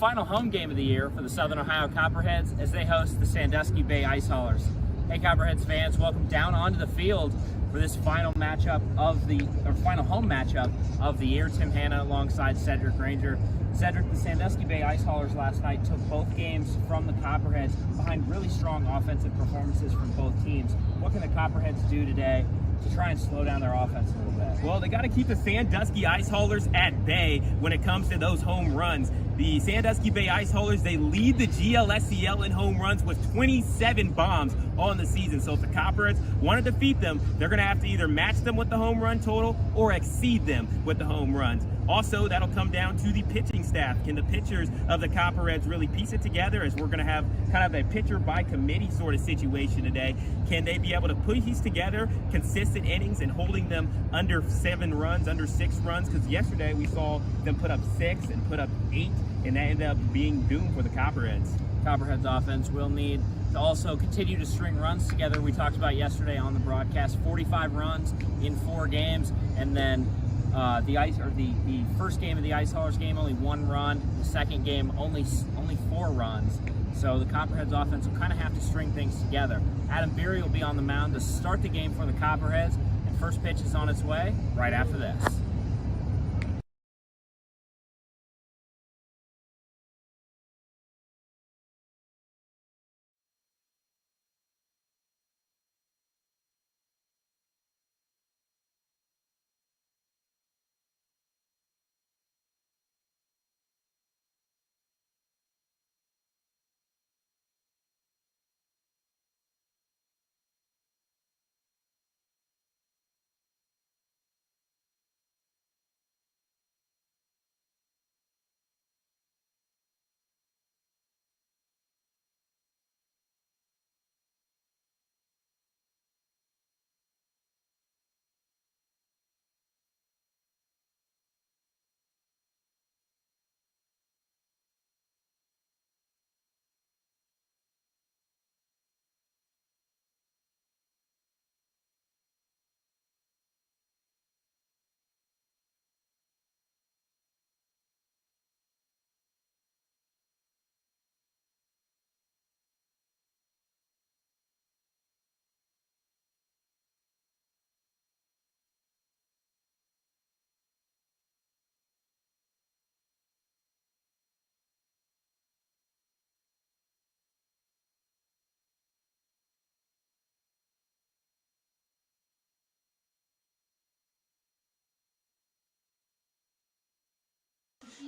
final home game of the year for the Southern Ohio Copperheads as they host the Sandusky Bay Ice Haulers. Hey Copperheads fans, welcome down onto the field for this final matchup of the, final home matchup of the year. Tim Hanna alongside Sedric Granger. Sedric, the Sandusky Bay Ice Haulers last night took both games from the Copperheads behind really strong offensive performances from both teams. What can the Copperheads do today to try and slow down their offense a little bit? Well, they got to keep the Sandusky Ice Haulers at bay when it comes to those home runs. The Sandusky Bay Ice Haulers, they lead the GLSCL in home runs with 27 bombs on the season. So if the Copperheads want to defeat them, they're going to have to either match them with the home run total or exceed them with the home runs. Also, that'll come down to the pitching staff. Can the pitchers of the Copperheads really piece it together, as we're going to have kind of a pitcher by committee sort of situation today? Can they be able to put these together, consistent innings, and holding them under 7 runs, under 6 runs? Because yesterday we saw them put up 6 and put up 8, and that ended up being doomed for the Copperheads. Copperheads offense will need to also continue to string runs together. We talked about yesterday on the broadcast, 45 runs in 4 games, and then the first game of the Ice Haulers game, only 1 run. The second game, only 4 runs. So the Copperheads offense will kind of have to string things together. Adam Beery will be on the mound to start the game for the Copperheads, and first pitch is on its way right after this.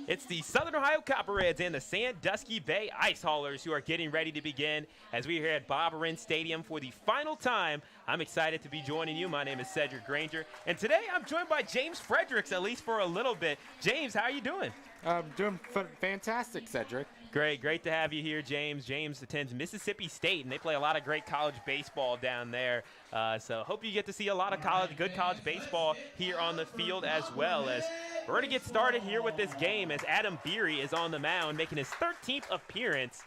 It's the Southern Ohio Copperheads and the Sandusky Bay Ice Haulers who are getting ready to begin as we are here at Bob Wren Stadium for the final time. I'm excited to be joining you. My name is Sedric Granger, and today I'm joined by James Fredericks, at least for a little bit. James, how are you doing? I'm doing fantastic, Sedric. Great to have you here, James. James attends Mississippi State, and they play a lot of great college baseball down there. So hope you get to see a lot of good college baseball here on the field as well. As we're going to get started here with this game as Adam Beery is on the mound, making his 13th appearance.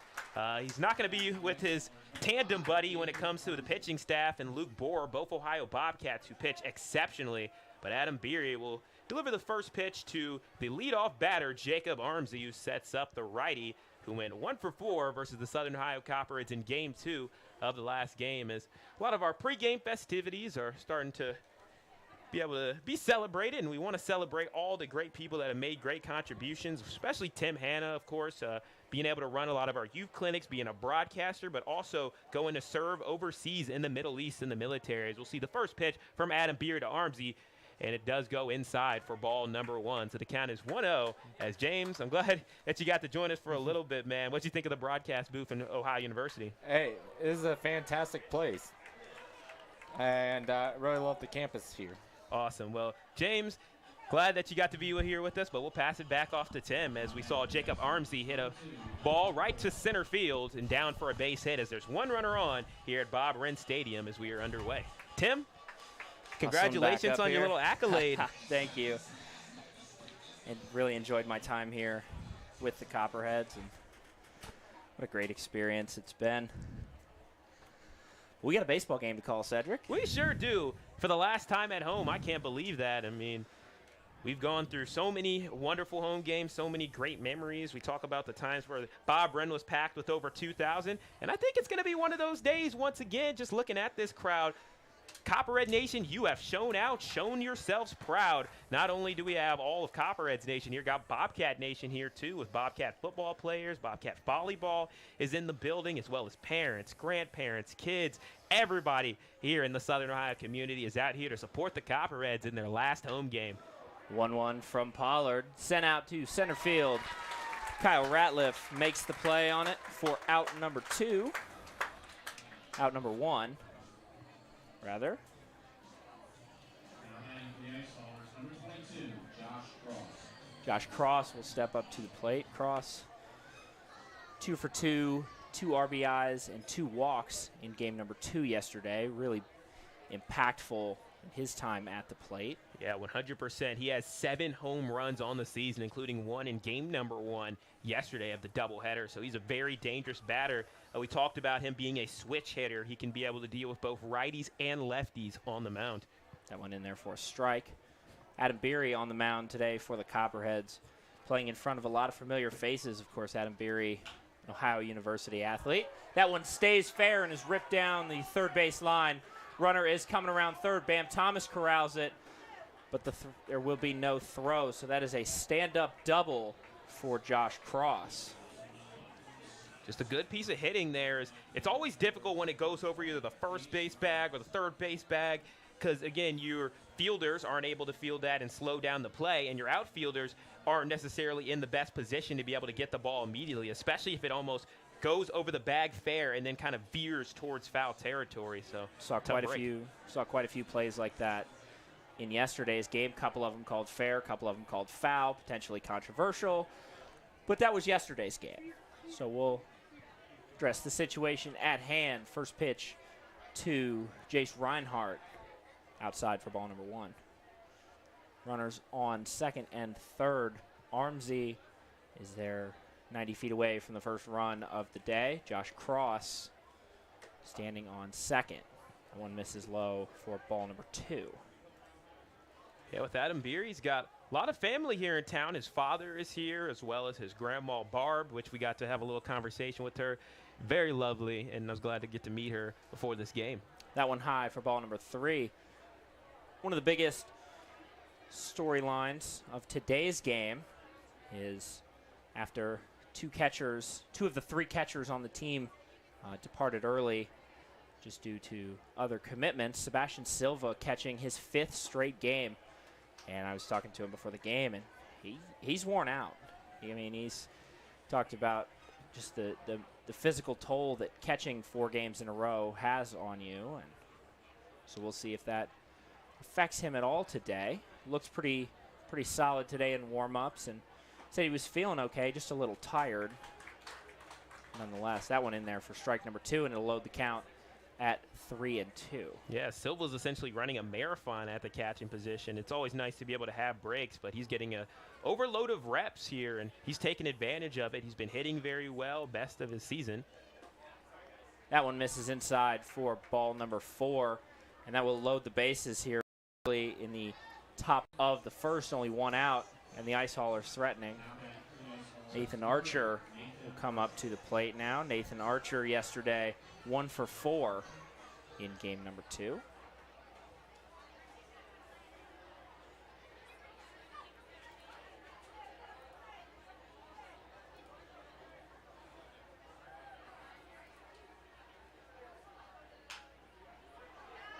He's not going to be with his tandem buddy when it comes to the pitching staff and Luke Bohr, both Ohio Bobcats, who pitch exceptionally. But Adam Beery will deliver the first pitch to the leadoff batter, Jacob Armsey, who sets up the righty, who went 1 for 4 versus the Southern Ohio Copperheads in Game 2 of the last game. As a lot of our pregame festivities are starting to be able to be celebrated, and we want to celebrate all the great people that have made great contributions, especially Tim Hanna, of course, being able to run a lot of our youth clinics, being a broadcaster, but also going to serve overseas in the Middle East in the military. As we'll see the first pitch from Adam Beery to Armsey, and it does go inside for ball number 1. So the count is 1-0. As James, I'm glad that you got to join us for a little bit, man. What do you think of the broadcast booth in Ohio University? Hey, this is a fantastic place, and I really love the campus here. Awesome. Well, James, glad that you got to be here with us, but we'll pass it back off to Tim as we saw Jacob Armsey hit a ball right to center field and down for a base hit as there's one runner on here at Bob Wren Stadium as we are underway. Tim, congratulations on your little accolade. Thank you. And really enjoyed my time here with the Copperheads, and what a great experience it's been. We got a baseball game to call, Sedric. We sure do. For the last time at home, I can't believe that. I mean, We've gone through so many wonderful home games, so many great memories. We talk about the times where Bob Wren was packed with over 2,000. And I think it's going to be one of those days once again, just looking at this crowd. Copperhead Nation, you have shown out, shown yourselves proud. Not only do we have all of Copperheads Nation here, got Bobcat Nation here too, with Bobcat football players. Bobcat volleyball is in the building, as well as parents, grandparents, kids. Everybody here in the Southern Ohio community is out here to support the Copperheads in their last home game. 1-1 from Pollard, sent out to center field. Kyle Ratliff makes the play on it for out number one, rather. Josh Cross will step up to the plate. Cross, 2 for 2, 2 RBIs and 2 walks in game number 2 yesterday. Really impactful in his time at the plate. Yeah, 100%. He has 7 home runs on the season, including 1 in game number 1 yesterday of the doubleheader. So he's a very dangerous batter. We talked about him being a switch hitter. He can be able to deal with both righties and lefties on the mound. That one in there for a strike. Adam Beery on the mound today for the Copperheads, playing in front of a lot of familiar faces. Of course, Adam Beery, an Ohio University athlete. That one stays fair and is ripped down the third base line. Runner is coming around third. Bam Thomas corrals it, but there will be no throw. So that is a stand-up double for Josh Cross. Just a good piece of hitting there. It's always difficult when it goes over either the first base bag or the third base bag, because, again, your fielders aren't able to field that and slow down the play, and your outfielders aren't necessarily in the best position to be able to get the ball immediately, especially if it almost goes over the bag fair and then kind of veers towards foul territory. So saw quite a few plays like that in yesterday's game. Couple of them called fair, couple of them called foul, potentially controversial, but that was yesterday's game. So we'll address the situation at hand. First pitch to Jace Reinhardt outside for ball number 1. Runners on second and third. Armsy is there 90 feet away from the first run of the day. Josh Cross standing on second. That one misses low for ball number 2. Yeah, with Adam Beer, he's got a lot of family here in town. His father is here, as well as his grandma Barb, which we got to have a little conversation with her. Very lovely, and I was glad to get to meet her before this game. That one high for ball number 3. One of the biggest storylines of today's game is after two of the 3 catchers on the team departed early just due to other commitments. Sebastian Silva catching his 5th straight game. And I was talking to him before the game, and he's worn out. I mean, he's talked about just the physical toll that catching 4 games in a row has on you. And so we'll see if that affects him at all today. Looks pretty solid today in warm-ups, and said he was feeling okay, just a little tired. Nonetheless, that one in there for strike number 2, and it'll load the count at 3-2. Yeah, Silva's essentially running a marathon at the catching position. It's always nice to be able to have breaks, but he's getting a overload of reps here, and he's taking advantage of it. He's been hitting very well, best of his season. That one misses inside for ball number 4, and that will load the bases here early in the top of the first. Only 1 out, and the Ice Haulers threatening. Nathan Archer will come up to the plate now. Nathan Archer yesterday 1 for 4 in game number 2.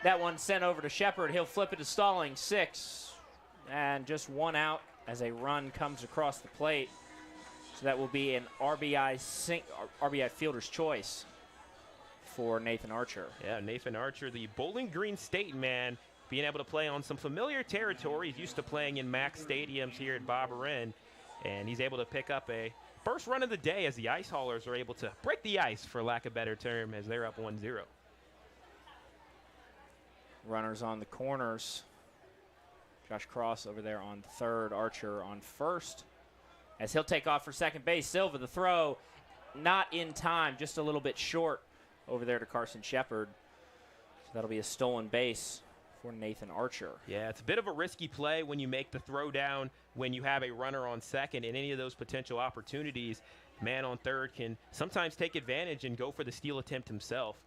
That one sent over to Shepard. He'll flip it to Stalling. 6, and just 1 out as a run comes across the plate. So that will be an RBI fielder's choice for Nathan Archer. Yeah, Nathan Archer, the Bowling Green State man, being able to play on some familiar territory. He's used to playing in Max stadiums here at Bob Wren, and he's able to pick up a first run of the day as the Ice Haulers are able to break the ice, for lack of a better term, as they're up 1-0. Runners on the corners. Josh Cross over there on third, Archer on first. As he'll take off for second base, Silva, the throw, not in time, just a little bit short over there to Carson Shepard. So that'll be a stolen base for Nathan Archer. Yeah, it's a bit of a risky play when you make the throw down when you have a runner on second, and any of those potential opportunities, man on third can sometimes take advantage and go for the steal attempt himself.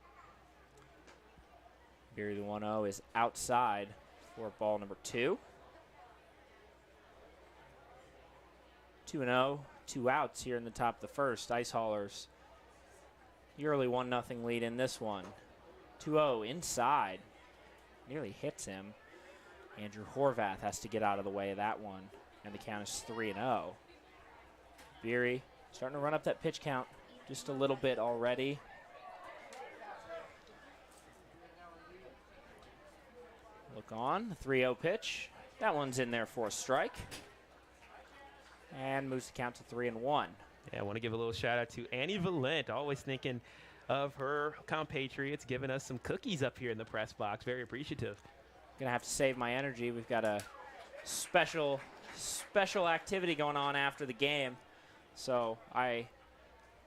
Beery, the 1-0, is outside for ball number 2. 2-0, 2 outs here in the top of the first. Ice Haulers, the early 1-0 lead in this one. 2-0 inside. Nearly hits him. Andrew Horvath has to get out of the way of that one. And the count is 3-0. Beery starting to run up that pitch count just a little bit already. Look on, the 3-0 pitch. That one's in there for a strike. And moves the count to 3-1. Yeah, I want to give a little shout out to Annie Valent, always thinking of her compatriots, giving us some cookies up here in the press box. Very appreciative. Gonna have to save my energy. We've got a special activity going on after the game. So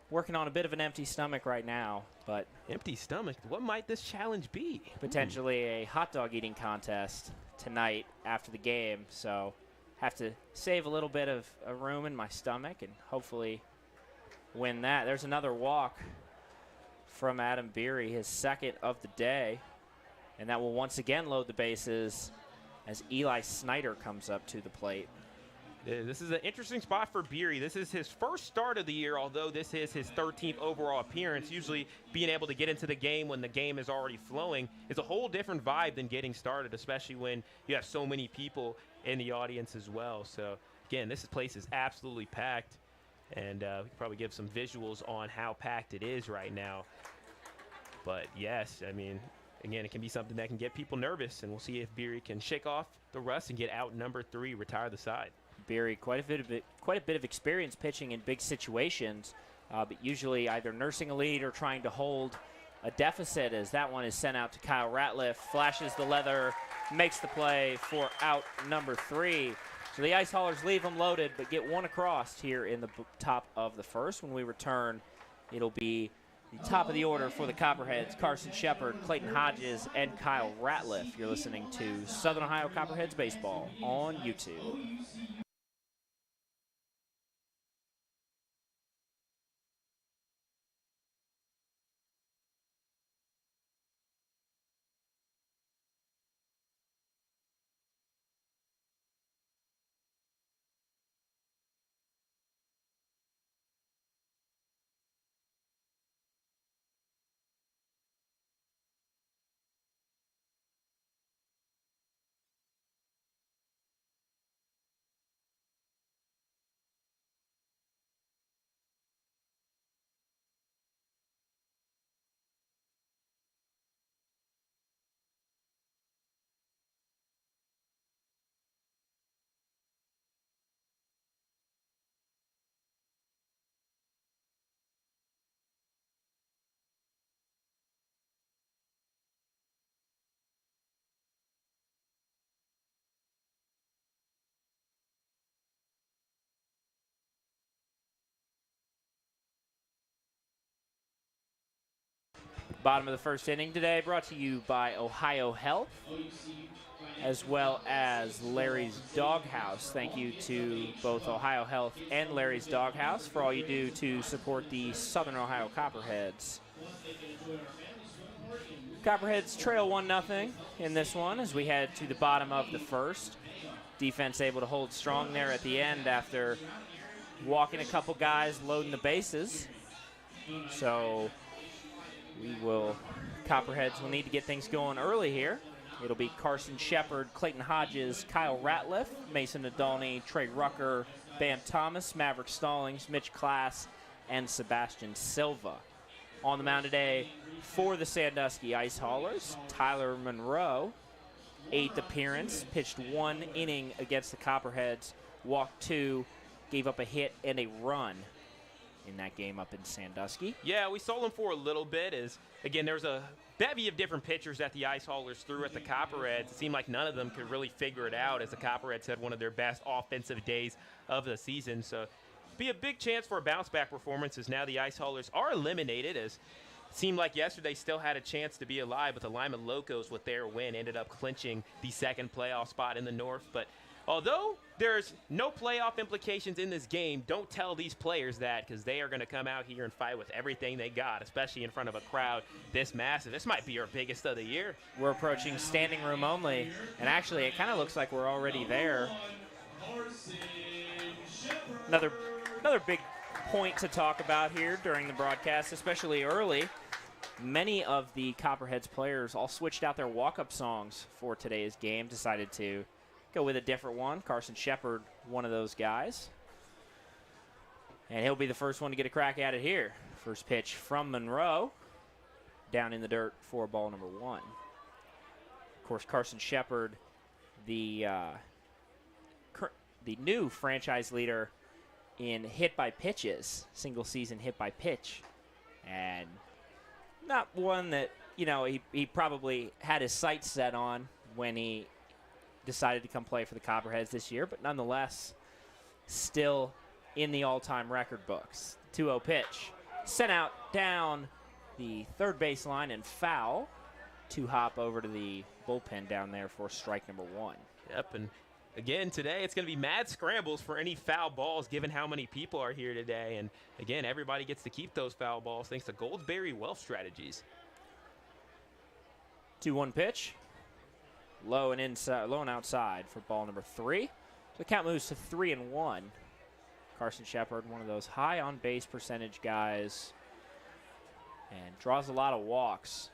working on a bit of an empty stomach right now, but Empty stomach? What might this challenge be? potentially a hot dog eating contest tonight after the game. So have to save a little bit of room in my stomach and hopefully win that. There's another walk from Adam Beery, his second of the day. And that will once again load the bases as Eli Snyder comes up to the plate. This is an interesting spot for Beery. This is his first start of the year, although this is his 13th overall appearance. Usually being able to get into the game when the game is already flowing is a whole different vibe than getting started, especially when you have so many people in the audience as well. So, again, this place is absolutely packed, and we can probably give some visuals on how packed it is right now. But, yes, I mean, again, it can be something that can get people nervous, and we'll see if Beery can shake off the rust and get out number 3, retire the side. Beery, quite a bit of experience pitching in big situations, but usually either nursing a lead or trying to hold a deficit, as that one is sent out to Kyle Ratliff, flashes the leather, makes the play for out number 3. So the Ice Haulers leave them loaded, but get one across here in the top of the first. When we return, it'll be the top of the order for the Copperheads: Carson Shepard, Clayton Hodges, and Kyle Ratliff. You're listening to Southern Ohio Copperheads Baseball on YouTube. Bottom of the first inning today brought to you by Ohio Health, as well as Larry's Doghouse. Thank you to both Ohio Health and Larry's Doghouse for all you do to support the Southern Ohio Copperheads. Copperheads trail 1-0 in this one as we head to the bottom of the first. Defense able to hold strong there at the end after walking a couple guys, loading the bases. So Copperheads will need to get things going early here. It'll be Carson Shepard, Clayton Hodges, Kyle Ratliff, Mason Nadolny, Trey Rucker, Bam Thomas, Maverick Stallings, Mitch Klass, and Sebastian Silva. On the mound today for the Sandusky Ice Haulers, Tyler Monroe, 8th appearance, pitched 1 inning against the Copperheads, walked 2, gave up a hit and a run in that game up in Sandusky. Yeah, we sold him for a little bit as, again, there's a bevy of different pitchers that the Ice Haulers threw at the Copperheads. It seemed like none of them could really figure it out as the Copperheads had one of their best offensive days of the season. So be a big chance for a bounce-back performance as now the Ice Haulers are eliminated as seemed like yesterday still had a chance to be alive, but the Lima Locos, with their win, ended up clinching the second playoff spot in the North. But although there's no playoff implications in this game, don't tell these players that, because they are going to come out here and fight with everything they got, especially in front of a crowd this massive. This might be our biggest of the year. We're approaching standing room only, and actually it kind of looks like we're already there. Another big point to talk about here during the broadcast, especially early. Many of the Copperheads players all switched out their walk-up songs for today's game, decided to go with a different one. Carson Shepard, one of those guys. And he'll be the first one to get a crack at it here. First pitch from Monroe, down in the dirt for ball number 1. Of course, Carson Shepard, the new franchise leader in hit by pitches, single season hit by pitch. And not one that, he probably had his sights set on when he decided to come play for the Copperheads this year, but nonetheless, still in the all-time record books. 2-0 pitch. Sent out down the third base line and foul. 2-hop over to the bullpen down there for strike number 1. Yep, and again, today it's going to be mad scrambles for any foul balls given how many people are here today. And again, everybody gets to keep those foul balls thanks to Goldsberry Wealth Strategies. 2-1 pitch. Low and outside for ball number 3. So the count moves to 3-1. Carson Shepard, one of those high on base percentage guys, and draws a lot of walks.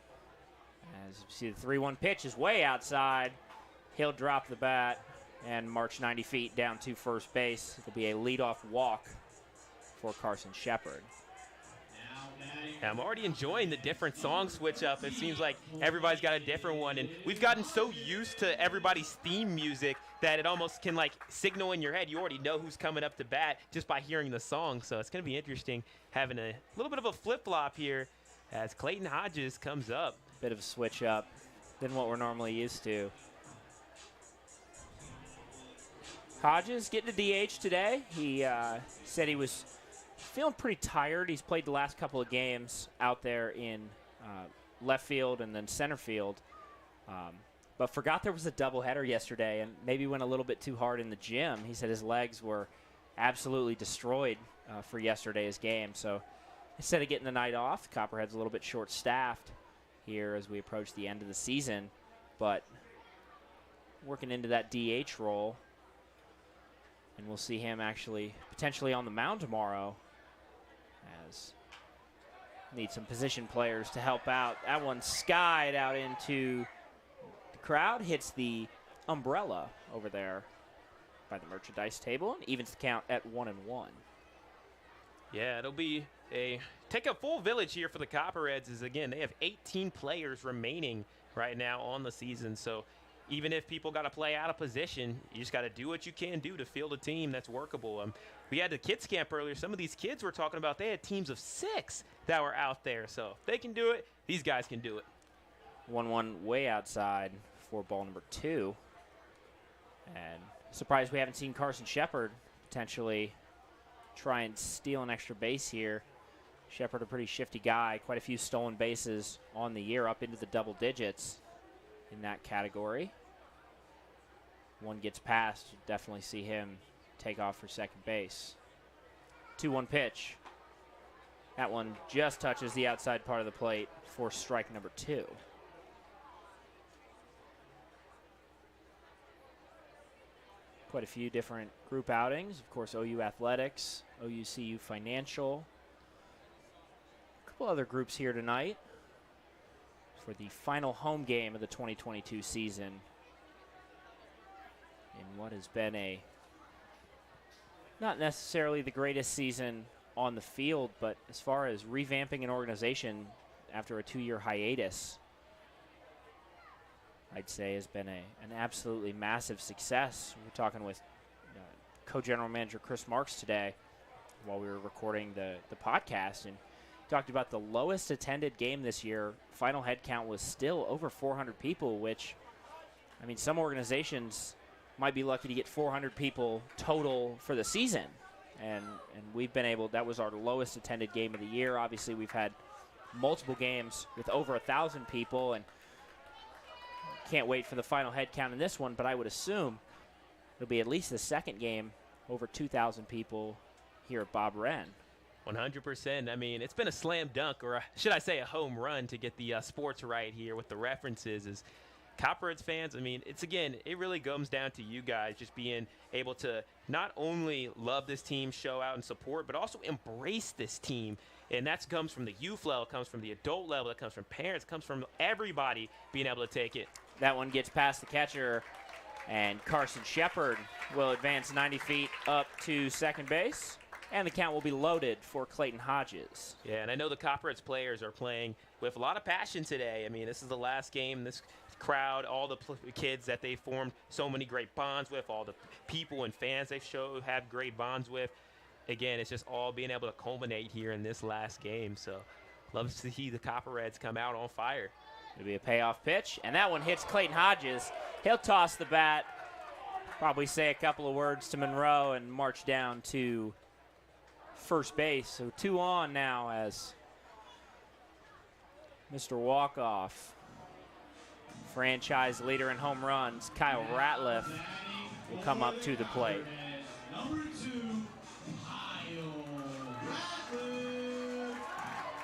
As you see, the 3-1 pitch is way outside. He'll drop the bat and march 90 feet down to first base. It'll be a leadoff walk for Carson Shepard. I'm already enjoying the different song switch up. It seems like everybody's got a different one, and we've gotten so used to everybody's theme music that it almost can signal in your head. You already know who's coming up to bat just by hearing the song. So it's going to be interesting having a little bit of a flip-flop here as Clayton Hodges comes up. Bit of a switch up than what we're normally used to. Hodges getting a DH today. He said he was feeling pretty tired. He's played the last couple of games out there in left field and then center field, but forgot there was a doubleheader yesterday and maybe went a little bit too hard in the gym. He said his legs were absolutely destroyed for yesterday's game. So instead of getting the night off, Copperhead's a little bit short-staffed here as we approach the end of the season, but working into that DH role. And we'll see him actually potentially on the mound tomorrow, as need some position players to help out. That one skied out into the crowd, hits the umbrella over there by the merchandise table, and evens the count at 1-1. Yeah, it'll be take a full village here for the Copperheads, as again, they have 18 players remaining right now on the season. So even if people got to play out of position, you just got to do what you can do to field a team that's workable. We had the kids camp earlier. Some of these kids were talking about they had teams of 6 that were out there. So if they can do it, these guys can do it. 1-1 way outside for ball number 2. And surprised we haven't seen Carson Shepard potentially try and steal an extra base here. Shepard, a pretty shifty guy, quite a few stolen bases on the year, up into the double digits in that category. One gets past, definitely see him take off for second base. 2-1 pitch. That one just touches the outside part of the plate for strike number 2. Quite a few different group outings. Of course, OU Athletics, OUCU Financial. A couple other groups here tonight for the final home game of the 2022 season in what has been not necessarily the greatest season on the field, but as far as revamping an organization after a 2-year hiatus, I'd say has been an absolutely massive success. We're talking with co-general manager Chris Marks today while we were recording the podcast, and talked about the lowest attended game this year. Final head count was still over 400 people, which, I mean, some organizations might be lucky to get 400 people total for the season. And we've been able, that was our lowest attended game of the year. Obviously, we've had multiple games with over 1,000 people, and can't wait for the final head count in this one, but I would assume it'll be at least the second game over 2,000 people here at Bob Wren. 100%. I mean, it's been a slam dunk, or should I say a home run, to get the sports right here with the references. As Copperheads fans, I mean, it really comes down to you guys just being able to not only love this team, show out and support, but also embrace this team. And that comes from the youth level, comes from the adult level, it comes from parents, comes from everybody being able to take it. That one gets past the catcher, and Carson Shepard will advance 90 feet up to second base. And the count will be loaded for Clayton Hodges. Yeah, and I know the Copperheads players are playing with a lot of passion today. I mean, this is the last game. This crowd, all the kids that they formed so many great bonds with, all the people and fans they've have great bonds with. Again, it's just all being able to culminate here in this last game. So, love to see the Copperheads come out on fire. It'll be a payoff pitch, and that one hits Clayton Hodges. He'll toss the bat, probably say a couple of words to Monroe, and march down to first base. So 2 on now as Mr. Walkoff, franchise leader in home runs, Kyle Ratliff, will come up to the plate.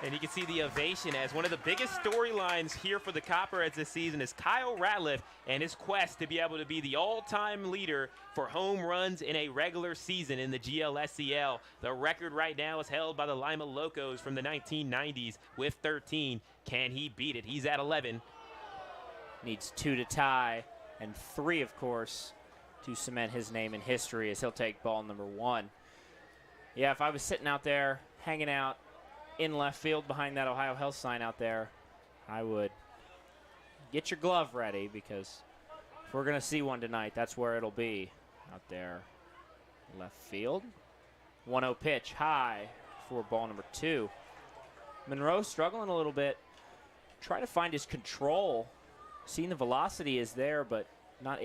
And you can see the ovation as one of the biggest storylines here for the Copperheads this season is Kyle Ratliff and his quest to be able to be the all-time leader for home runs in a regular season in the GLSCL. The record right now is held by the Lima Locos from the 1990s with 13. Can he beat it? He's at 11. Needs 2 to tie, and 3, of course, to cement his name in history as he'll take ball number 1. Yeah, if I was sitting out there, hanging out in left field behind that Ohio Health sign out there, I would get your glove ready, because if we're going to see one tonight, that's where it'll be, out there left field. 1-0 pitch high for ball number 2. Monroe struggling a little bit, trying to find his control. Seeing the velocity is there, but not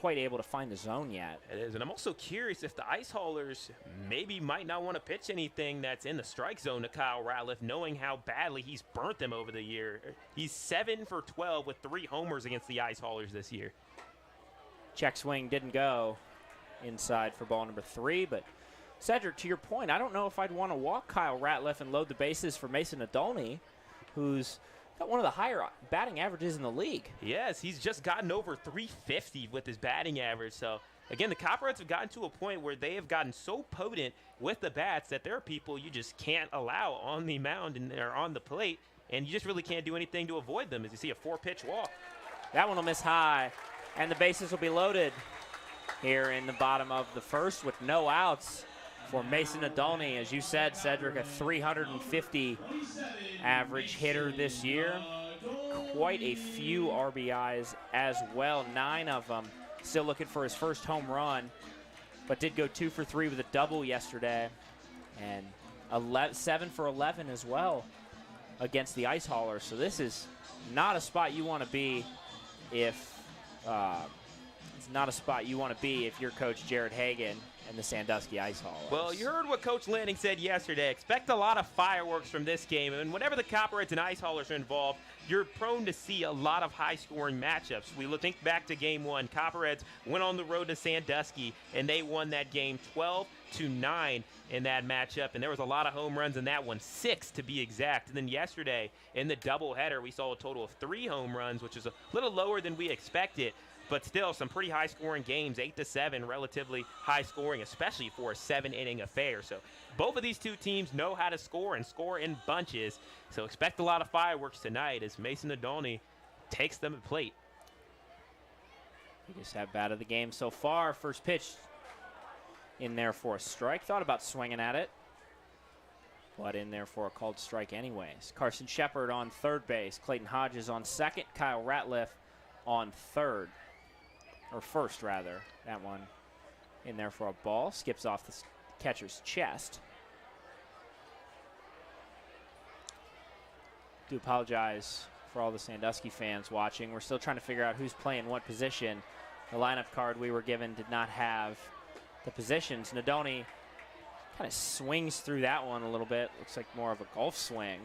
quite able to find the zone yet. It is, and I'm also curious if the Ice Haulers maybe might not want to pitch anything that's in the strike zone to Kyle Ratliff, knowing how badly he's burnt them over the year. He's 7 for 12 with 3 homers against the Ice Haulers this year. Check swing didn't go inside for ball number 3, but Sedric, to your point, I don't know if I'd want to walk Kyle Ratliff and load the bases for Mason Adolny, who's got one of the higher batting averages in the league. Yes, he's just gotten over 350 with his batting average. So, again, the Copperheads have gotten to a point where they have gotten so potent with the bats that there are people you just can't allow on the mound and they're on the plate, and you just really can't do anything to avoid them as you see a 4-pitch walk. That one will miss high, and the bases will be loaded here in the bottom of the first with no outs for Mason Adolny. As you said, Sedric, a 350 average hitter this year. Quite a few RBIs as well, 9 of them. Still looking for his first home run, but did go 2 for 3 with a double yesterday. And 7 for 11 as well against the Ice Haulers. So this is not a spot you want to be if it's not a spot you want to be if you're Coach Jared Hagan and the Sandusky Ice Haulers. Well, you heard what Coach Lanning said yesterday. Expect a lot of fireworks from this game. And whenever the Copperheads and Ice Haulers are involved, you're prone to see a lot of high-scoring matchups. We think back to Game 1. Copperheads went on the road to Sandusky, and they won that game 12-9 in that matchup. And there was a lot of home runs in that one, 6 to be exact. And then yesterday, in the doubleheader, we saw a total of 3 home runs, which is a little lower than we expected. But still, some pretty high-scoring games, 8-7, relatively high-scoring, especially for a 7-inning affair. So both of these two teams know how to score and score in bunches. So expect a lot of fireworks tonight as Mason Adolny takes them at plate. We just have bat of the game so far. First pitch in there for a strike. Thought about swinging at it, but in there for a called strike anyways. Carson Shepard on third base. Clayton Hodges on second. Kyle Ratliff on third. Or first, rather. That one in there for a ball. Skips off the catcher's chest. Do apologize for all the Sandusky fans watching. We're still trying to figure out who's playing what position. The lineup card we were given did not have the positions. Nadoni kind of swings through that one a little bit. Looks like more of a golf swing.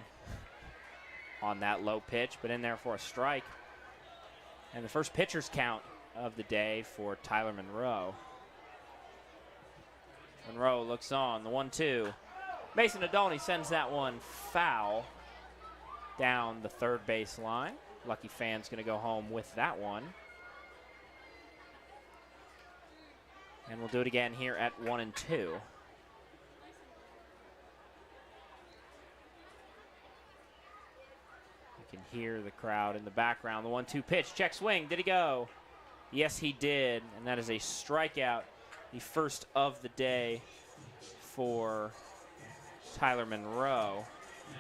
on that low pitch, but in there for a strike. And the first pitcher's count of the day for Tyler Monroe. Monroe looks on, the 1-2. Mason Adolny sends that one foul down the third base line. Lucky Fan's going to go home with that one. And we'll do it again here at 1-2. You can hear the crowd in the background. The 1-2 pitch, check swing, did he go? Yes, he did, and that is a strikeout, the first of the day for Tyler Monroe.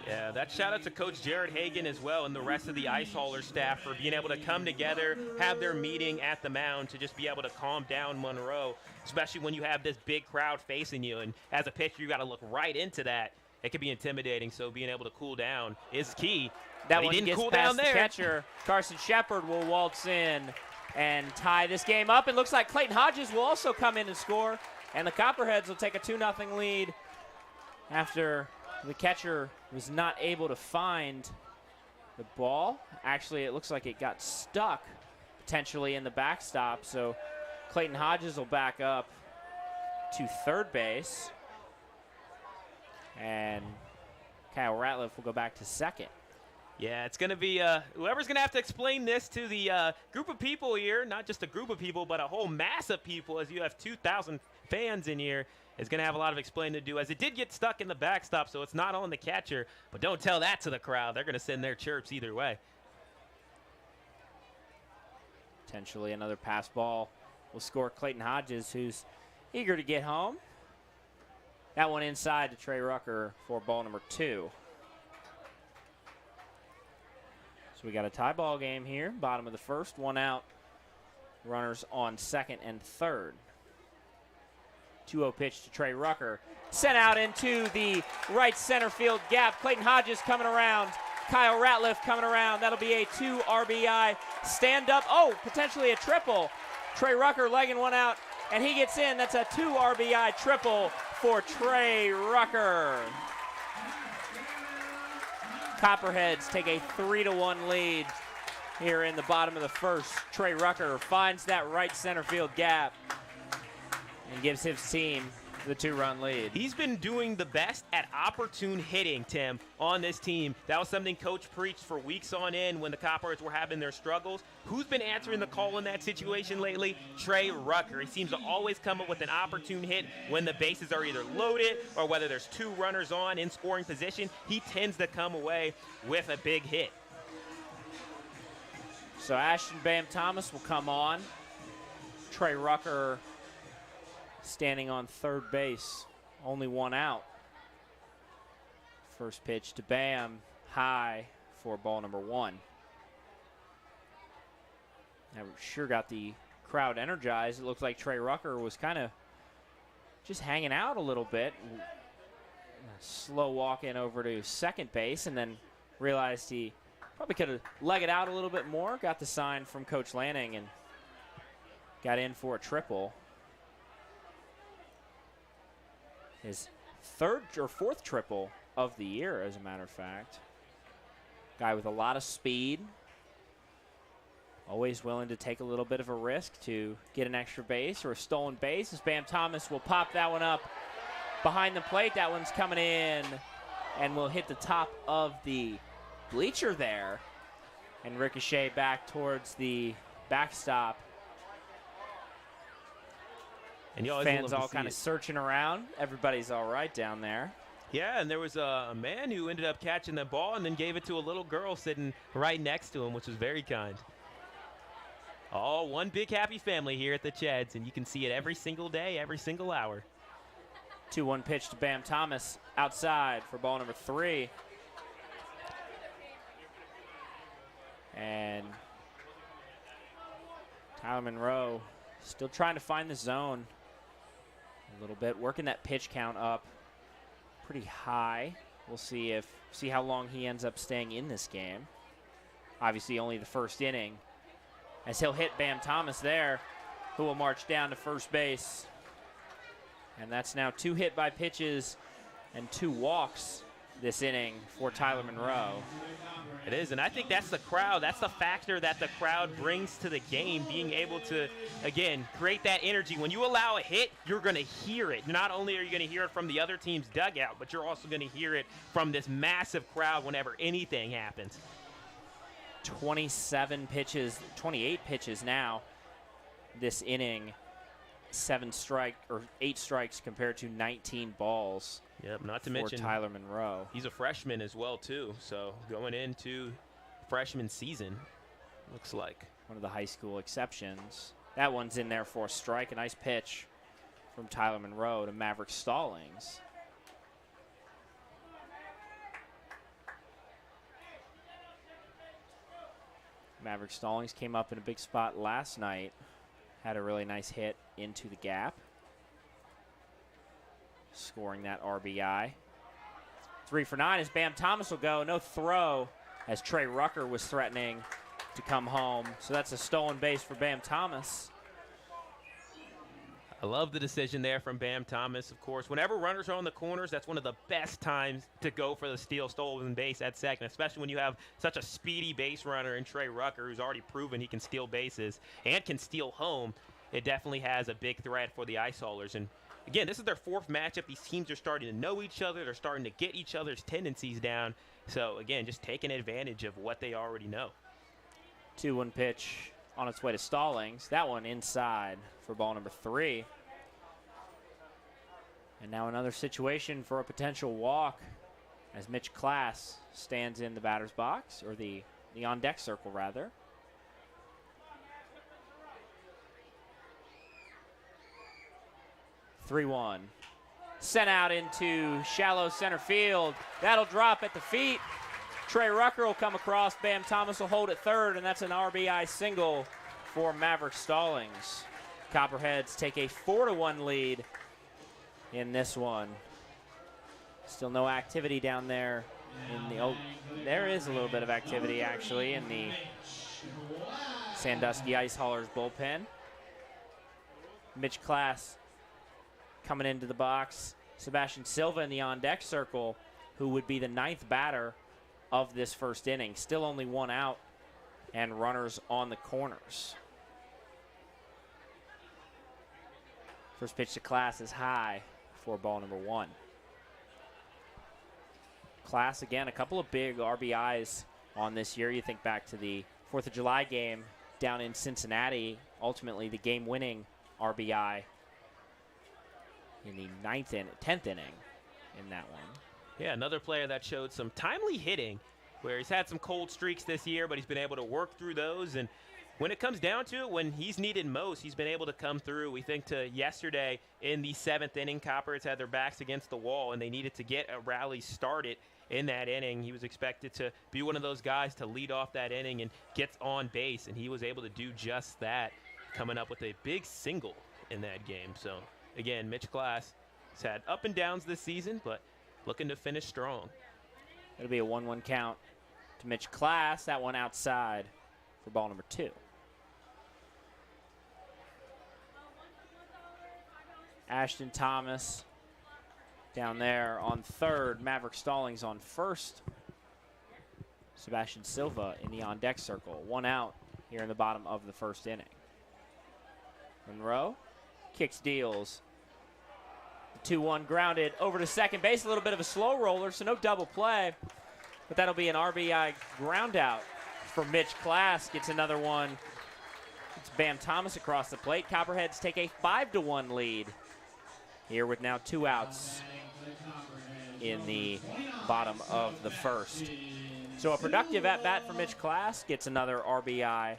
Yeah, that shout out to Coach Jared Hagan as well and the rest of the Ice Hauler staff for being able to come together, have their meeting at the mound to just be able to calm down Monroe, especially when you have this big crowd facing you. And as a pitcher, you got to look right into that. It can be intimidating, so being able to cool down is key. That but one he didn't gets cool past down there. The catcher. Carson Shepard will waltz in and tie this game up. It looks like Clayton Hodges will also come in and score, and the Copperheads will take a 2-0 lead after the catcher was not able to find the ball. Actually, it looks like it got stuck potentially in the backstop, so Clayton Hodges will back up to third base, and Kyle Ratliff will go back to second. Yeah, it's going to be whoever's going to have to explain this to the group of people here, not just a group of people, but a whole mass of people, as you have 2,000 fans in here, is going to have a lot of explaining to do, as it did get stuck in the backstop, so it's not on the catcher. But don't tell that to the crowd. They're going to send their chirps either way. Potentially another pass ball will score Clayton Hodges, who's eager to get home. That one inside to Trey Rucker for ball number 2. So we got a tie ball game here, bottom of the first, 1 out. Runners on second and third. 2-0 pitch to Trey Rucker. Sent out into the right center field gap. Clayton Hodges coming around. Kyle Ratliff coming around. That'll be a 2 RBI stand up. Oh, potentially a triple. Trey Rucker legging one out, and he gets in. That's a 2 RBI triple for Trey Rucker. Copperheads take a 3-1 lead here in the bottom of the first. Trey Rucker finds that right center field gap and gives his team the 2-run lead. He's been doing the best at opportune hitting, Tim, on this team. That was something Coach preached for weeks on end when the Copperheads were having their struggles. Who's been answering the call in that situation lately? Trey Rucker. He seems to always come up with an opportune hit when the bases are either loaded or whether there's 2 runners on in scoring position. He tends to come away with a big hit. So Ashton Bam Thomas will come on. Trey Rucker standing on third base, only 1 out. First pitch to Bam, high for ball number 1. That sure got the crowd energized. It looked like Trey Rucker was kind of just hanging out a little bit. Slow walk in over to second base, and then realized he probably could have legged it out a little bit more. Got the sign from Coach Lanning and got in for a triple. His 3rd or 4th triple of the year, as a matter of fact. Guy with a lot of speed. Always willing to take a little bit of a risk to get an extra base or a stolen base. As Bam Thomas will pop that one up behind the plate. That one's coming in and will hit the top of the bleacher there and ricochet back towards the backstop. And you always fans love to all see kind of it. searching around. Everybody's all right down there. Yeah, and there was a man who ended up catching the ball and then gave it to a little girl sitting right next to him, which was very kind. All one big happy family here at the Cheads, and you can see it every single day, every single hour. 2-1 pitch to Bam Thomas outside for ball number 3. And Tyler Monroe still trying to find the zone a little bit, working that pitch count up pretty high. We'll see how long he ends up staying in this game. Obviously only the first inning, as he'll hit Bam Thomas there, who will march down to first base. And that's now 2 hit by pitches and 2 walks this inning for Tyler Monroe. It is, and I think that's the crowd. That's the factor that the crowd brings to the game, being able to, again, create that energy. When you allow a hit, you're going to hear it. Not only are you going to hear it from the other team's dugout, but you're also going to hear it from this massive crowd whenever anything happens. 28 pitches now this inning. 8 strikes compared to 19 balls. Yep, not to for mention Tyler Monroe. He's a freshman as well, too. So going into freshman season, looks like. One of the high school exceptions. That one's in there for a strike. A nice pitch from Tyler Monroe to Maverick Stallings. Maverick Stallings came up in a big spot last night. Had a really nice hit into the gap, scoring that RBI. 3 for 9 as Bam Thomas will go. No throw as Trey Rucker was threatening to come home. So that's a stolen base for Bam Thomas. I love the decision there from Bam Thomas, of course. Whenever runners are on the corners, that's one of the best times to go for the stolen base at second, especially when you have such a speedy base runner in Trey Rucker, who's already proven he can steal bases and can steal home. It definitely has a big threat for the Ice Haulers. And again, this is their 4th matchup. These teams are starting to know each other. They're starting to get each other's tendencies down. So again, just taking advantage of what they already know. 2-1 pitch on its way to Stallings. That one inside for ball number 3. And now another situation for a potential walk as Mitch Class stands in the batter's box, or the on-deck circle, rather. (3-1). Sent out into shallow center field. That'll drop at the feet. Trey Rucker will come across. Bam Thomas will hold at third, and that's an RBI single for Maverick Stallings. Copperheads take a 4-1 lead in this one. Still no activity down there in the there is a little bit of activity actually in the Sandusky Ice Haulers bullpen. Mitch Class coming into the box. Sebastian Silva in the on-deck circle, who would be the 9th batter of this first inning. Still only 1 out and runners on the corners. First pitch to Class is high for ball number 1. Class, again, a couple of big RBIs on this year. You think back to the 4th of July game down in Cincinnati, ultimately the game-winning RBI in the 10th inning in that one. Yeah, another player that showed some timely hitting, where he's had some cold streaks this year, but he's been able to work through those. And when it comes down to it, when he's needed most, he's been able to come through. We think to yesterday in the 7th inning, Copperheads had their backs against the wall, and they needed to get a rally started in that inning. He was expected to be one of those guys to lead off that inning and get on base, and he was able to do just that, coming up with a big single in that game. So, again, Mitch Class has had up and downs this season, but looking to finish strong. It'll be a 1-1 count to Mitch Class. That one outside for ball number 2. Ashton Thomas down there on third. Maverick Stallings on first. Sebastian Silva in the on-deck circle. 1 out here in the bottom of the first inning. Monroe kicks, deals. The 2-1 grounded over to second base. A little bit of a slow roller, so no double play. But that'll be an RBI ground out for Mitch Class. Gets another one. It's Bam Thomas across the plate. Copperheads take a 5-1 lead here with now 2 outs in the bottom of the first. So a productive at-bat for Mitch Class. Gets another RBI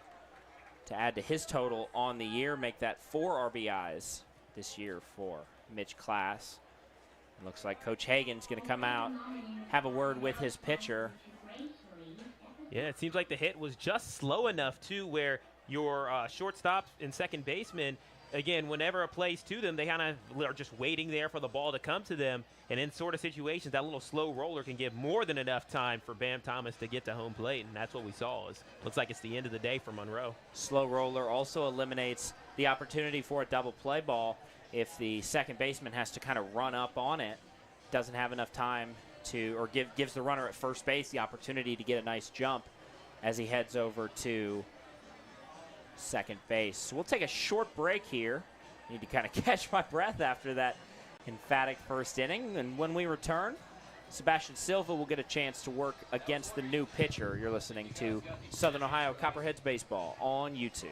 to add to his total on the year. Make that 4 RBIs this year for Mitch Class. It looks like Coach Hagan's going to come out, have a word with his pitcher. Yeah, it seems like the hit was just slow enough, too, where your shortstop and second baseman, again, whenever it plays to them, they kind of are just waiting there for the ball to come to them. And in sort of situations, that little slow roller can give more than enough time for Bam Thomas to get to home plate, and that's what we saw. Looks like it's the end of the day for Monroe. Slow roller also eliminates the opportunity for a double play ball if the second baseman has to kind of run up on it. Doesn't have enough time to, or gives the runner at first base the opportunity to get a nice jump as he heads over to second base. So we'll take a short break here. Need to kind of catch my breath after that emphatic first inning. And when we return, Sebastian Silva will get a chance to work against the new pitcher. You're listening to Southern Ohio Copperheads Baseball on YouTube.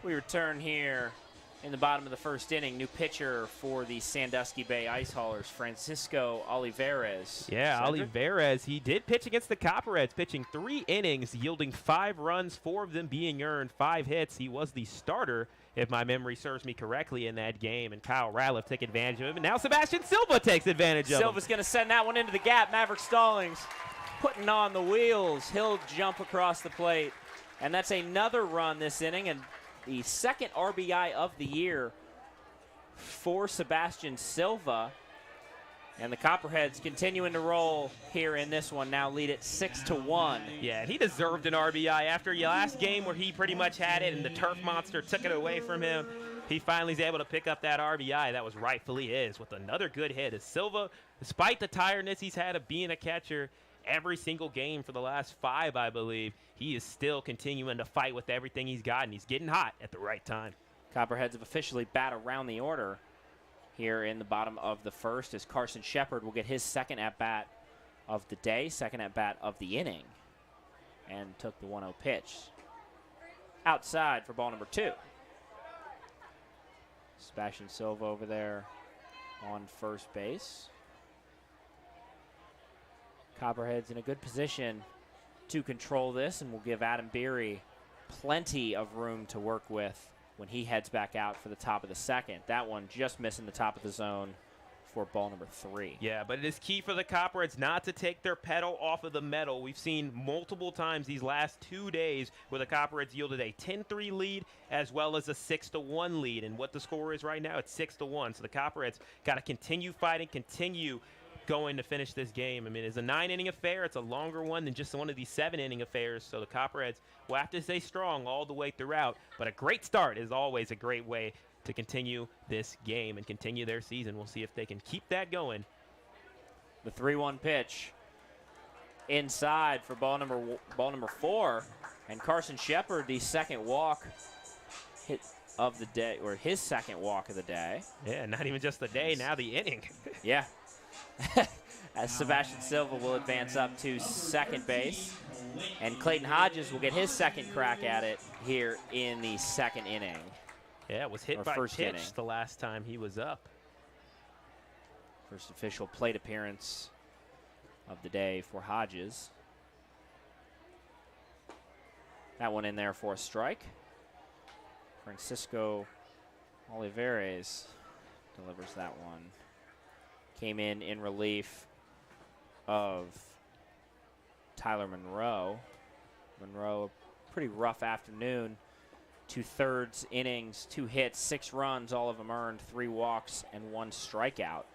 We return here in the bottom of the first inning. New pitcher for the Sandusky Bay Ice Haulers, Francisco Olivares. Yeah, Sedric? Olivares, he did pitch against the Copperheads, pitching 3 innings, yielding 5 runs, 4 of them being earned, 5 hits. He was the starter, if my memory serves me correctly, in that game, and Kyle Ratliff took advantage of him, and now Sebastian Silva takes advantage of him. Silva's going to send that one into the gap. Maverick Stallings putting on the wheels. He'll jump across the plate, and that's another run this inning, and the second RBI of the year for Sebastian Silva. And the Copperheads continuing to roll here in this one, now lead it 6-1. Yeah, and he deserved an RBI after the last game where he pretty much had it and the turf monster took it away from him. He finally is able to pick up that RBI that was rightfully his with another good hit. As Silva, despite the tiredness he's had of being a catcher every single game for the last 5, I believe, he is still continuing to fight with everything he's got, and he's getting hot at the right time. Copperheads have officially bat around the order here in the bottom of the first as Carson Shepard will get his second at-bat of the day, second at-bat of the inning, and took the 1-0 pitch. Outside for ball number 2. Sebastian Silva over there on first base. Copperheads in a good position to control this, and will give Adam Beery plenty of room to work with when he heads back out for the top of the second. That one just missing the top of the zone for ball number 3. Yeah, but it is key for the Copperheads not to take their pedal off of the metal. We've seen multiple times these last 2 days where the Copperheads yielded a 10-3 lead as well as a 6-1 lead. And what the score is right now, it's 6-1. So the Copperheads got to continue fighting, continue going to finish this game. I mean, it's a 9-inning affair. It's a longer one than just one of these 7-inning affairs. So the Copperheads will have to stay strong all the way throughout. But a great start is always a great way to continue this game and continue their season. We'll see if they can keep that going. The 3-1 pitch inside for ball number 4, and Carson Shepard, the second walk hit of the day, or his second walk of the day. Yeah, not even just the day, now the inning. Yeah. As Sebastian Silva will advance up to second base, and Clayton Hodges will get his second crack at it here in the second inning. Yeah, it was hit by pitch the last time he was up. First official plate appearance of the day for Hodges. That one in there for a strike. Francisco Olivares delivers that one. Came in relief of Tyler Monroe. Monroe, a pretty rough afternoon. 2/3 innings, 2 hits, 6 runs, all of them earned, 3 walks, and 1 strikeout.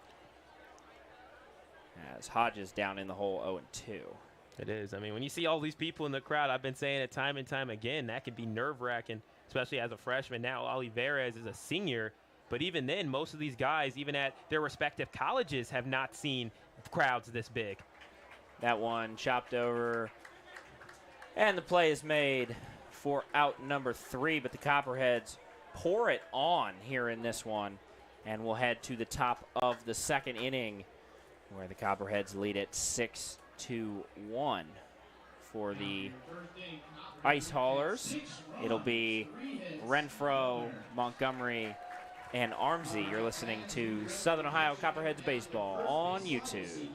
As Hodges down in the hole 0-2. It is. I mean, when you see all these people in the crowd, I've been saying it time and time again, that can be nerve-wracking, especially as a freshman. Now Olivares is a senior, but even then, most of these guys, even at their respective colleges, have not seen crowds this big. That one chopped over, and the play is made for out number 3, but the Copperheads pour it on here in this one, and we'll head to the top of the 2nd inning, where the Copperheads lead it 6-1 for the Ice Haulers. It'll be Renfro, Montgomery, and Armsy. You're listening to Southern Ohio Copperheads Baseball on YouTube.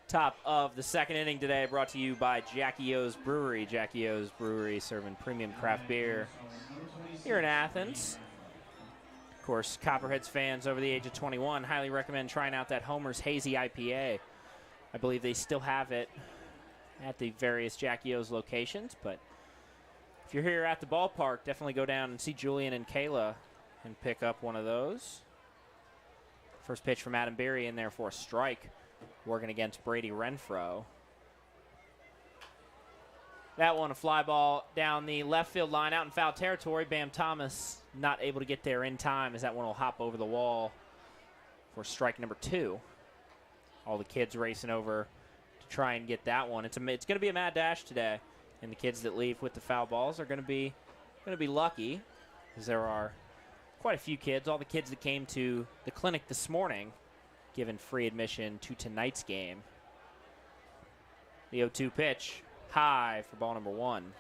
Top of the 2nd inning today, brought to you by Jackie O's Brewery. Jackie O's Brewery, serving premium craft beer here in Athens. Of course, Copperheads fans over the age of 21 highly recommend trying out that Homer's Hazy IPA. I believe they still have it at the various Jackie O's locations, but if you're here at the ballpark, definitely go down and see Julian and Kayla and pick up one of those. First pitch from Adam Berry in there for a strike, working against Brady Renfro. That one, a fly ball down the left field line out in foul territory. Bam Thomas not able to get there in time, as that one will hop over the wall for strike number 2. All the kids racing over to try and get that one. It's going to be a mad dash today, and the kids that leave with the foul balls are going to be lucky, because there are quite a few kids. All the kids that came to the clinic this morning given free admission to tonight's game. The 0-2 pitch, high for ball number 1.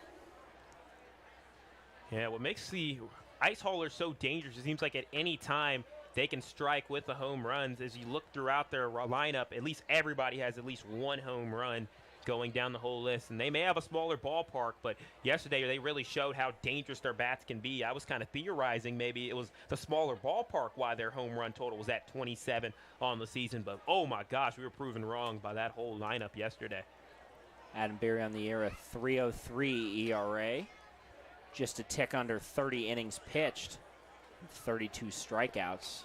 Yeah, what makes the Ice Haulers so dangerous, it seems like at any time they can strike with the home runs. As you look throughout their lineup, at least everybody has at least 1 home run going down the whole list. And they may have a smaller ballpark, but yesterday they really showed how dangerous their bats can be. I was kind of theorizing maybe it was the smaller ballpark why their home run total was at 27 on the season. But, oh, my gosh, we were proven wrong by that whole lineup yesterday. Adam Beery on the year, a 3.03 ERA. Just a tick under 30 innings pitched. 32 strikeouts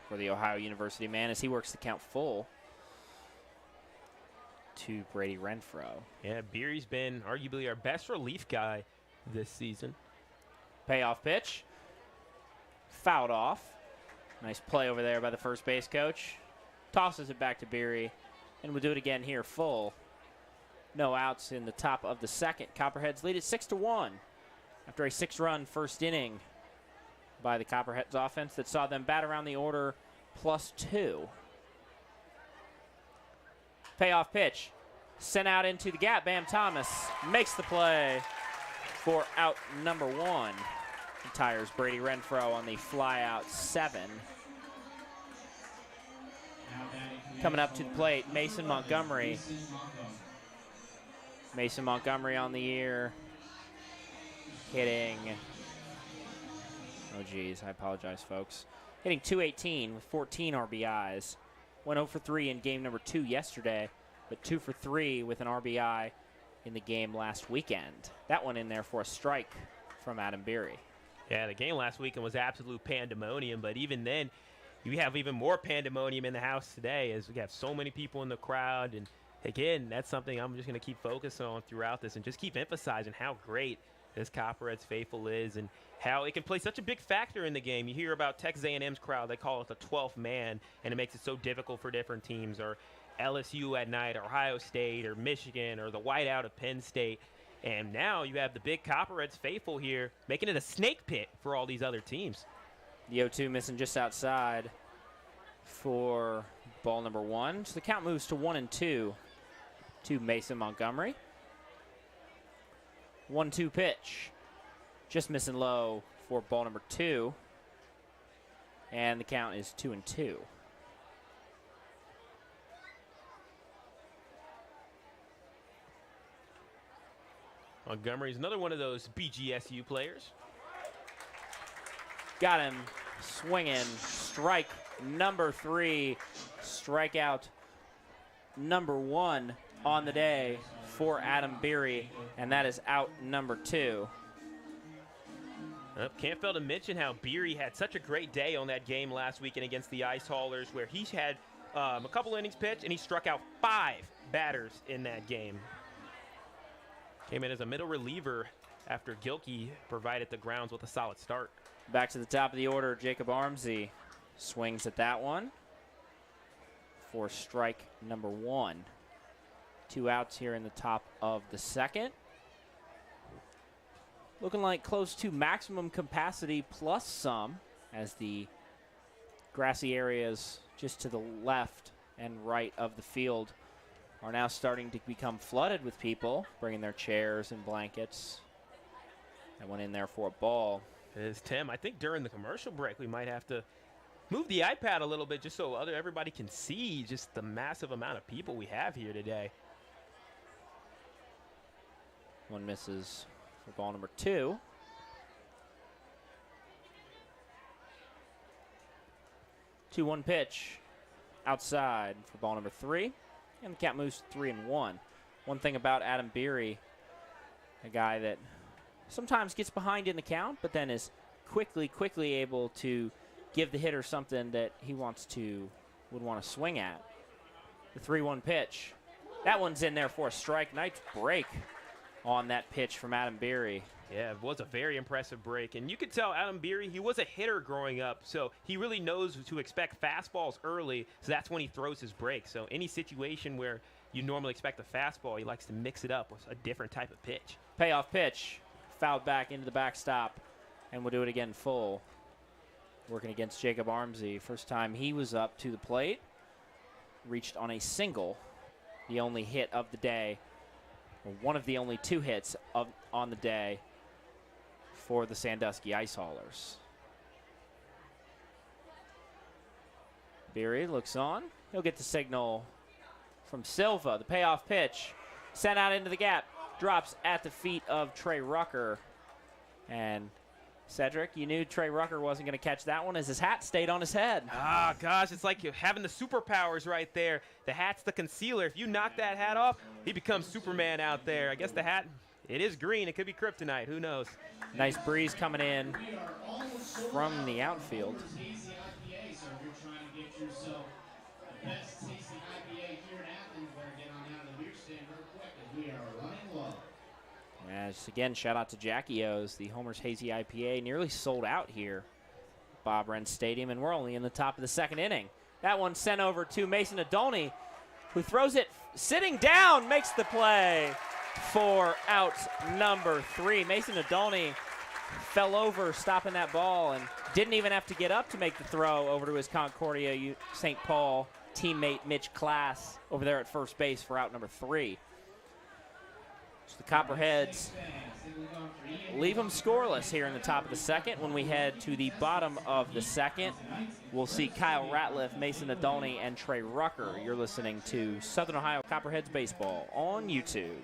for the Ohio University man as he works the count full to Brady Renfro. Yeah, Beery's been arguably our best relief guy this season. Payoff pitch. Fouled off. Nice play over there by the first base coach. Tosses it back to Beery, and we'll do it again here full. No outs in the top of the second. Copperheads lead it 6-1 after a 6-run first inning by the Copperheads offense that saw them bat around the order +2. Payoff pitch. Sent out into the gap. Bam Thomas makes the play for out number 1. Retires Brady Renfro on the fly out 7. Coming up to the plate, Mason Montgomery. Mason Montgomery on the year, hitting, oh geez, I apologize, folks. Hitting .218 with 14 RBIs. Went 0 for 3 in game number 2 yesterday, but 2 for 3 with an RBI in the game last weekend. That one in there for a strike from Adam Beery. Yeah, the game last weekend was absolute pandemonium, but even then, you have even more pandemonium in the house today as we have so many people in the crowd. And again, that's something I'm just going to keep focusing on throughout this and just keep emphasizing how great this Copperheads faithful is and how it can play such a big factor in the game. You hear about Texas A&M's crowd, they call it the 12th man, and it makes it so difficult for different teams, or LSU at night, or Ohio State, or Michigan, or the whiteout of Penn State. And now you have the big Copperheads faithful here, making it a snake pit for all these other teams. The 0-2 missing just outside for ball number 1. So the count moves to 1-2 to Mason Montgomery. 1-2 pitch. Just missing low for ball number 2. And the count is 2-2. Montgomery's another one of those BGSU players. Got him swinging. Strike number 3. Strikeout number 1 on the day for Adam Beery, and that is out number 2. Can't fail to mention how Beery had such a great day on that game last weekend against the Ice Haulers, where he had a couple innings pitched, and he struck out 5 batters in that game. Came in as a middle reliever after Gilkey provided the grounds with a solid start. Back to the top of the order, Jacob Armsey swings at that one for strike number 1. 2 outs here in the top of the second. Looking like close to maximum capacity plus some, as the grassy areas just to the left and right of the field are now starting to become flooded with people bringing their chairs and blankets. That went in there for a ball. It is, Tim. I think during the commercial break we might have to move the iPad a little bit just so everybody can see just the massive amount of people we have here today. One misses for ball number 2. Two 1 pitch outside for ball number 3. And the count moves 3-1. One thing about Adam Beery, a guy that sometimes gets behind in the count, but then is quickly able to give the hitter something that he would want to swing at. The 3-1 pitch. That one's in there for a strike. Nice break on that pitch from Adam Beery. Yeah, it was a very impressive break. And you could tell Adam Beery, he was a hitter growing up, so he really knows to expect fastballs early, so that's when he throws his break. So any situation where you normally expect a fastball, he likes to mix it up with a different type of pitch. Payoff pitch. Fouled back into the backstop, and we'll do it again full. Working against Jacob Armsey. First time he was up to the plate. Reached on a single. The only hit of the day. Or one of the only 2 hits on the day for the Sandusky Ice Haulers. Beery looks on. He'll get the signal from Silva. The payoff pitch. Sent out into the gap. Drops at the feet of Trey Rucker. And Cedric, you knew Trey Rucker wasn't going to catch that one as his hat stayed on his head. Ah, gosh, it's like you're having the superpowers right there. The hat's the concealer. If you knock that hat off, he becomes Superman out there. I guess the hat, it is green. It could be kryptonite. Who knows? Nice breeze coming in from the outfield. As again, shout out to Jackie O's, the Homer's Hazy IPA, nearly sold out here, Bob Wren Stadium, and we're only in the top of the second inning. That one sent over to Mason Adoni, who throws it sitting down, makes the play for out number 3. Mason Adoni fell over stopping that ball and didn't even have to get up to make the throw over to his Concordia St. Paul teammate Mitch Class over there at first base for out number 3. So the Copperheads leave them scoreless here in the top of the second. When we head to the bottom of the second, we'll see Kyle Ratliff, Mason Adoni, and Trey Rucker. You're listening to Southern Ohio Copperheads Baseball on YouTube.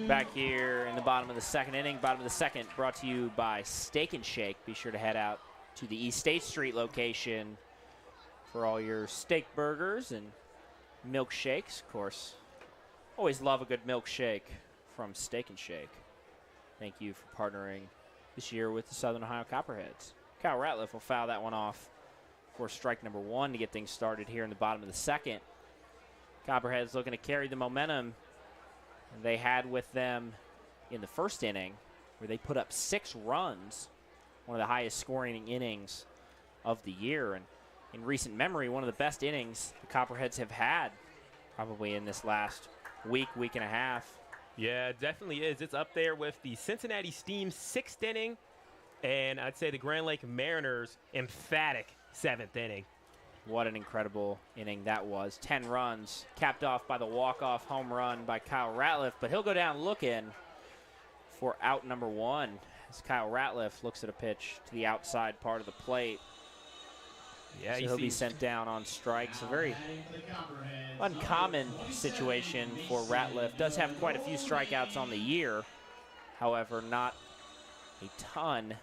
Back here in the bottom of the second inning, bottom of the second, brought to you by Steak and Shake. Be sure to head out to the East State Street location for all your steak burgers and milkshakes. Of course, always love a good milkshake from Steak and Shake. Thank you for partnering this year with the Southern Ohio Copperheads. Kyle Ratliff will foul that one off for strike number 1 to get things started here in the bottom of the second. Copperheads looking to carry the momentum they had with them in the first inning, where they put up 6 runs, one of the highest scoring innings of the year. And in recent memory, one of the best innings the Copperheads have had probably in this last week and a half. Yeah, it definitely is. It's up there with the Cincinnati Steam's 6th inning, and I'd say the Grand Lake Mariners' emphatic 7th inning. What an incredible inning that was. 10 runs, capped off by the walk-off home run by Kyle Ratliff, but he'll go down looking for out number 1 as Kyle Ratliff looks at a pitch to the outside part of the plate. Yeah, so he'll be sent down on strikes. A very uncommon situation for Ratliff. Does have quite a few strikeouts on the year. However, not a ton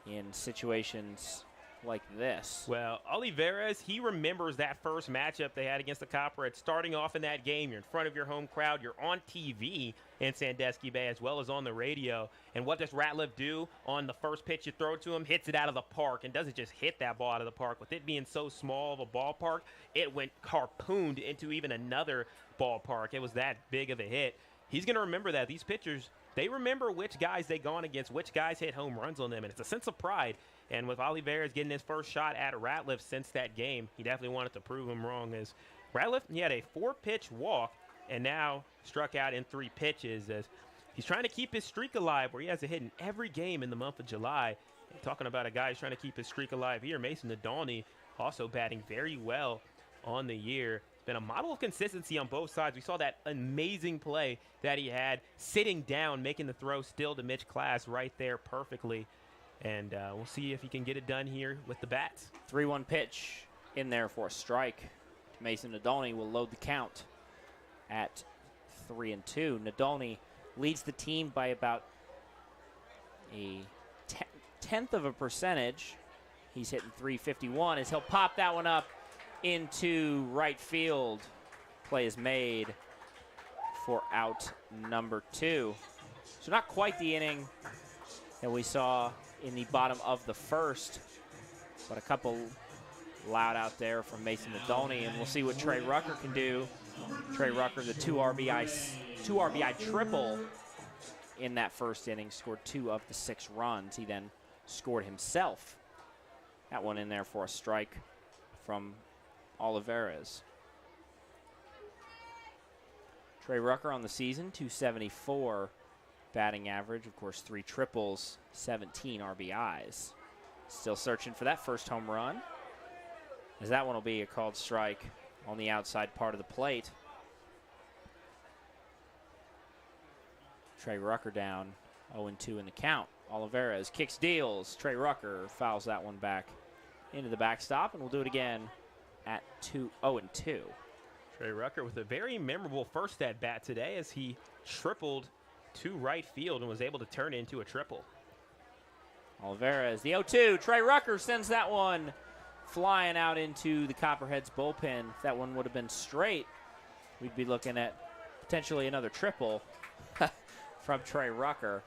in situations like this. Well, Olivares, he remembers that first matchup they had against the Copperheads. Starting off in that game, you're in front of your home crowd, you're on TV in Sandusky Bay as well as on the radio. And what does Ratliff do on the first pitch you throw to him? Hits it out of the park, and doesn't just hit that ball out of the park. With it being so small of a ballpark, it went harpooned into even another ballpark. It was that big of a hit. He's going to remember that. These pitchers, they remember which guys they gone against, which guys hit home runs on them, and it's a sense of pride. And with Olivares getting his first shot at Ratliff since that game, he definitely wanted to prove him wrong, as Ratliff, he had a 4-pitch walk and now struck out in 3 pitches as he's trying to keep his streak alive where he has a hit in every game in the month of July. And talking about a guy who's trying to keep his streak alive here, Mason Nadolny also batting very well on the year. It's been a model of consistency on both sides. We saw that amazing play that he had sitting down, making the throw still to Mitch Class right there perfectly. And we'll see if he can get it done here with the bats. 3-1 pitch in there for a strike. Mason Nadolny will load the count at 3-2. Nadolny leads the team by about a tenth of a percentage. He's hitting .351 as he'll pop that one up into right field. Play is made for out number 2. So not quite the inning that we saw in the bottom of the first, but a couple loud out there from Mason Nadolny, and we'll see what Trey Rucker can do. Trey Rucker, the 2 RBI triple in that first inning, scored 2 of the 6 runs. He then scored himself. That one in there for a strike from Olivares. Trey Rucker on the season, .274 batting average. Of course, 3 triples, 17 RBIs. Still searching for that first home run, as that one will be a called strike on the outside part of the plate. Trey Rucker down 0-2 in the count. Olivares kicks, deals. Trey Rucker fouls that one back into the backstop, and we'll do it again at 0-2. Trey Rucker with a very memorable first at bat today as he tripled to right field and was able to turn it into a triple. Olivares, the 0-2. Trey Rucker sends that one flying out into the Copperheads bullpen. If that one would have been straight, we'd be looking at potentially another triple from Trey Rucker.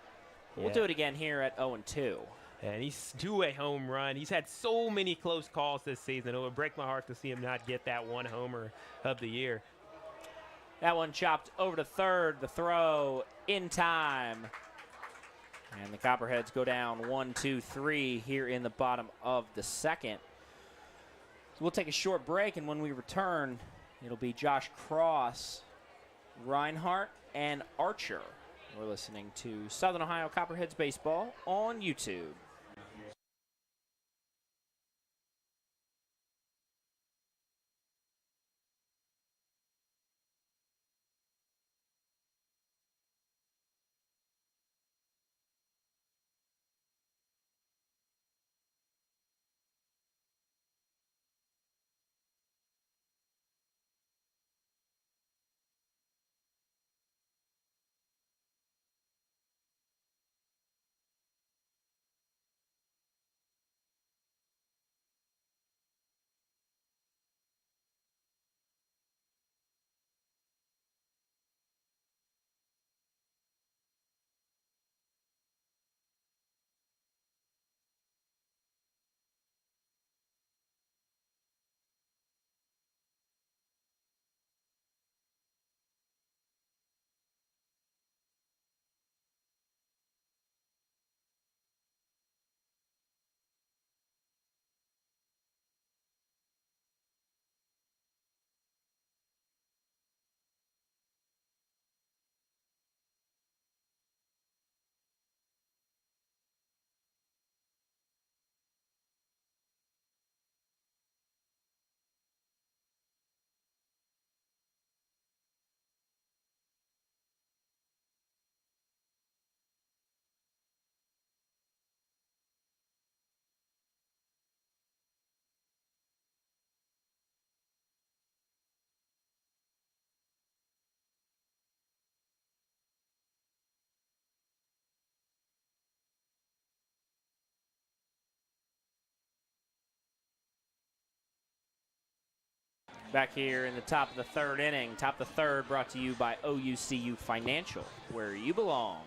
We'll do it again here at 0-2. And he's due a home run. He's had so many close calls this season. It would break my heart to see him not get that 1 homer of the year. That one chopped over to third. The throw in time. And the Copperheads go down 1-2-3 here in the bottom of the second. So we'll take a short break, and when we return, it'll be Josh Cross, Reinhardt, and Archer. We're listening to Southern Ohio Copperheads baseball on YouTube. Back here in the top of the third inning. Top of the third brought to you by OUCU Financial, where you belong.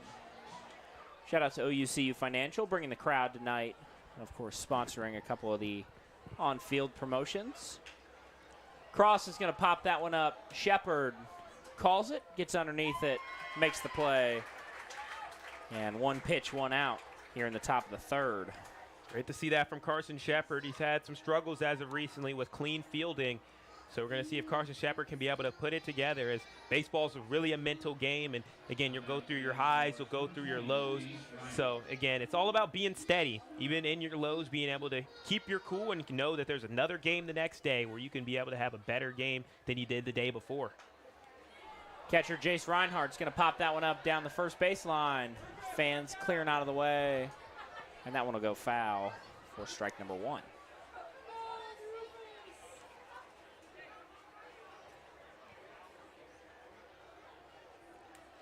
Shout out to OUCU Financial, bringing the crowd tonight. Of course, sponsoring a couple of the on-field promotions. Cross is going to pop that one up. Shepard calls it, gets underneath it, makes the play. And 1 pitch, 1 out here in the top of the third. Great to see that from Carson Shepard. He's had some struggles as of recently with clean fielding. So we're going to see if Carson Shepard can be able to put it together, as baseball's really a mental game. And, again, you'll go through your highs, you'll go through your lows. So, again, it's all about being steady, even in your lows, being able to keep your cool and know that there's another game the next day where you can be able to have a better game than you did the day before. Catcher Jace Reinhardt's going to pop that one up down the first baseline. Fans clearing out of the way. And that one will go foul for strike number 1.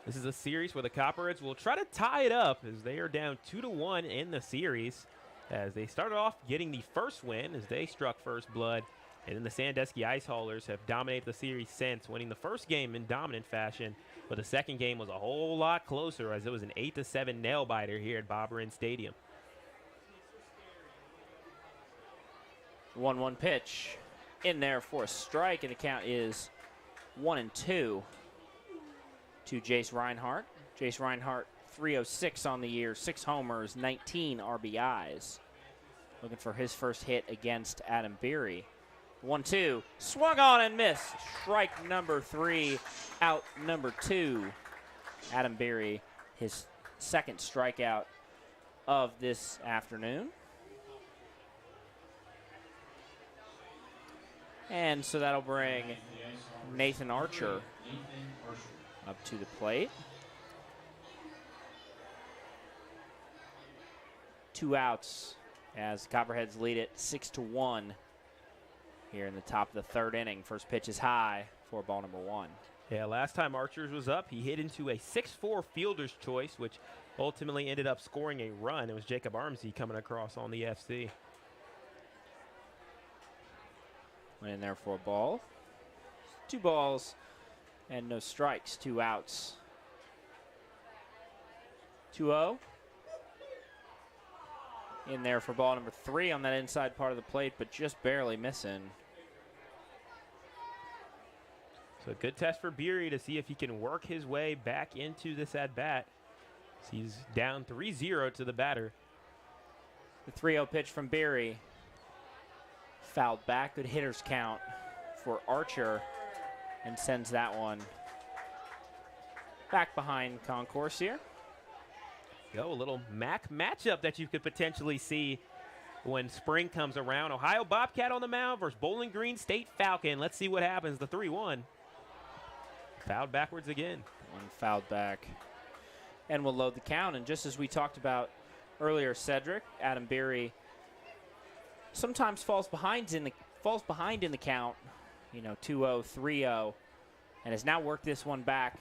This is a series where the Copperheads will try to tie it up, as they are down 2-1 in the series, as they started off getting the first win as they struck first blood. And then the Sandusky Ice Haulers have dominated the series since, winning the first game in dominant fashion. But the second game was a whole lot closer, as it was an 8-7 nail-biter here at Bob Rinn Stadium. 1-1 pitch in there for a strike, and the count is 1-2 to Jace Reinhardt. Jace Reinhardt, 306 on the year, 6 homers, 19 RBIs. Looking for his first hit against Adam Beery. 1-2, swung on and missed. Strike number 3, out number 2. Adam Beery, his second strikeout of this afternoon. And so that'll bring Nathan Archer up to the plate. 2 outs as Copperheads lead it 6-1 here in the top of the third inning. First pitch is high for ball number 1. Yeah, last time Archers was up, he hit into a 6-4 fielder's choice, which ultimately ended up scoring a run. It was Jacob Armsey coming across on the FC. Went in there for a ball. 2 balls and no strikes, 2 outs. 2-0. In there for ball number 3 on that inside part of the plate, but just barely missing. So good test for Beery to see if he can work his way back into this at-bat. He's down 3-0 to the batter. The 3-0 pitch from Beery. Fouled back, good hitter's count for Archer, and sends that one back behind concourse here. Go, a little MAC matchup that you could potentially see when spring comes around. Ohio Bobcat on the mound versus Bowling Green State Falcon. Let's see what happens. The 3-1. Fouled backwards again. One fouled back. And we'll load the count. And just as we talked about earlier, Sedric, Adam Beery sometimes falls behind in the count, you know, 2-0, 3-0, and has now worked this one back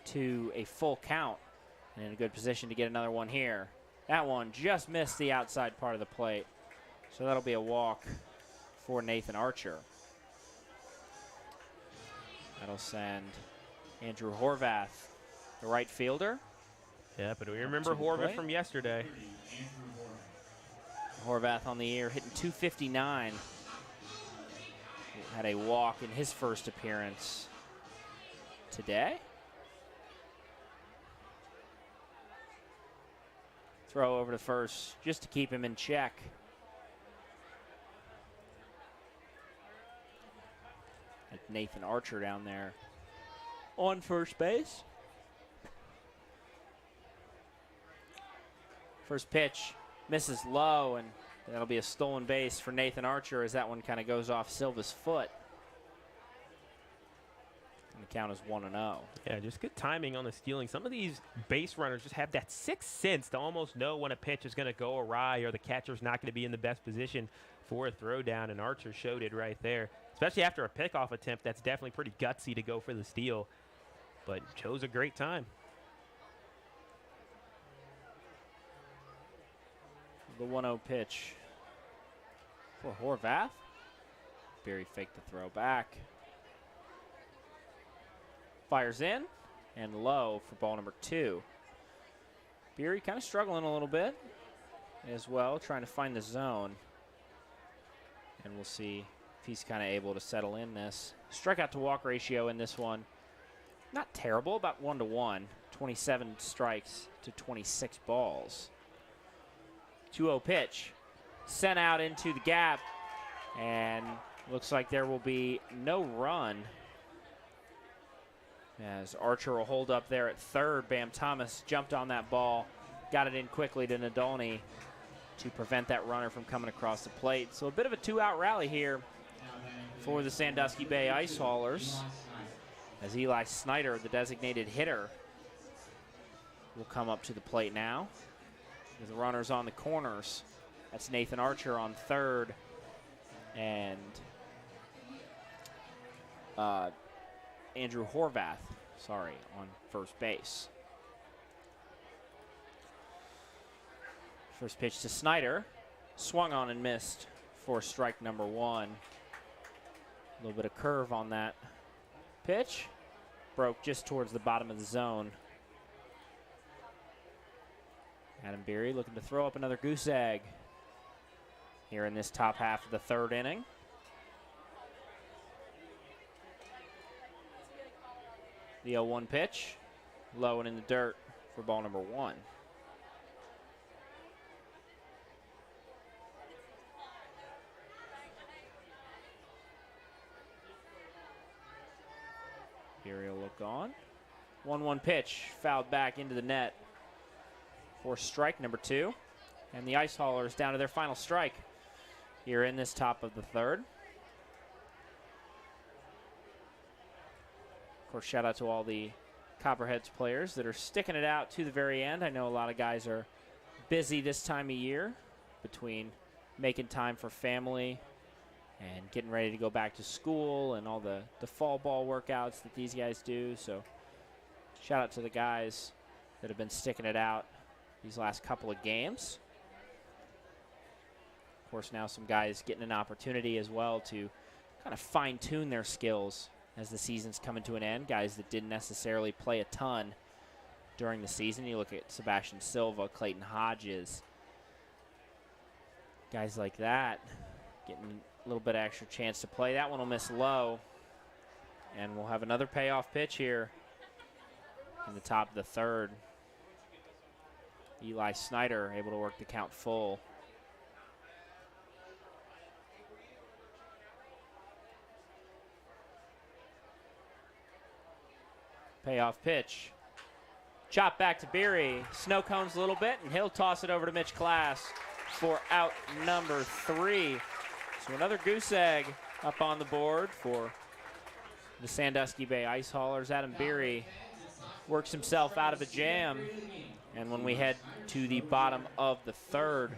to a full count. And in a good position to get another one here. That one just missed the outside part of the plate. So that'll be a walk for Nathan Archer. That'll send Andrew Horvath, the right fielder. Yeah, but we remember Horvath from yesterday. Horvath on the year hitting .259. Had a walk in his first appearance today. Throw over to first just to keep him in check. That's Nathan Archer down there on first base. First pitch misses low, and that'll be a stolen base for Nathan Archer as that one kind of goes off Silva's foot. And the count is 1-0. Yeah, just good timing on the stealing. Some of these base runners just have that sixth sense to almost know when a pitch is going to go awry or the catcher's not going to be in the best position for a throw down, and Archer showed it right there. Especially after a pickoff attempt, that's definitely pretty gutsy to go for the steal, but chose a great time. The 1-0 pitch for Horvath. Beery faked the throw back. Fires in and low for ball number 2. Beery kind of struggling a little bit as well, trying to find the zone. And we'll see if he's kind of able to settle in this. Strikeout to walk ratio in this one, not terrible, about 1-to-1. 27 strikes to 26 balls. 2-0 pitch. Sent out into the gap. And Looks like there will be no run, as Archer will hold up there at third. Bam Thomas jumped on that ball, got it in quickly to Nadolny to prevent that runner from coming across the plate. So a bit of a two-out rally here for the Sandusky Bay Ice Haulers, as Eli Snyder, the designated hitter, will come up to the plate now. With the runners on the corners, that's Nathan Archer on third, and Andrew Horvath, on first base. First pitch to Snyder, swung on and missed for strike number one. A little bit of curve on that pitch, broke just towards the bottom of the zone. Adam Beery looking to throw up another goose egg here in this top half of the third inning. The 0-1 pitch, low and in the dirt for ball number one. Beery will look on. 1-1 pitch, fouled back into the net for strike number two. And the Ice Haulers down to their final strike here in this top of the third. Of course, shout out to all the Copperheads players that are sticking it out to the very end. I know a lot of guys are busy this time of year between making time for family and getting ready to go back to school and all the fall ball workouts that these guys do. So shout out to the guys that have been sticking it out these last couple of games. Of course, now some guys getting an opportunity as well to kind of fine-tune their skills as the season's coming to an end. Guys that didn't necessarily play a ton during the season. You look at Sebastian Silva, Clayton Hodges, guys like that getting a little bit of extra chance to play. That one will miss low, and we'll have another payoff pitch here in the top of the third. Eli Snyder able to work the count full. Payoff pitch. Chop back to Beery. Snow cones a little bit, and he'll toss it over to Mitch Class for out number three. So another goose egg up on the board for the Sandusky Bay Ice Haulers. Adam Beery works himself out of a jam. And when we head to the bottom of the third,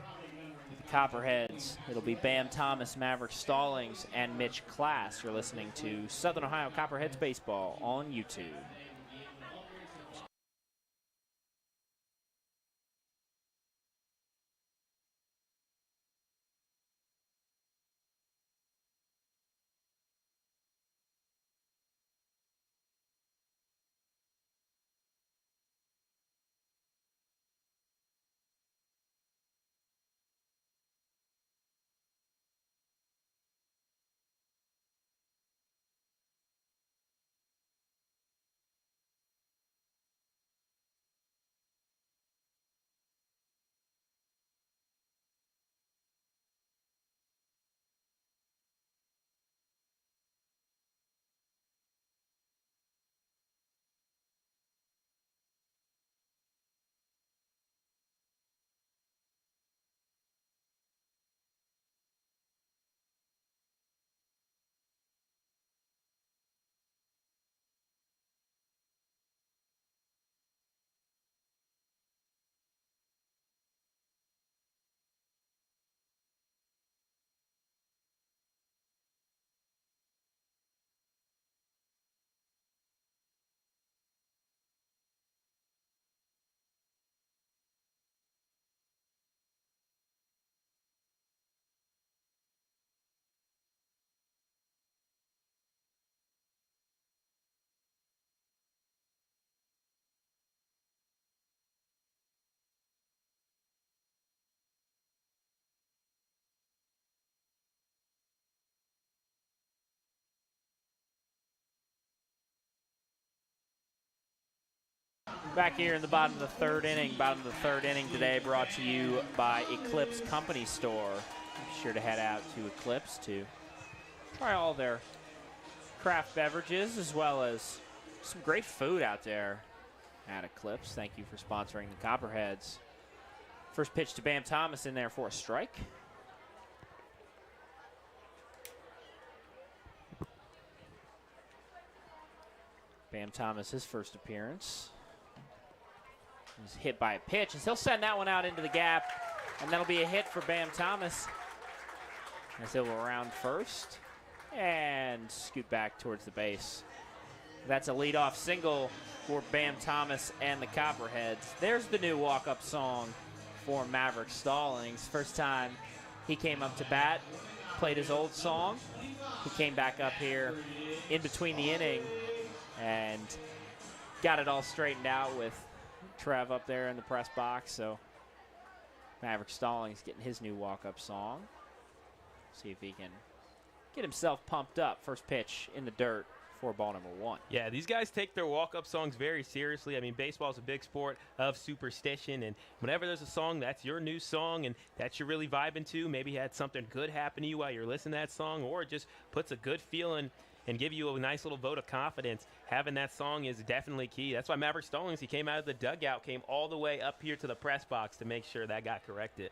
the Copperheads, it'll be Bam Thomas, Maverick Stallings, and Mitch Class. You're listening to Southern Ohio Copperheads Baseball on YouTube. Back here in the bottom of the third inning. Bottom of the third inning today brought to you by Eclipse Company Store. Be sure to head out to Eclipse to try all their craft beverages as well as some great food out there at Eclipse. Thank you for sponsoring the Copperheads. First pitch to Bam Thomas in there for a strike. Bam Thomas, his first appearance. He's hit by a pitch as he'll send that one out into the gap, and that'll be a hit for Bam Thomas as he'll around first and scoot back towards the base. That's a leadoff single for Bam Thomas and the Copperheads. There's the new walk-up song for Maverick Stallings. First time he came up to bat, played his old song. He came back up here in between the inning and got it all straightened out with Trev up there in the press box. So Maverick Stallings getting his new walk-up song. See if he can get himself pumped up. First pitch in the dirt for ball number 1. Yeah, these guys take their walk-up songs very seriously. I mean, baseball is a big sport of superstition, and whenever there's a song that's your new song and that you're really vibing to, maybe you had something good happen to you while you're listening to that song, or it just puts a good feeling and give you a nice little vote of confidence, having that song is definitely key. That's why Maverick Stallings, he came out of the dugout, came all the way up here to the press box to make sure that got corrected.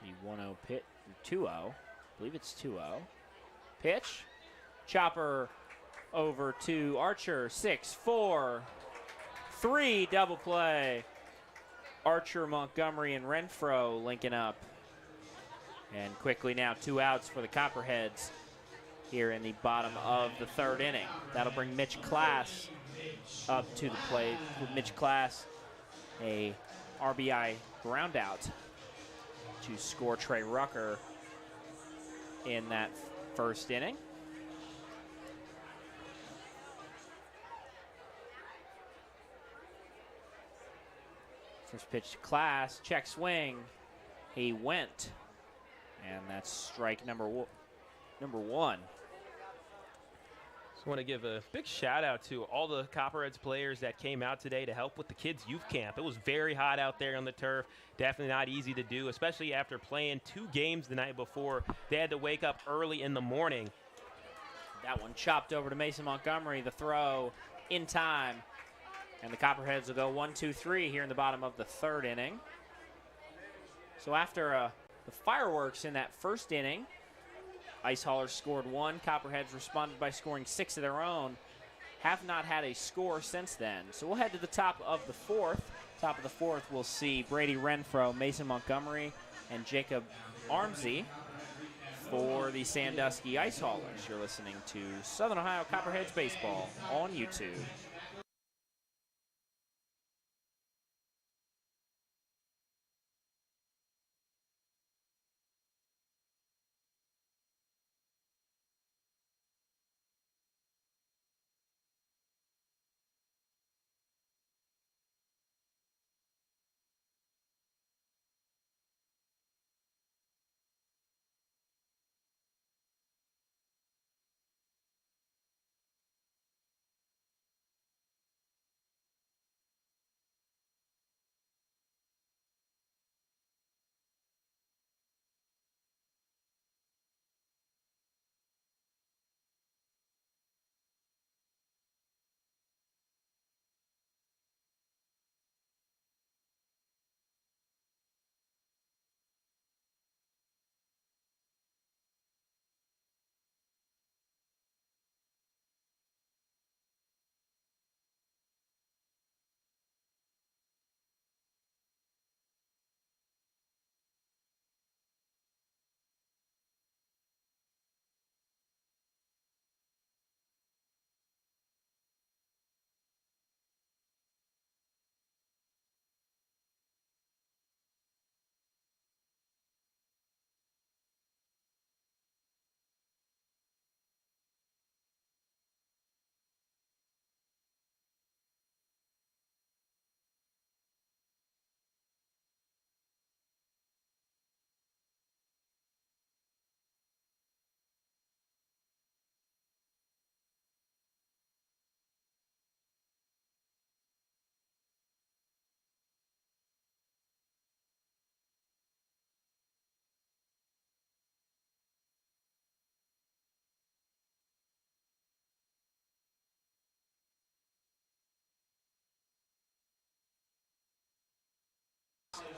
The 1-0 pitch, 2-0. I believe it's 2-0. Pitch. Chopper over to Archer. 6-4. 3 double play. Archer, Montgomery, and Renfro linking up. And quickly now 2 outs for the Copperheads here in the bottom of the 3rd inning. That'll bring Mitch Class up to the plate. With Mitch Class, a RBI ground out to score Trey Rucker in that 1st inning. First pitch to Class, check swing. He went, and that's strike number 1. I want to give a big shout out to all the Copperheads players that came out today to help with the kids' youth camp. It was very hot out there on the turf. Definitely not easy to do, especially after playing 2 games the night before. They had to wake up early in the morning. That one chopped over to Mason Montgomery. The throw in time. And the Copperheads will go 1-2-3 here in the bottom of the 3rd inning. So after the fireworks in that 1st inning, Ice Haulers scored 1. Copperheads responded by scoring 6 of their own. Have not had a score since then. So we'll head to the top of the 4th. Top of the 4th, we'll see Brady Renfro, Mason Montgomery, and Jacob Armsey for the Sandusky Ice Haulers. You're listening to Southern Ohio Copperheads Baseball on YouTube.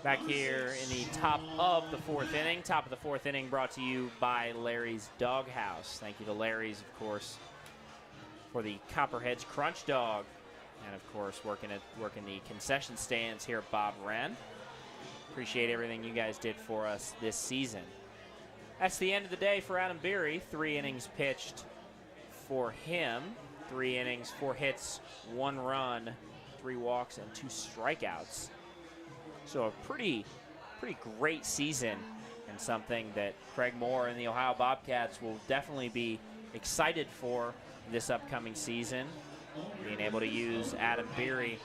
Back here in the top of the fourth inning. Top of the fourth inning brought to you by Larry's Doghouse. Thank you to Larry's, of course, for the Copperheads Crunch Dog. And, of course, working the concession stands here at Bob Wren. Appreciate everything you guys did for us this season. That's the end of the day for Adam Beery. 3 innings pitched for him. 3 innings, 4 hits, 1 run, 3 walks, and 2 strikeouts. So a pretty great season, and something that Craig Moore and the Ohio Bobcats will definitely be excited for this upcoming season. Being able to use Adam Beery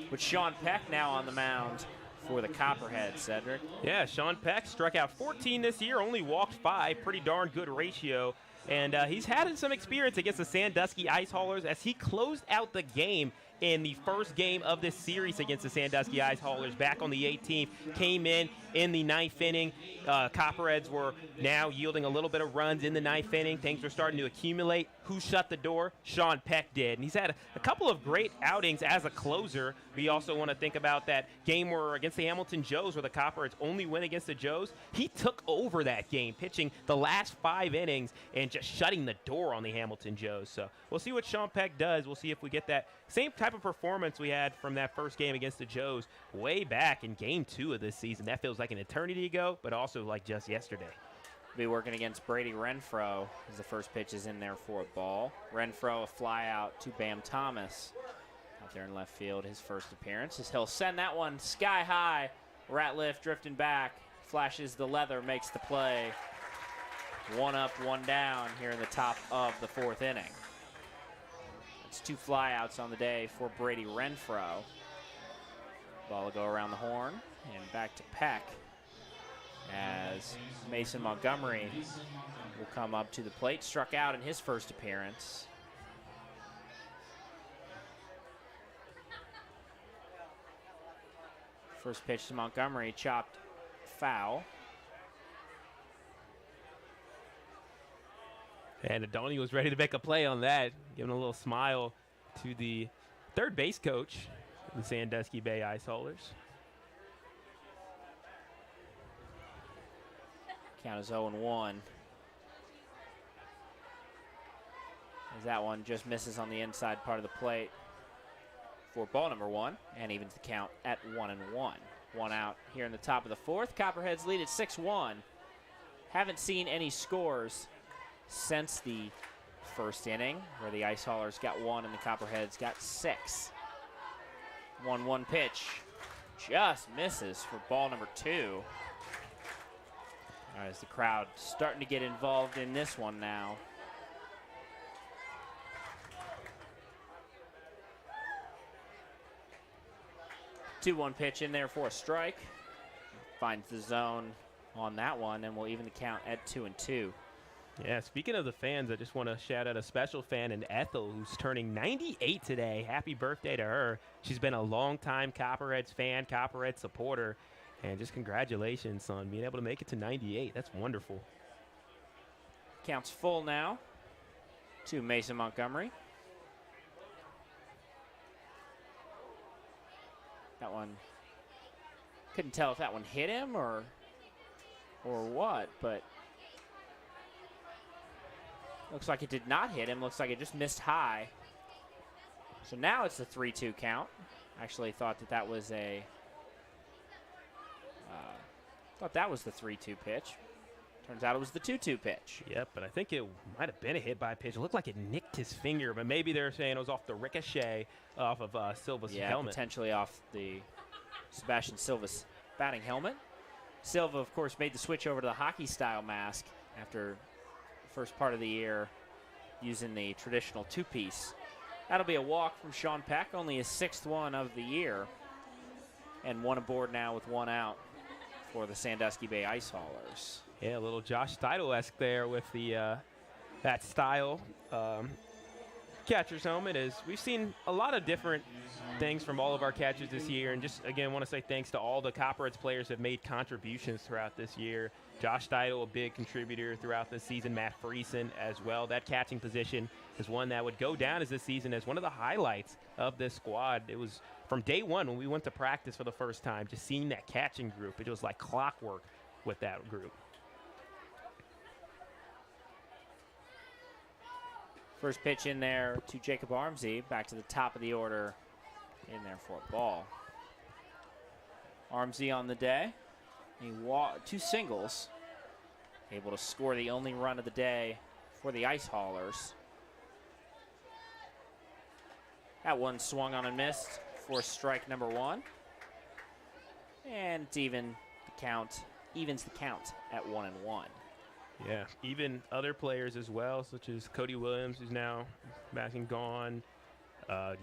with Sean Peck now on the mound for the Copperheads, Cedric. Yeah, Sean Peck struck out 14 this year, only walked 5, pretty darn good ratio. And he's had some experience against the Sandusky Ice Haulers as he closed out the game in the first game of this series against the Sandusky Ice Haulers back on the 18th. Came in the 9th inning. Copperheads were now yielding a little bit of runs in the 9th inning. Things were starting to accumulate. Who shut the door? Sean Peck did. And he's had a couple of great outings as a closer. We also want to think about that game where against the Hamilton Joes, where the Copperheads only win against the Joes. He took over that game, pitching the last 5 innings and just shutting the door on the Hamilton Joes. So we'll see what Sean Peck does. We'll see if we get that same type of performance we had from that first game against the Joes way back in game 2 of this season. That feels like an eternity ago, but also like just yesterday. Be working against Brady Renfro as the first pitch is in there for a ball. Renfro, a fly out to Bam Thomas out there in left field, his first appearance. As he'll send that one sky high. Ratliff drifting back, flashes the leather, makes the play. 1 up, 1 down here in the top of the 4th inning. It's 2 flyouts on the day for Brady Renfro. Ball will go around the horn and back to Peck as Mason Montgomery will come up to the plate. Struck out in his first appearance. First pitch to Montgomery, chopped foul. And Adoni was ready to make a play on that, giving a little smile to the third base coach of the Sandusky Bay Ice Haulers. Count is 0-1. As that one just misses on the inside part of the plate for ball number 1, and evens the count at 1-1. 1 out here in the top of the 4th. Copperheads lead at 6-1. Haven't seen any scores since the first inning, where the Ice Haulers got 1 and the Copperheads got 6. 1-1 pitch just misses for ball number 2. As the crowd starting to get involved in this one now. Two-one pitch in there for a strike. Finds the zone on that one, and will even the count at 2-2. Yeah, speaking of the fans, I just want to shout out a special fan in Ethel who's turning 98 today. Happy birthday to her. She's been a longtime Copperheads fan, Copperheads supporter, and just congratulations on being able to make it to 98. That's wonderful. Counts full now to Mason Montgomery. That one, couldn't tell if that one hit him or what, but looks like it did not hit him. Looks like it just missed high. So now it's the 3-2 count. Actually thought that was a the 3-2 pitch. Turns out it was the 2-2 pitch. Yep, but I think it might have been a hit by pitch. It looked like it nicked his finger, but maybe they're saying it was off the ricochet off of Silva's helmet. Potentially off the Sebastian Silva's batting helmet. Silva, of course, made the switch over to the hockey-style mask after the first part of the year using the traditional 2-piece. That'll be a walk from Sean Peck, only his 6th one of the year. And 1 aboard now with 1 out for the Sandusky Bay Ice Haulers. Yeah, a little Josh Steidel-esque there with the that style. Catcher's helmet is, we've seen a lot of different things from all of our catchers this year, and just again want to say thanks to all the Copperheads players that have made contributions throughout this year. Josh Steidel, a big contributor throughout this season. Matt Friesen as well. That catching position is one that would go down as this season as one of the highlights of this squad. It was from day one when we went to practice for the first time, just seeing that catching group. It was like clockwork with that group. First pitch in there to Jacob Armsy, back to the top of the order, in there for a ball. Armsy on the day, two singles, able to score the only run of the day for the Ice Haulers. That one swung on and missed for strike number 1. And it's evens the count at 1-1. Yeah, even other players as well, such as Cody Williams, who's now back and gone.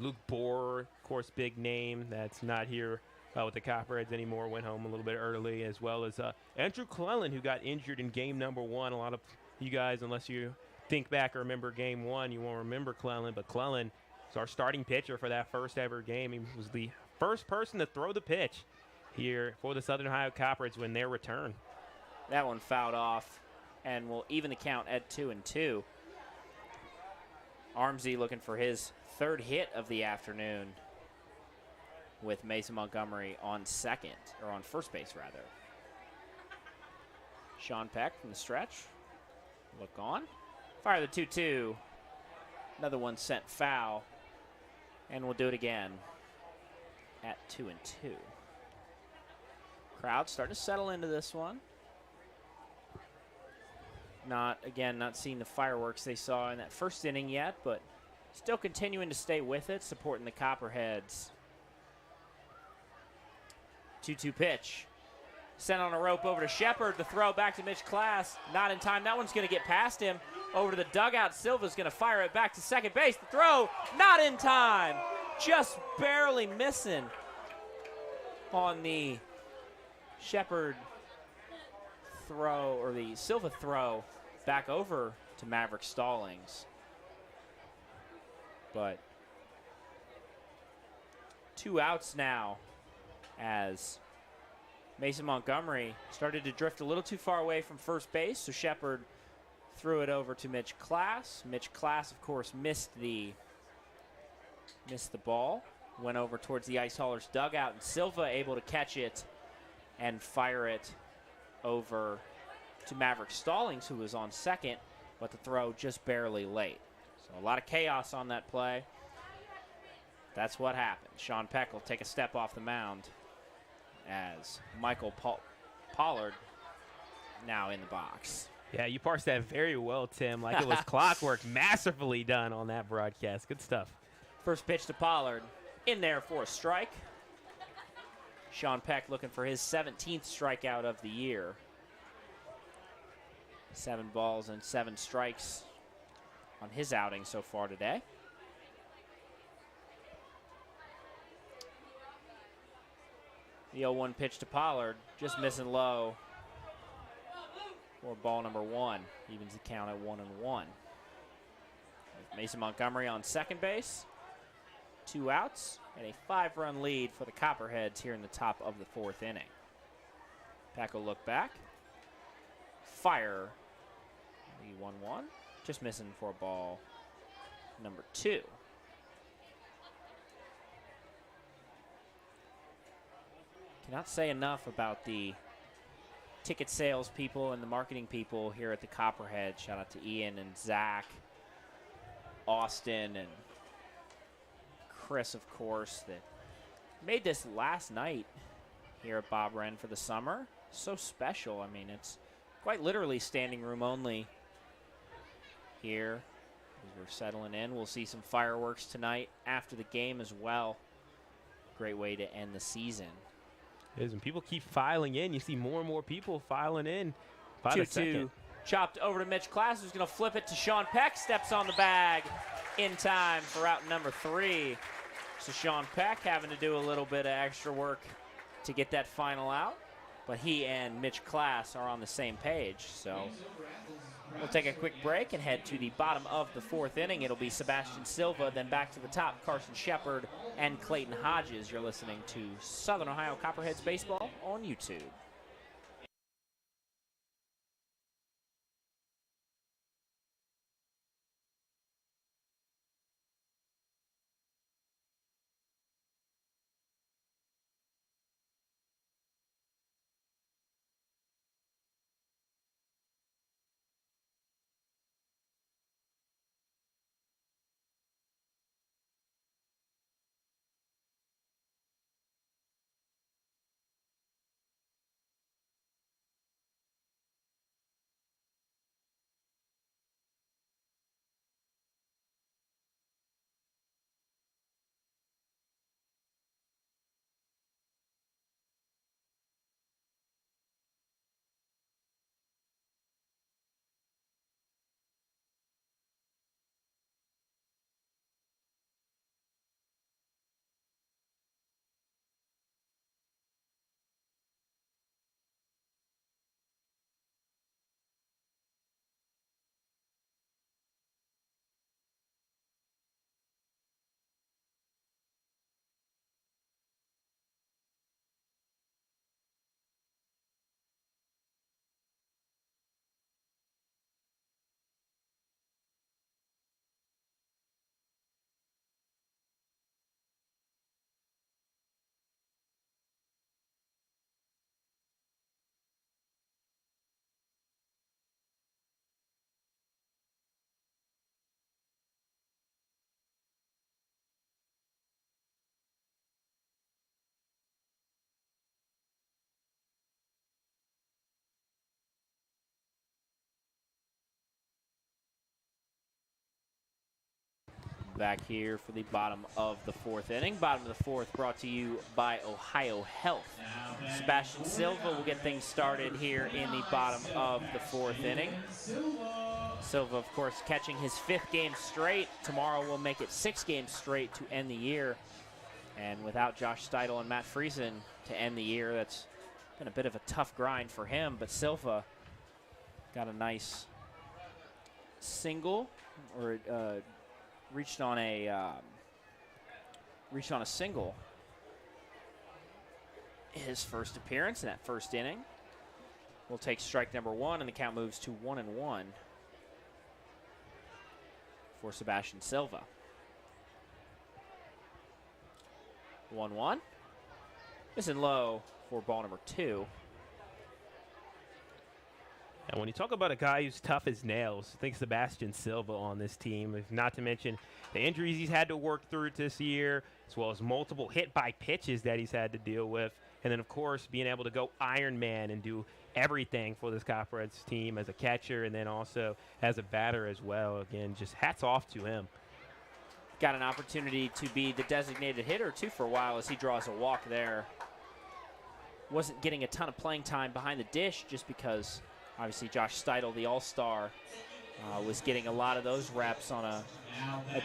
Luke Bohr, of course, big name that's not here with the Copperheads anymore, went home a little bit early, as well as Andrew Clellan, who got injured in game number 1. A lot of you guys, unless you think back or remember game 1, you won't remember Clellan, but Clellan was our starting pitcher for that first ever game. He was the first person to throw the pitch here for the Southern Ohio Copperheads when their return. That one fouled off and will even the count at 2-2. Armsy looking for his 3rd hit of the afternoon with Mason Montgomery on first base rather. Sean Peck from the stretch. Look on. Fire the 2-2. Another one sent foul. And we'll do it again at 2-2. Crowd starting to settle into this one. Not seeing the fireworks they saw in that first inning yet, but still continuing to stay with it, supporting the Copperheads. 2-2 pitch. Sent on a rope over to Shepard. The throw back to Mitch Class. Not in time. That one's going to get past him. Over to the dugout. Silva's going to fire it back to second base. The throw, not in time. Just barely missing on the Shepard throw, or the Silva throw back over to Maverick Stallings. But 2 outs now as Mason Montgomery started to drift a little too far away from first base, so Shepard threw it over to Mitch Class. Mitch Class, of course, missed the ball, went over towards the Ice Haulers dugout, and Silva able to catch it and fire it over to Maverick Stallings, who was on second, but the throw just barely late. So a lot of chaos on that play. That's what happened. Sean Peck will take a step off the mound as Michael Pollard now in the box. Yeah, you parsed that very well, Tim. Like it was clockwork, masterfully done on that broadcast. Good stuff. First pitch to Pollard, in there for a strike. Sean Peck looking for his 17th strikeout of the year. 7 balls and 7 strikes on his outing so far today. The 0-1 pitch to Pollard, just missing low for ball number 1. Evens the count at 1-1. Mason Montgomery on second base. 2 outs and a 5-run lead for the Copperheads here in the top of the 4th inning. Pack will look back. Fire. The 1-1. Just missing for ball number 2. Cannot say enough about the ticket sales people and the marketing people here at the Copperhead. Shout out to Ian and Zach, Austin, and Chris, of course, that made this last night here at Bob Wren for the summer so special. I mean, it's quite literally standing room only here as we're settling in. We'll see some fireworks tonight after the game as well. Great way to end the season. It is, and people keep filing in. You see more and more people filing in. 2-2 chopped over to Mitch Class, who's going to flip it to Sean Peck. Steps on the bag in time for out number 3. So Sean Peck having to do a little bit of extra work to get that final out. But he and Mitch Class are on the same page. So we'll take a quick break and head to the bottom of the 4th inning. It'll be Sebastian Silva, then back to the top, Carson Shepard and Clayton Hodges. You're listening to Southern Ohio Copperheads Baseball on YouTube. Back here for the bottom of the 4th inning. Bottom of the 4th brought to you by Ohio Health. Sebastian Silva will get things started here in the bottom of the 4th inning. Silva, of course, catching his 5th game straight. Tomorrow will make it 6 games straight to end the year. And without Josh Steidel and Matt Friesen to end the year, that's been a bit of a tough grind for him. But Silva got a nice single, or reached on a single. His first appearance in that 1st inning. We'll take strike number 1, and the count moves to 1-1 for Sebastian Silva. 1-1. Missing low for ball number 2. And when you talk about a guy who's tough as nails, I think Sebastian Silva on this team, if not to mention the injuries he's had to work through this year, as well as multiple hit by pitches that he's had to deal with. And then, of course, being able to go Iron Man and do everything for this Copperheads team as a catcher and then also as a batter as well. Again, just hats off to him. Got an opportunity to be the designated hitter, too, for a while as he draws a walk there. Wasn't getting a ton of playing time behind the dish just because, obviously, Josh Steidel, the all-star, was getting a lot of those reps on a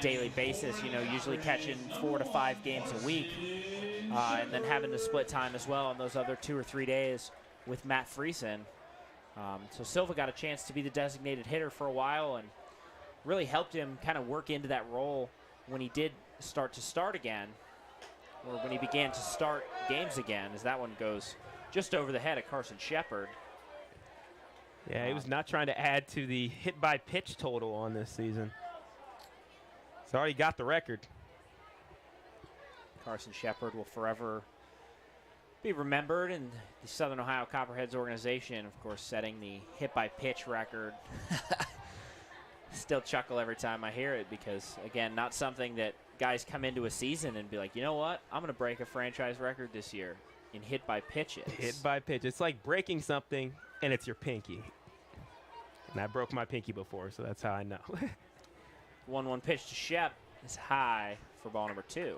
daily basis, you know, usually catching 4 to 5 games a week, and then having to split time as well on those other 2 or 3 days with Matt Friesen. So Silva got a chance to be the designated hitter for a while and really helped him kind of work into that role when he did start again, or when he began to start games again, as that one goes just over the head of Carson Shepard. Yeah, he was not trying to add to the hit by pitch total on this season. He's already got the record. Carson Shepard will forever be remembered in the Southern Ohio Copperheads organization, of course, setting the hit by pitch record. Still chuckle every time I hear it because, again, not something that guys come into a season and be like, you know what, I'm going to break a franchise record this year in hit by pitches. Hit by pitch. It's like breaking something and it's your pinky. And I broke my pinky before, so that's how I know. 1-1 pitch to Shep is high for ball number 2.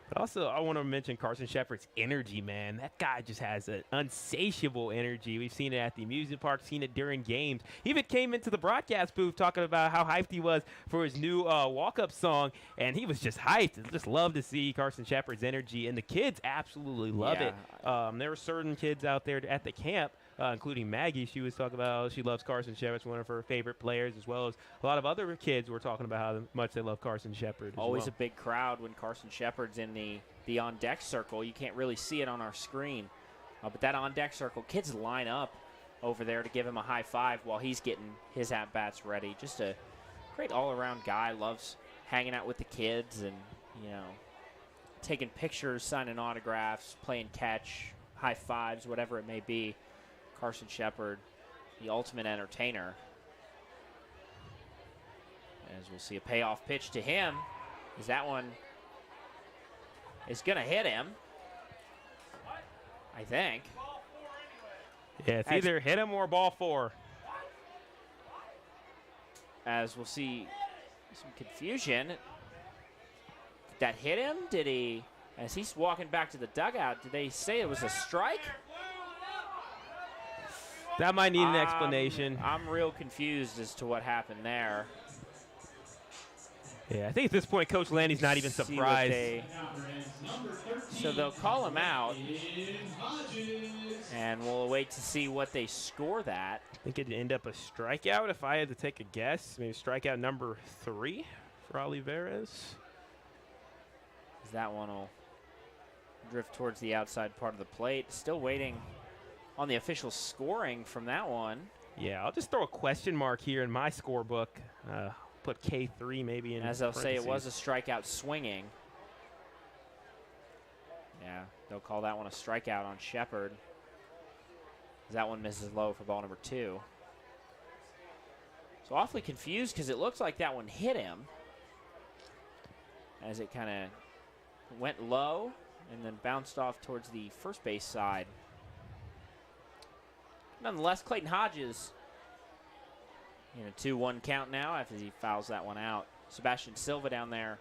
But also, I want to mention Carson Shepard's energy, man. That guy just has an unsatiable energy. We've seen it at the amusement park, seen it during games. He even came into the broadcast booth talking about how hyped he was for his new walk-up song, and he was just hyped. I just love to see Carson Shepard's energy, and the kids absolutely love it. There were certain kids out there at the camp, including Maggie. She was talking about how she loves Carson Shepard. It's one of her favorite players, as well as a lot of other kids were talking about how much they love Carson Shepard. Always a big crowd when Carson Shepard's in the on-deck circle. You can't really see it on our screen, but that on-deck circle, kids line up over there to give him a high five while he's getting his at-bats ready. Just a great all-around guy. Loves hanging out with the kids and, you know, taking pictures, signing autographs, playing catch, high fives, whatever it may be. Carson Shepard, the ultimate entertainer. As we'll see a payoff pitch to him, as that one is going to hit him, I think. Yeah, it's either hit him or ball 4. As we'll see some confusion. Did that hit him? Did he, as he's walking back to the dugout, did they say it was a strike? That might need an explanation. I'm real confused as to what happened there. Yeah, I think at this point, Coach Landy's not even surprised. So they'll call him out, and we'll wait to see what they score that. I think it'd end up a strikeout if I had to take a guess. Maybe strikeout number 3 for Olivares. That one will drift towards the outside part of the plate. Still waiting on the official scoring from that one. Yeah, I'll just throw a question mark here in my scorebook. Put K3 maybe in. As they'll say, it was a strikeout swinging. Yeah, they'll call that one a strikeout on Shepard. That one misses low for ball number 2. So awfully confused because it looks like that one hit him as it kind of went low and then bounced off towards the first base side. Nonetheless, Clayton Hodges In a 2-1 count now after he fouls that one out. Sebastian Silva down there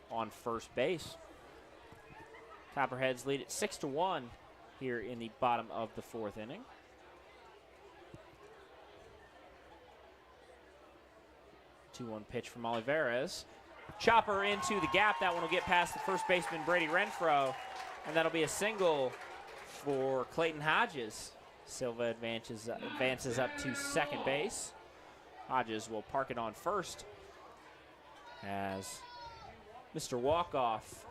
on first base. Copperheads lead it 6-1 here in the bottom of the 4th inning. Two-one pitch from Olivares. Chopper into the gap. That one will get past the first baseman, Brady Renfro. And that'll be a single for Clayton Hodges. Silva advances up to second base. Hodges will park it on first as Mr. Walkoff,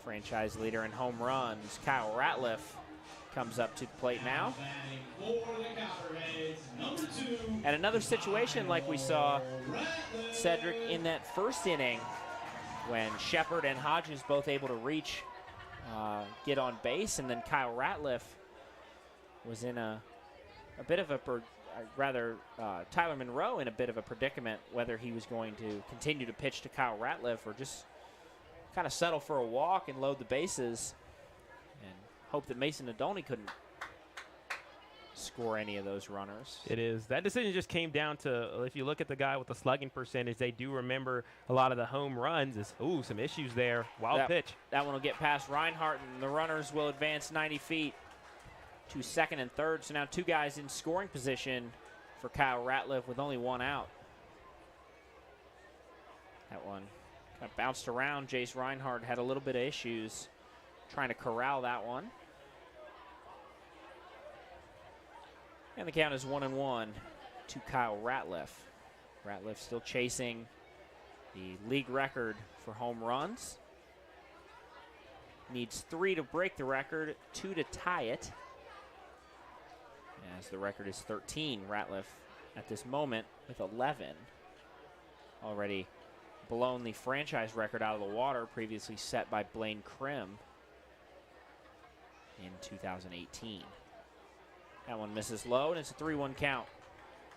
franchise leader in home runs, Kyle Ratliff, comes up to the plate now. And another situation like we saw Sedric in that first inning when Shepard and Hodges both able to reach, get on base, and then Kyle Ratliff was in a bit of a, Tyler Monroe in a bit of a predicament whether he was going to continue to pitch to Kyle Ratliff or just kind of settle for a walk and load the bases and hope that Mason Nadolny couldn't score any of those runners. It is. That decision just came down to, if you look at the guy with the slugging percentage, they do remember a lot of the home runs. Some issues there. Wild pitch. That one will get past Reinhardt, and the runners will advance 90 feet to second and third. So now two guys in scoring position for Kyle Ratliff with only one out. That one kind of bounced around. Jace Reinhardt had a little bit of issues trying to corral that one. And the count is 1-1 to Kyle Ratliff. Ratliff still chasing the league record for home runs. Needs 3 to break the record, 2 to tie it. As the record is 13, Ratliff at this moment with 11. Already blown the franchise record out of the water, previously set by Blaine Krim in 2018. That one misses low, and it's a 3-1 count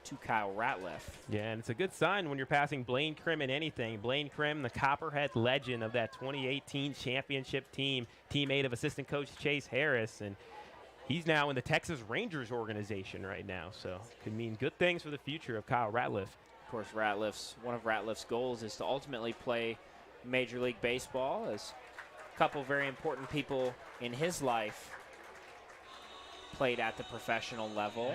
to Kyle Ratliff. Yeah, and it's a good sign when you're passing Blaine Krim in anything. Blaine Krim, the Copperhead legend of that 2018 championship team, teammate of assistant coach Chase Harris, and he's now in the Texas Rangers organization right now, so could mean good things for the future of Kyle Ratliff. Of course, one of Ratliff's goals is to ultimately play Major League Baseball, as a couple very important people in his life played at the professional level.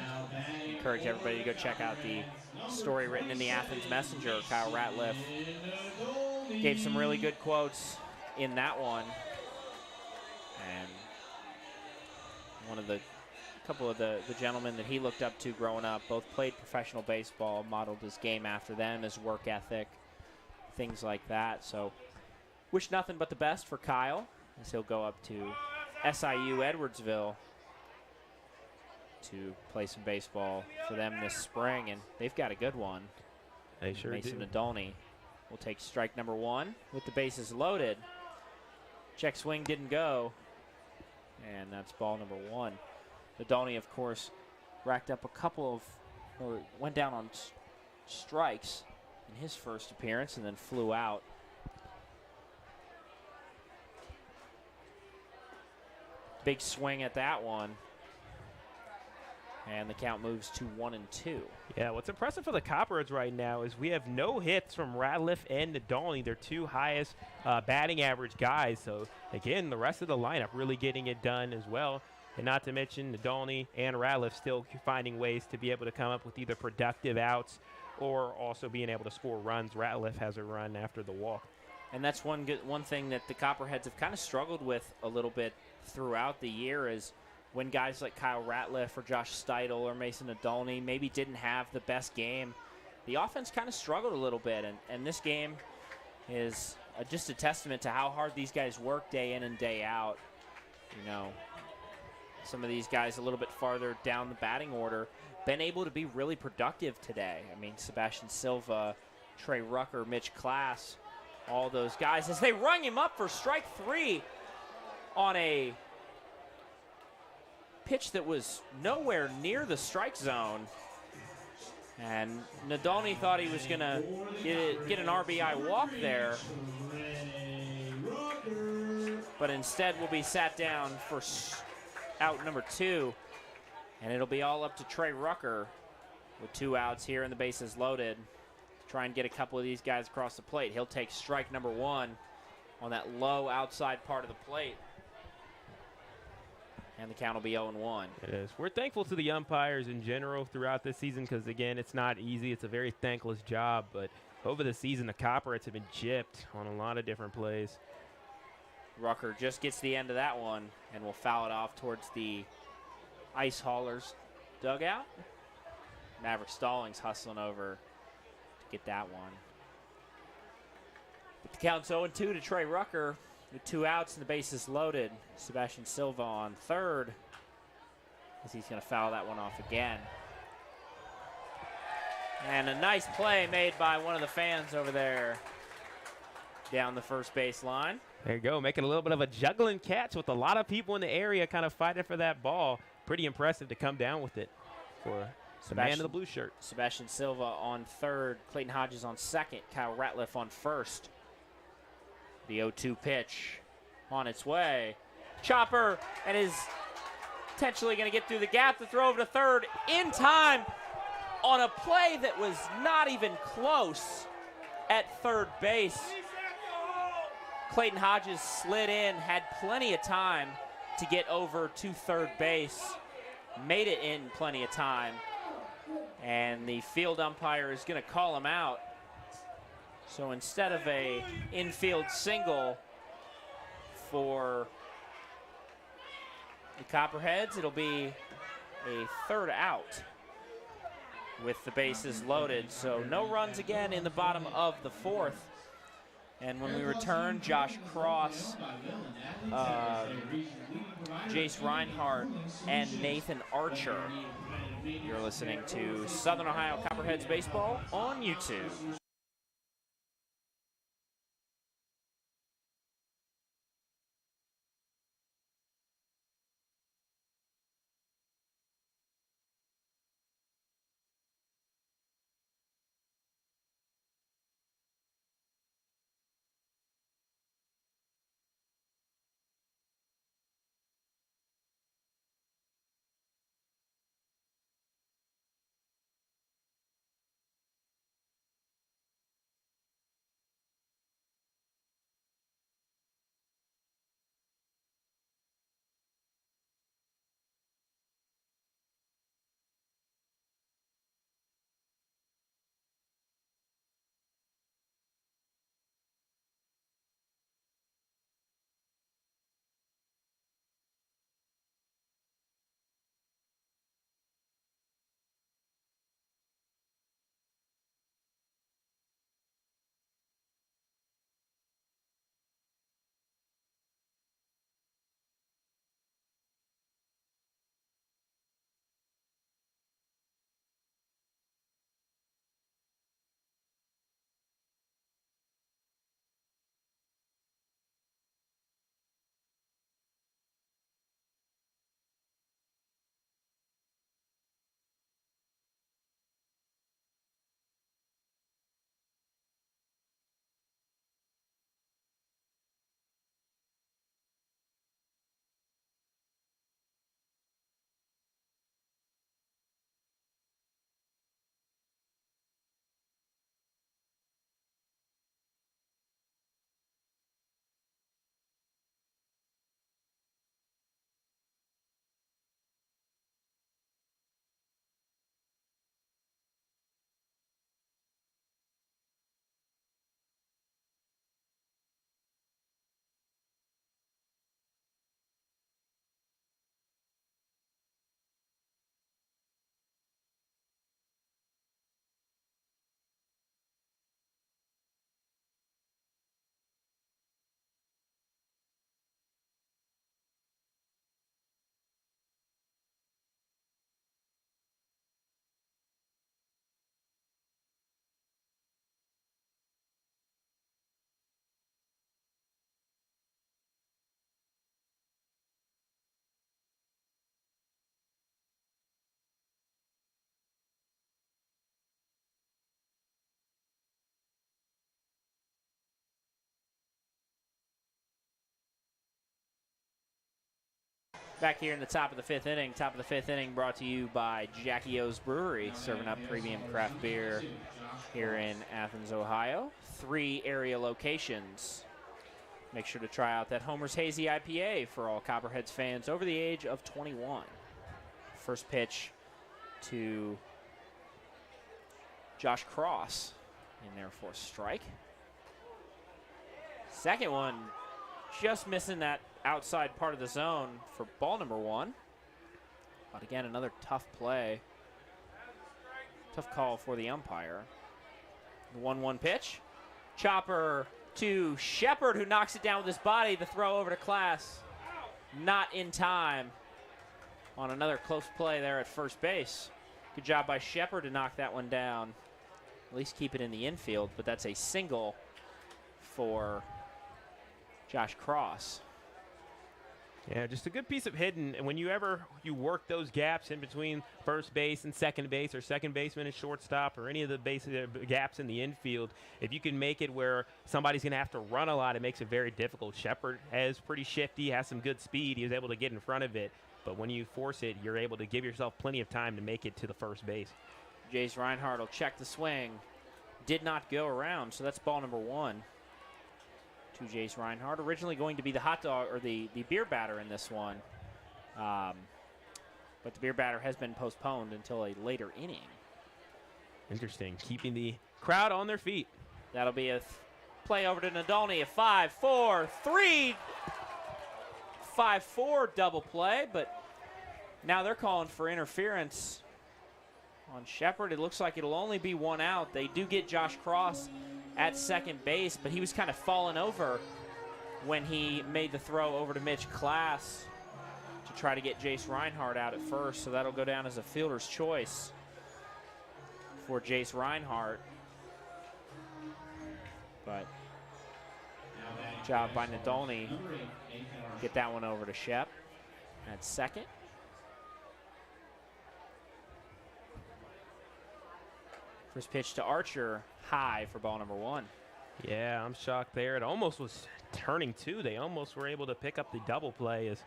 Encourage everybody to go check out the story written in the Athens Messenger. Kyle Ratliff gave some really good quotes in that one. And a couple of the gentlemen that he looked up to growing up both played professional baseball, modeled his game after them, his work ethic, things like that. So wish nothing but the best for Kyle as he'll go up to SIU Edwardsville to play some baseball for them this spring, and they've got a good one. They sure Mason do. Nadolny will take strike number 1 with the bases loaded. Check swing didn't go, and that's ball number 1. Nadolny, of course, racked up went down on strikes in his first appearance and then flew out. Big swing at that one. And the count moves to 1-2. Yeah, what's impressive for the Copperheads right now is we have no hits from Ratliff and Nadolny, their two highest batting average guys. So, again, the rest of the lineup really getting it done as well. And not to mention Nadolny and Ratliff still finding ways to be able to come up with either productive outs or also being able to score runs. Ratliff has a run after the walk. And that's one thing that the Copperheads have kind of struggled with a little bit throughout the year is when guys like Kyle Ratliff or Josh Steidel or Mason Nadolny maybe didn't have the best game, the offense kind of struggled a little bit. And this game is just a testament to how hard these guys work day in and day out. You know, some of these guys a little bit farther down the batting order been able to be really productive today. I mean, Sebastian Silva, Trey Rucker, Mitch Klass, all those guys as they rung him up for strike 3 on a pitch that was nowhere near the strike zone. And Nadolny thought he was going to get an RBI walk there, but instead will be sat down for out number 2, and it'll be all up to Trey Rucker with 2 outs here and the bases loaded. Try and get a couple of these guys across the plate. He'll take strike number 1 on that low outside part of the plate. And the count will be 0-1. It is. We're thankful to the umpires in general throughout this season because, again, it's not easy. It's a very thankless job. But over the season, the Copperheads have been gypped on a lot of different plays. Rucker just gets the end of that one and will foul it off towards the Ice Haulers dugout. Maverick Stallings hustling over to get that one. But the count's 0-2 to Trey Rucker with 2 outs and the bases loaded. Sebastian Silva on third as he's going to foul that one off again. And a nice play made by one of the fans over there down the first base line. There you go, making a little bit of a juggling catch with a lot of people in the area kind of fighting for that ball. Pretty impressive to come down with it for the man in the blue shirt. Sebastian Silva on third, Clayton Hodges on second, Kyle Ratliff on first. The 0-2 pitch on its way. Chopper and is potentially going to get through the gap to throw over to third in time on a play that was not even close at third base. Clayton Hodges slid in, had plenty of time to get over to third base, made it in plenty of time, and the field umpire is going to call him out. So instead of a infield single for the Copperheads, it'll be a third out with the bases loaded. So no runs again in the bottom of the fourth. And when we return, Josh Cross, Jace Reinhardt, and Nathan Archer. You're listening to Southern Ohio Copperheads Baseball on YouTube. Back here in the top of the fifth inning. Top of the fifth inning brought to you by Jackie O's Brewery, serving up premium craft beer here in Athens, Ohio. 3 area locations. Make sure to try out that Homer's Hazy IPA for all Copperheads fans over the age of 21. First pitch to Josh Cross in there for a strike. Second one, just missing that outside part of the zone for ball number 1. But again, another tough play. Tough call for the umpire. The 1-1 pitch. Chopper to Shepard, who knocks it down with his body. The throw over to Class. Not in time on another close play there at first base. Good job by Shepard to knock that one down. At least keep it in the infield, but that's a single for Josh Cross. Yeah, just a good piece of hitting. And when you work those gaps in between first base and second base, or second baseman and shortstop, or any of the gaps in the infield, if you can make it where somebody's going to have to run a lot, it makes it very difficult. Shepard is pretty shifty, has some good speed. He was able to get in front of it. But when you force it, you're able to give yourself plenty of time to make it to the first base. Jace Reinhardt will check the swing. Did not go around, so that's ball number 1. To Jace Reinhardt, originally going to be the hot dog or the beer batter in this one, but the beer batter has been postponed until a later inning. Interesting, keeping the crowd on their feet. That'll be a play over to Nadolny, a 5-4-3, 5-4 double play, but now they're calling for interference on Shepard. It looks like it'll only be 1 out. They do get Josh Cross at second base, but he was kind of falling over when he made the throw over to Mitch Class to try to get Jace Reinhardt out at first, so that'll go down as a fielder's choice for Jace Reinhardt. But job by Nadolny. Get that one over to Shep at second. First pitch to Archer, high for ball number 1. Yeah, I'm shocked there. It almost was turning 2. They almost were able to pick up the double play. As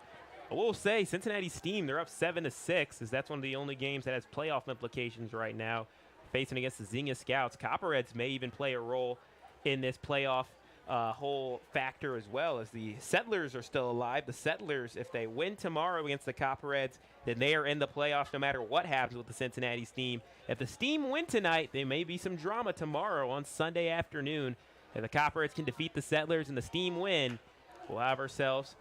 we'll say, Cincinnati Steam, they're up 7-6, as that's one of the only games that has playoff implications right now, facing against the Zinga Scouts. Copperheads may even play a role in this playoff whole factor as well, as the Settlers are still alive. The Settlers, if they win tomorrow against the Copperheads, then they are in the playoffs no matter what happens with the Cincinnati Steam. If the Steam win tonight, there may be some drama tomorrow on Sunday afternoon. If the Copperheads can defeat the Settlers and the Steam win, we'll have ourselves.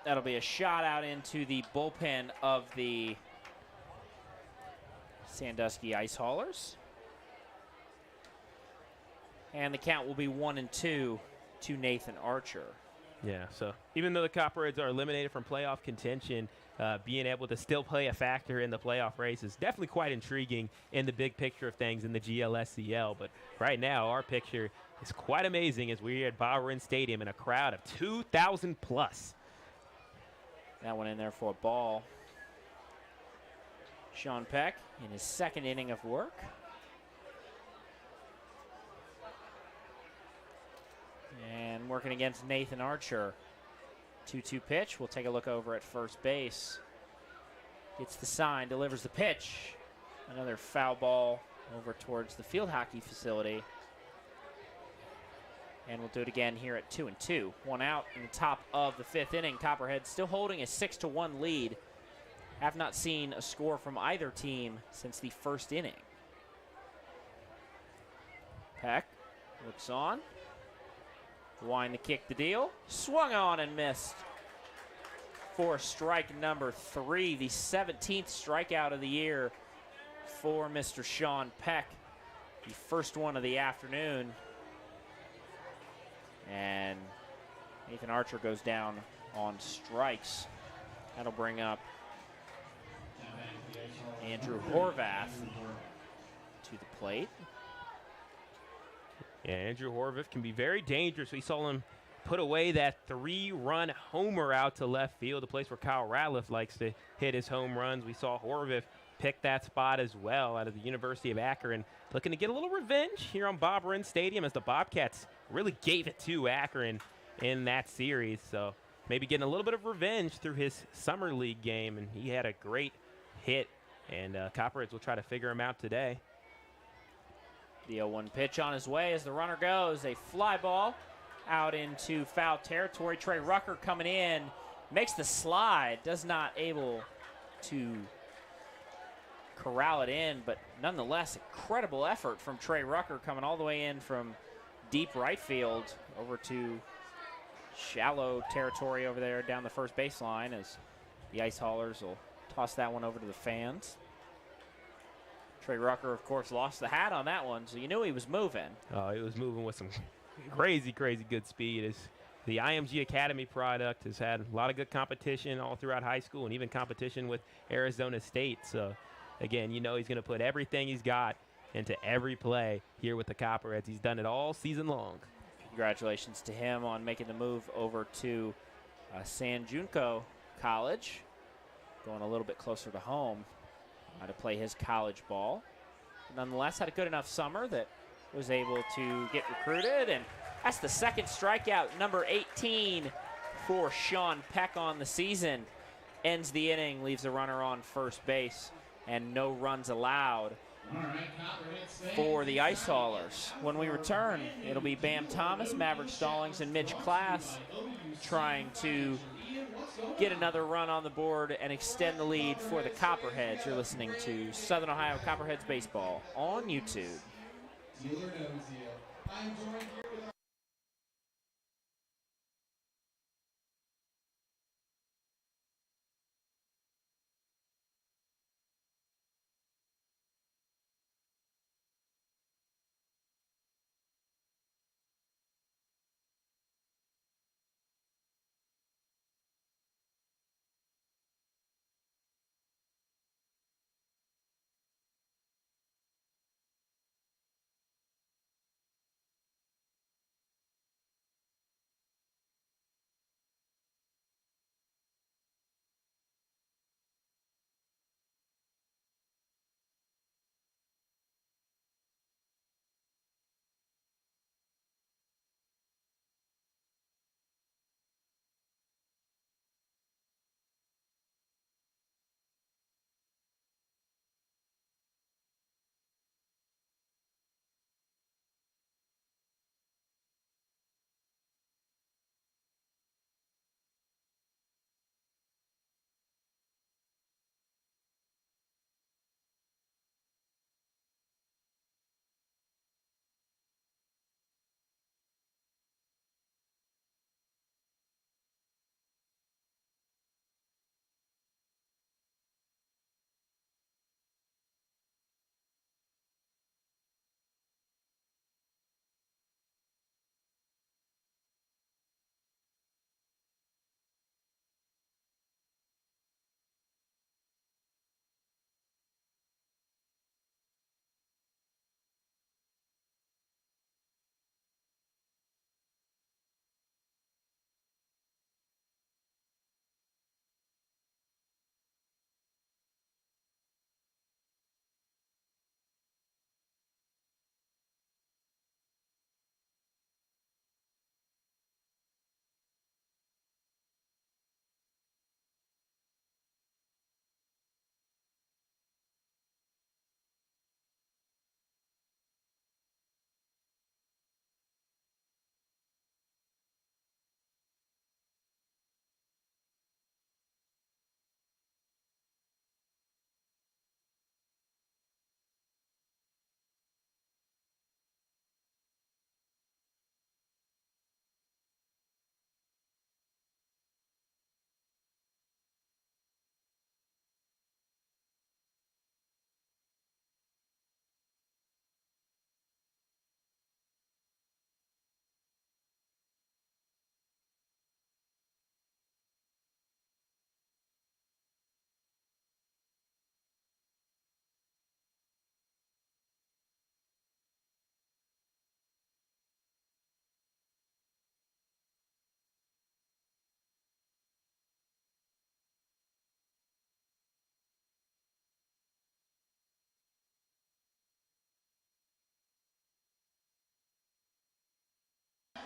That'll be a shot out into the bullpen of the Sandusky Ice Haulers. And the count will be 1-2 to Nathan Archer. Yeah, so even though the Copperheads are eliminated from playoff contention, being able to still play a factor in the playoff race is definitely quite intriguing in the big picture of things in the GLSCL. But right now, our picture is quite amazing as we're at Bowering Stadium in a crowd of 2,000 plus. That one in there for a ball. Sean Peck in his second inning of work. And working against Nathan Archer. 2-2 pitch. We'll take a look over at first base. Gets the sign, delivers the pitch. Another foul ball over towards the field hockey facility. And we'll do it again here at 2-2. 1 out in the top of the 5th inning. Copperheads still holding a 6-1 lead. Have not seen a score from either team since the first inning. Peck looks on. Wind to kick the deal. Swung on and missed for strike number 3. The 17th strikeout of the year for Mr. Sean Peck. The first one of the afternoon. And Nathan Archer goes down on strikes. That'll bring up Andrew Horvath to the plate. Yeah, Andrew Horvath can be very dangerous. We saw him put away that 3-run homer out to left field, a place where Kyle Ratliff likes to hit his home runs. We saw Horvath pick that spot as well out of the University of Akron, looking to get a little revenge here on Bob Wren Stadium as the Bobcats really gave it to Akron in that series. So maybe getting a little bit of revenge through his summer league game, and he had a great hit, and Copperheads will try to figure him out today. The 0-1 pitch on his way as the runner goes. A fly ball out into foul territory. Trey Rucker coming in, makes the slide, does not able to corral it in, but nonetheless, incredible effort from Trey Rucker coming all the way in from deep right field over to shallow territory over there down the first baseline as the Ice Haulers will toss that one over to the fans. Trey Rucker, of course, lost the hat on that one, so you knew he was moving. Oh, he was moving with some crazy good speed. The IMG Academy product has had a lot of good competition all throughout high school and even competition with Arizona State. So, again, you know he's going to put everything he's got into every play here with the Copperheads. He's done it all season long. Congratulations to him on making the move over to San Junco College, going a little bit closer to home to play his college ball. Nonetheless, had a good enough summer that was able to get recruited, and that's the second strikeout, number 18 for Sean Peck on the season. Ends the inning, leaves a runner on first base, and no runs allowed for the Ice Haulers. When we return, it'll be Bam Thomas, Maverick Stallings, and Mitch Class trying to get another run on the board and extend the lead for the Copperheads. You're listening to Southern Ohio Copperheads Baseball on YouTube.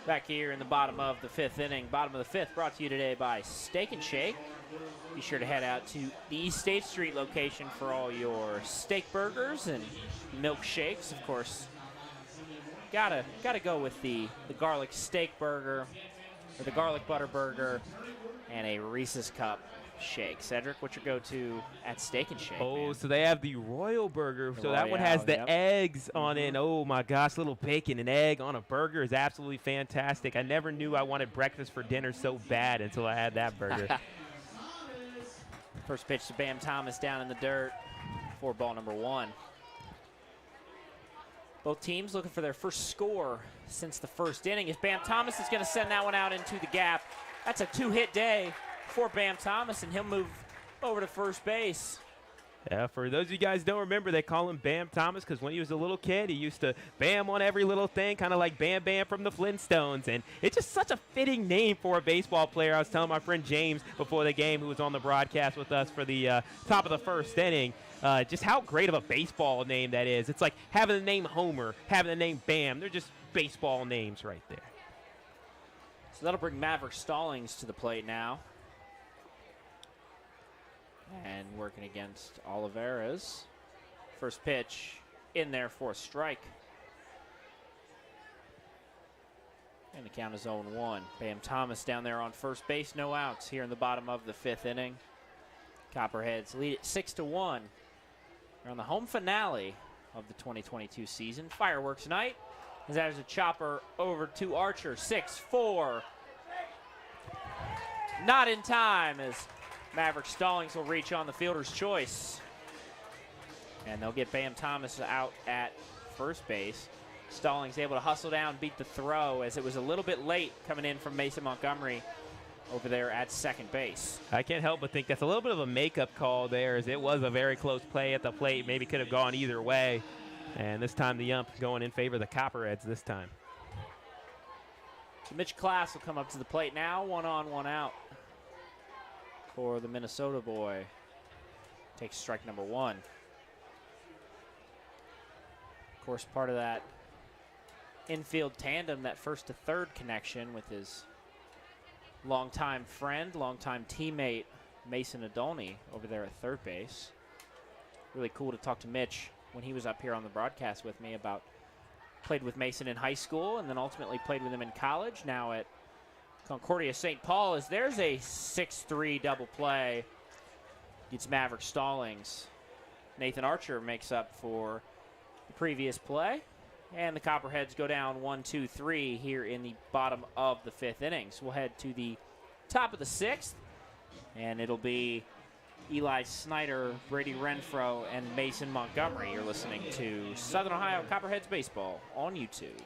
Back here in the bottom of the 5th inning. Bottom of the 5th brought to you today by Steak and Shake. Be sure to head out to the East State Street location for all your steak burgers and milkshakes. Of course, gotta go with the garlic steak burger or the garlic butter burger and a Reese's Cup shake. Cedric, what's your go-to at Steak and Shake? Oh, man? so they have the Royal Burger. The So that one has Royale, the yep. eggs on it. Oh, my gosh, little bacon and egg on a burger is absolutely fantastic. I never knew I wanted breakfast for dinner so bad until I had that burger. First pitch to Bam Thomas down in the dirt for ball number 1. Both teams looking for their first score since the first inning. If Bam Thomas is going to send that one out into the gap, that's a 2-hit day for Bam Thomas, and he'll move over to first base. Yeah, for those of you guys who don't remember, they call him Bam Thomas because when he was a little kid, he used to bam on every little thing, kind of like Bam Bam from the Flintstones. And it's just such a fitting name for a baseball player. I was telling my friend James before the game, who was on the broadcast with us for the top of the first inning, just how great of a baseball name that is. It's like having the name Homer, having the name Bam. They're just baseball names right there. So that'll bring Maverick Stallings to the plate now. And working against Olivares. First pitch in there for a strike. And the count is 0-1. Bam Thomas down there on first base, no outs here in the bottom of the 5th inning. Copperheads lead it 6-1. They're on the home finale of the 2022 season. Fireworks night. As there's a chopper over to Archer. 6-4. Not in time as Maverick Stallings will reach on the fielder's choice. And they'll get Bam Thomas out at first base. Stallings able to hustle down, beat the throw as it was a little bit late coming in from Mason Montgomery over there at second base. I can't help but think that's a little bit of a makeup call there, as it was a very close play at the plate. Maybe could have gone either way. And this time the ump going in favor of the Copperheads this time. So Mitch Klass will come up to the plate now. 1 on, 1 out for the Minnesota boy. Takes strike number 1. Of course, part of that infield tandem, that first to third connection with his longtime friend, longtime teammate, Mason Adolny over there at third base. Really cool to talk to Mitch when he was up here on the broadcast with me about played with Mason in high school and then ultimately played with him in college. Now at Concordia St. Paul, as there's a 6-3 double play. Gets Maverick Stallings. Nathan Archer makes up for the previous play. And the Copperheads go down 1-2-3 here in the bottom of the 5th inning. So we'll head to the top of the 6th. And it'll be Eli Snyder, Brady Renfro, and Mason Montgomery. You're listening to Southern Ohio Copperheads Baseball on YouTube.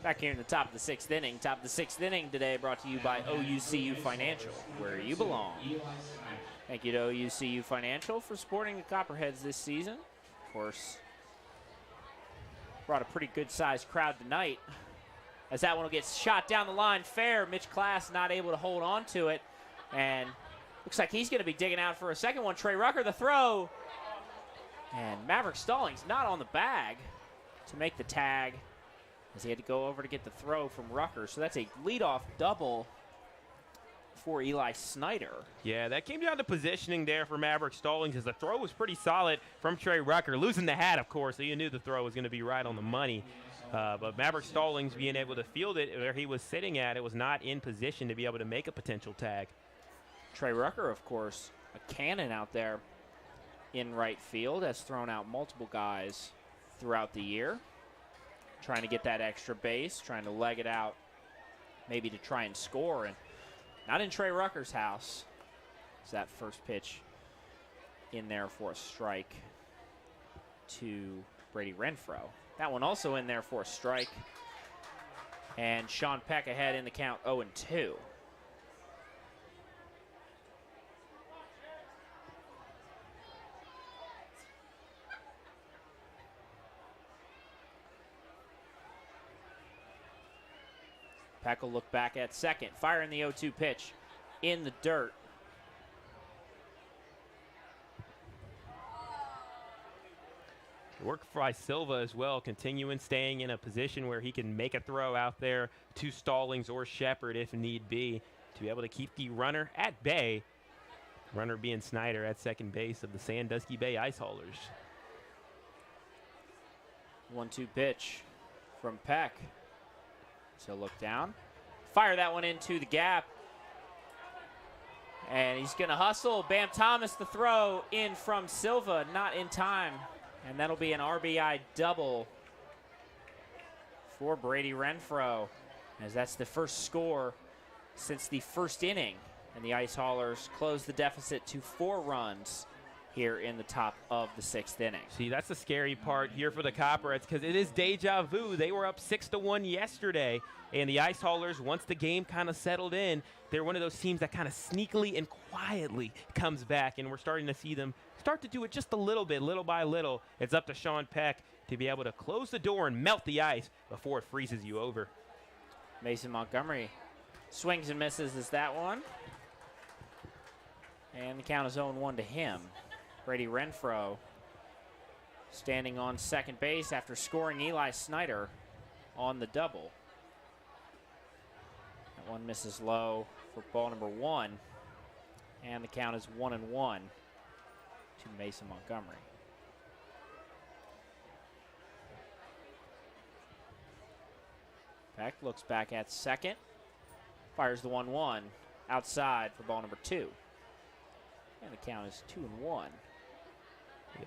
Back here in the top of the sixth inning. Top of the sixth inning today brought to you by OUCU Financial, where you belong. Thank you to OUCU Financial for supporting the Copperheads this season. Of course, brought a pretty good-sized crowd tonight. As that one will get shot down the line fair. Mitch Class not able to hold on to it. And looks like he's going to be digging out for a second one. Trey Rucker, the throw. And Maverick Stallings not on the bag to make the tag, as he had to go over to get the throw from Rucker. So that's a leadoff double for Eli Snyder. Yeah, that came down to positioning there for Maverick Stallings, as the throw was pretty solid from Trey Rucker. Losing the hat, of course, so you knew the throw was going to be right on the money. But Maverick Stallings being able to field it where he was sitting at, it was not in position to be able to make a potential tag. Trey Rucker, of course, a cannon out there in right field, has thrown out multiple guys throughout the year, trying to get that extra base, trying to leg it out, maybe to try and score. And not in Trey Rucker's house. It's that first pitch in there for a strike to Brady Renfro. That one also in there for a strike. And Sean Peck ahead in the count 0-2. Peck will look back at second. Firing the 0-2 pitch in the dirt. Work by Silva as well, continuing staying in a position where he can make a throw out there to Stallings or Shepard if need be, to be able to keep the runner at bay. Runner being Snyder at second base of the Sandusky Bay Ice Haulers. 1-2 pitch from Peck. So look down. Fire that one into the gap. And he's going to hustle. Bam Thomas, the throw in from Silva, not in time. And that'll be an RBI double for Brady Renfro, as that's the first score since the first inning. And the Ice Haulers close the deficit to 4 runs here in the top of the 6th inning. See, that's the scary part here for the Copperheads, because it is deja vu. They were up 6-1 yesterday, and the Ice Haulers, once the game kind of settled in, they're one of those teams that kind of sneakily and quietly comes back, and we're starting to see them start to do it just a little bit, little by little. It's up to Sean Peck to be able to close the door and melt the ice before it freezes you over. Mason Montgomery swings and misses as that one. And the count is 0-1 to him. Brady Renfro standing on second base after scoring Eli Snyder on the double. That one misses low for ball number 1. And the count is 1-1 to Mason Montgomery. Peck looks back at second. Fires the 1-1 outside for ball number 2. And the count is 2-1.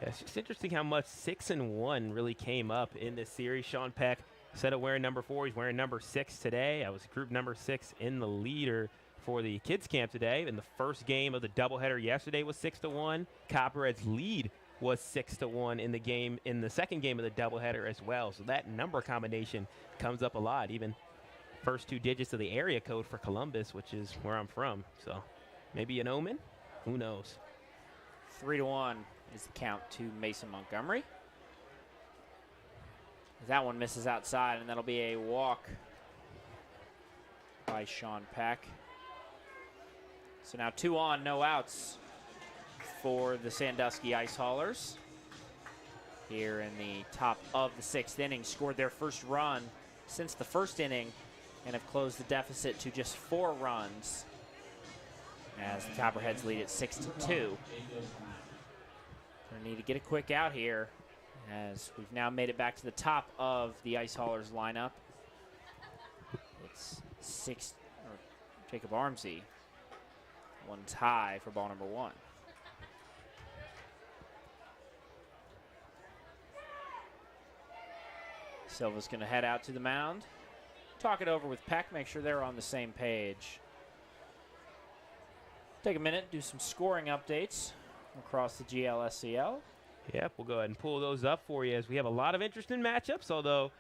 Yeah, it's just interesting how much 6-1 really came up in this series. Sean Peck instead of wearing number 4, he's wearing number 6 today. I was group number 6 in the leader for the kids camp today. And the first game of the doubleheader yesterday was 6-1. Copperheads' lead was 6-1 in the game, in the second game of the doubleheader as well. So that number combination comes up a lot. Even first 2 digits of the area code for Columbus, which is where I'm from. So maybe an omen. Who knows? 3-1 is the count to Mason Montgomery. That one misses outside, and that'll be a walk by Sean Peck. So now 2 on, no outs for the Sandusky Ice Haulers. Here in the top of the 6th inning, scored their first run since the first inning and have closed the deficit to just 4 runs, as the Copperheads lead at 6-2. Gonna need to get a quick out here, as we've now made it back to the top of the Ice Haulers lineup. It's Jacob Armsey. One's high for ball number 1. Silva's gonna head out to the mound, talk it over with Peck, make sure they're on the same page. Take a minute, do some scoring updates across the GLSCL. Yep, we'll go ahead and pull those up for you, as we have a lot of interesting matchups, although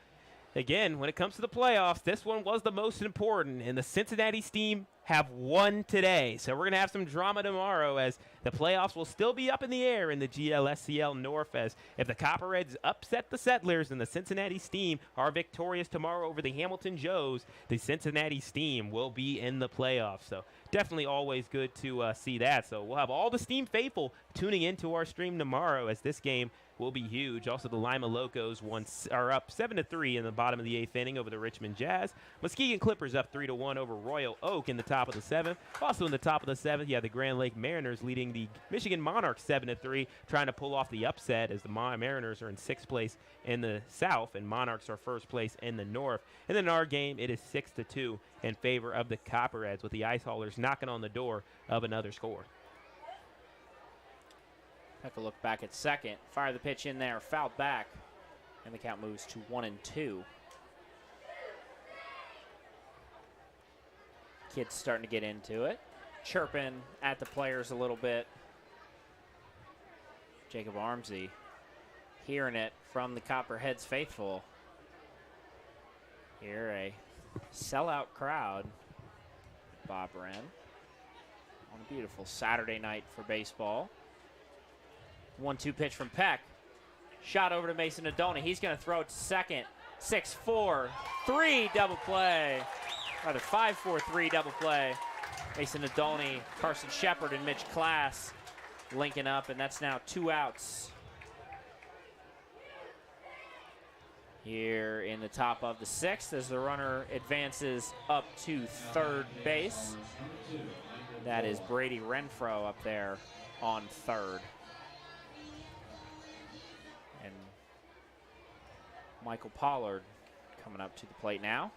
again, when it comes to the playoffs, this one was the most important, and the Cincinnati Steam have won today. So we're going to have some drama tomorrow as the playoffs will still be up in the air in the GLSCL North, as if the Copperheads upset the Settlers and the Cincinnati Steam are victorious tomorrow over the Hamilton Joes, the Cincinnati Steam will be in the playoffs. So definitely always good to see that. So we'll have all the Steam faithful tuning into our stream tomorrow, as this game will be huge. Also, the Lima Locos are up 7-3 in the bottom of the 8th inning over the Richmond Jazz. Muskegon Clippers up 3-1 over Royal Oak in the top of the 7th. Also in the top of the 7th, you have the Grand Lake Mariners leading the Michigan Monarchs 7-3, trying to pull off the upset, as the Mariners are in 6th place in the South and Monarchs are 1st place in the North. And then in our game, it is 6-2 in favor of the Copperheads, with the Ice Haulers knocking on the door of another score. Take a look back at second. Fire the pitch in there, fouled back, and the count moves to 1-2. Kids starting to get into it, chirping at the players a little bit. Jacob Armsey hearing it from the Copperheads faithful. Here, a sellout crowd. Bob Wren on a beautiful Saturday night for baseball. 1-2 pitch from Peck. Shot over to Mason Adoni. He's going to throw it to second. 6-4-3 double play. Rather 5-4-3 double play. Mason Adoni, Carson Shepard, and Mitch Class linking up, and that's now 2 outs. Here in the top of the 6th, as the runner advances up to third base. That is Brady Renfro up there on third. And Michael Pollard coming up to the plate now,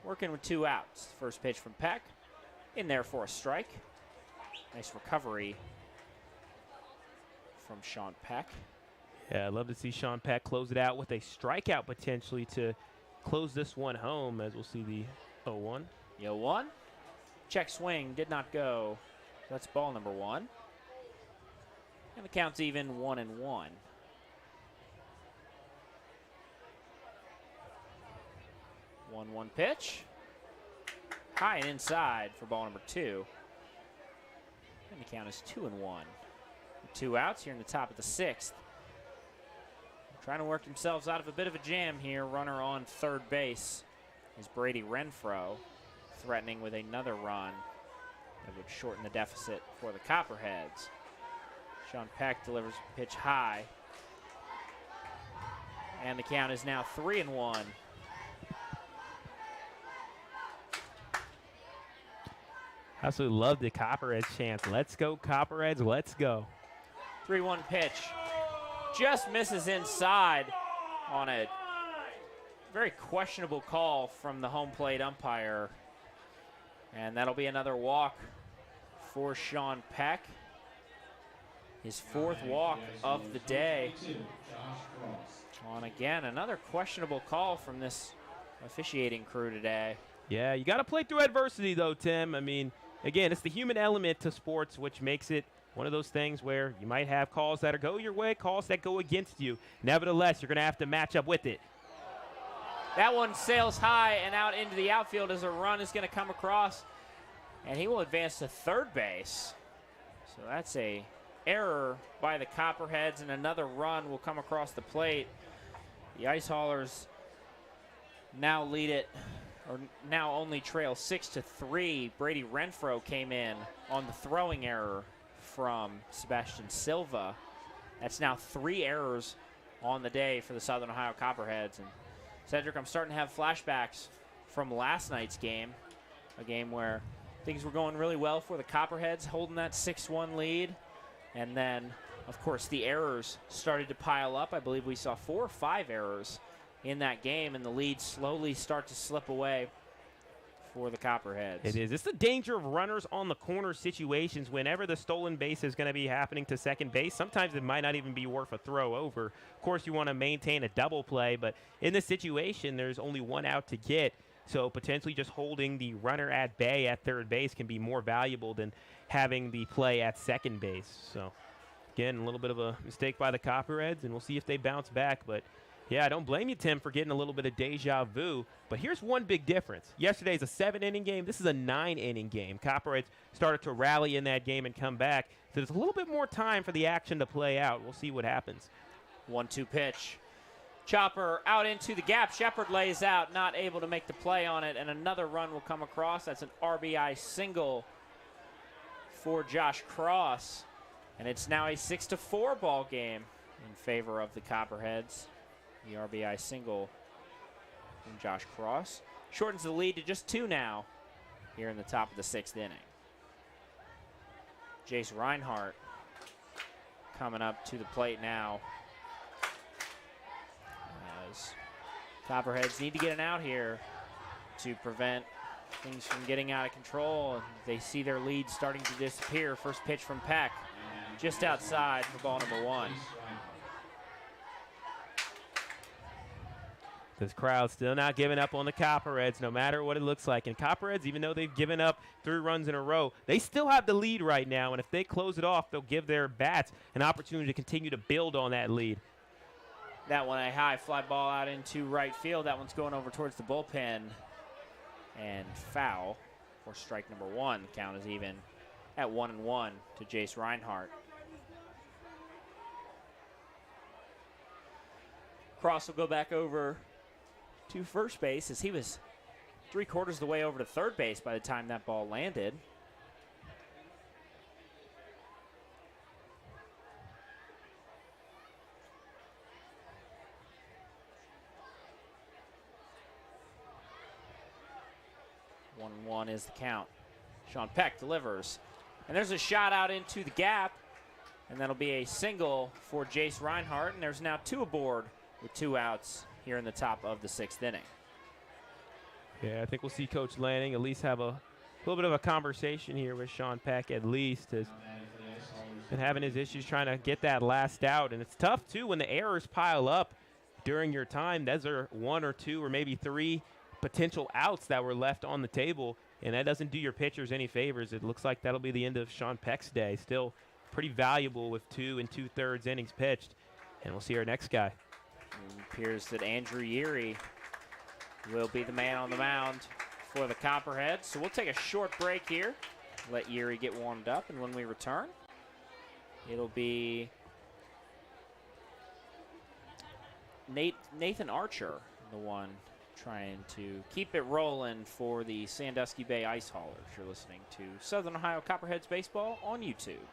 working with 2 outs. First pitch from Peck, in there for a strike. Nice recovery from Sean Peck. Yeah, I'd love to see Sean Peck close it out with a strikeout potentially to close this one home, as we'll see the 0-1. The 0-1. Check swing did not go. That's ball number 1. And the count's even 1-1. 1-1 pitch. High and inside for ball number 2. And the count is 2-1. 2 outs here in the top of the 6th. Trying to work themselves out of a bit of a jam here. Runner on third base is Brady Renfro, threatening with another run that would shorten the deficit for the Copperheads. Sean Peck delivers a pitch high. And the count is now 3-1. I absolutely love the Copperheads chance. Let's go, Copperheads, let's go. 3-1 pitch. Just misses inside on a very questionable call from the home plate umpire. And that'll be another walk for Sean Peck. His 4th walk of the day. On again, another questionable call from this officiating crew today. Yeah, you got to play through adversity, though, Tim. I mean, again, it's the human element to sports, which makes it one of those things where you might have calls that go your way, calls that go against you. Nevertheless, you're going to have to match up with it. That one sails high and out into the outfield as a run is going to come across, and he will advance to third base. So that's a error by the Copperheads, and another run will come across the plate. The Ice Haulers now lead it, or now only trail 6-3. Brady Renfro came in on the throwing error from Sebastian Silva. That's now 3 errors on the day for the Southern Ohio Copperheads. And Sedric, I'm starting to have flashbacks from last night's game, a game where things were going really well for the Copperheads, holding that 6-1 lead. And then, of course, the errors started to pile up. I believe we saw 4 or 5 errors in that game, and the lead slowly start to slip away for the Copperheads. It is. It's the danger of runners on the corner situations. Whenever the stolen base is going to be happening to second base, sometimes it might not even be worth a throw over. Of course, you want to maintain a double play, but in this situation, there's only 1 out to get. So potentially just holding the runner at bay at third base can be more valuable than having the play at second base. So, again, a little bit of a mistake by the Copperheads, and we'll see if they bounce back. But Yeah, I don't blame you, Tim, for getting a little bit of deja vu. But here's one big difference. Yesterday's a 7-inning game. This is a 9-inning game. Copperheads started to rally in that game and come back. So there's a little bit more time for the action to play out. We'll see what happens. 1-2 pitch. Chopper out into the gap. Shepard lays out, not able to make the play on it, and another run will come across. That's an RBI single for Josh Cross. And it's now a 6-4 ball game in favor of the Copperheads. The RBI single from Josh Cross shortens the lead to just 2 now here in the top of the 6th inning. Jace Reinhardt coming up to the plate now, as Copperheads need to get an out here to prevent things from getting out of control. They see their lead starting to disappear. First pitch from Peck, just outside for ball number 1. This crowd still not giving up on the Copperheads, no matter what it looks like. And Copperheads, even though they've given up 3 runs in a row, they still have the lead right now. And if they close it off, they'll give their bats an opportunity to continue to build on that lead. That one, a high fly ball out into right field. That one's going over towards the bullpen. And foul for strike number 1. The count is even at 1-1 to Jace Reinhardt. Cross will go back over to first base, as he was 3/4 of the way over to third base by the time that ball landed. One is the count. Sean Peck delivers, and there's a shot out into the gap, and that'll be a single for Jace Reinhardt, and there's now 2 aboard with 2 outs here in the top of the 6th inning. Yeah, I think we'll see Coach Lanning at least have a little bit of a conversation here with Sean Peck, at least. Has been having his issues trying to get that last out. And it's tough, too, when the errors pile up during your time. Those are 1 or 2 or maybe 3 potential outs that were left on the table, and that doesn't do your pitchers any favors. It looks like that'll be the end of Sean Peck's day. Still pretty valuable with 2 2/3 innings pitched. And we'll see our next guy. It appears that Andrew Yeary will be the man on the mound for the Copperheads. So we'll take a short break here, let Yeary get warmed up, and when we return, it'll be Nathan Archer, the one trying to keep it rolling for the Sandusky Bay Ice Haulers. You're listening to Southern Ohio Copperheads Baseball on YouTube.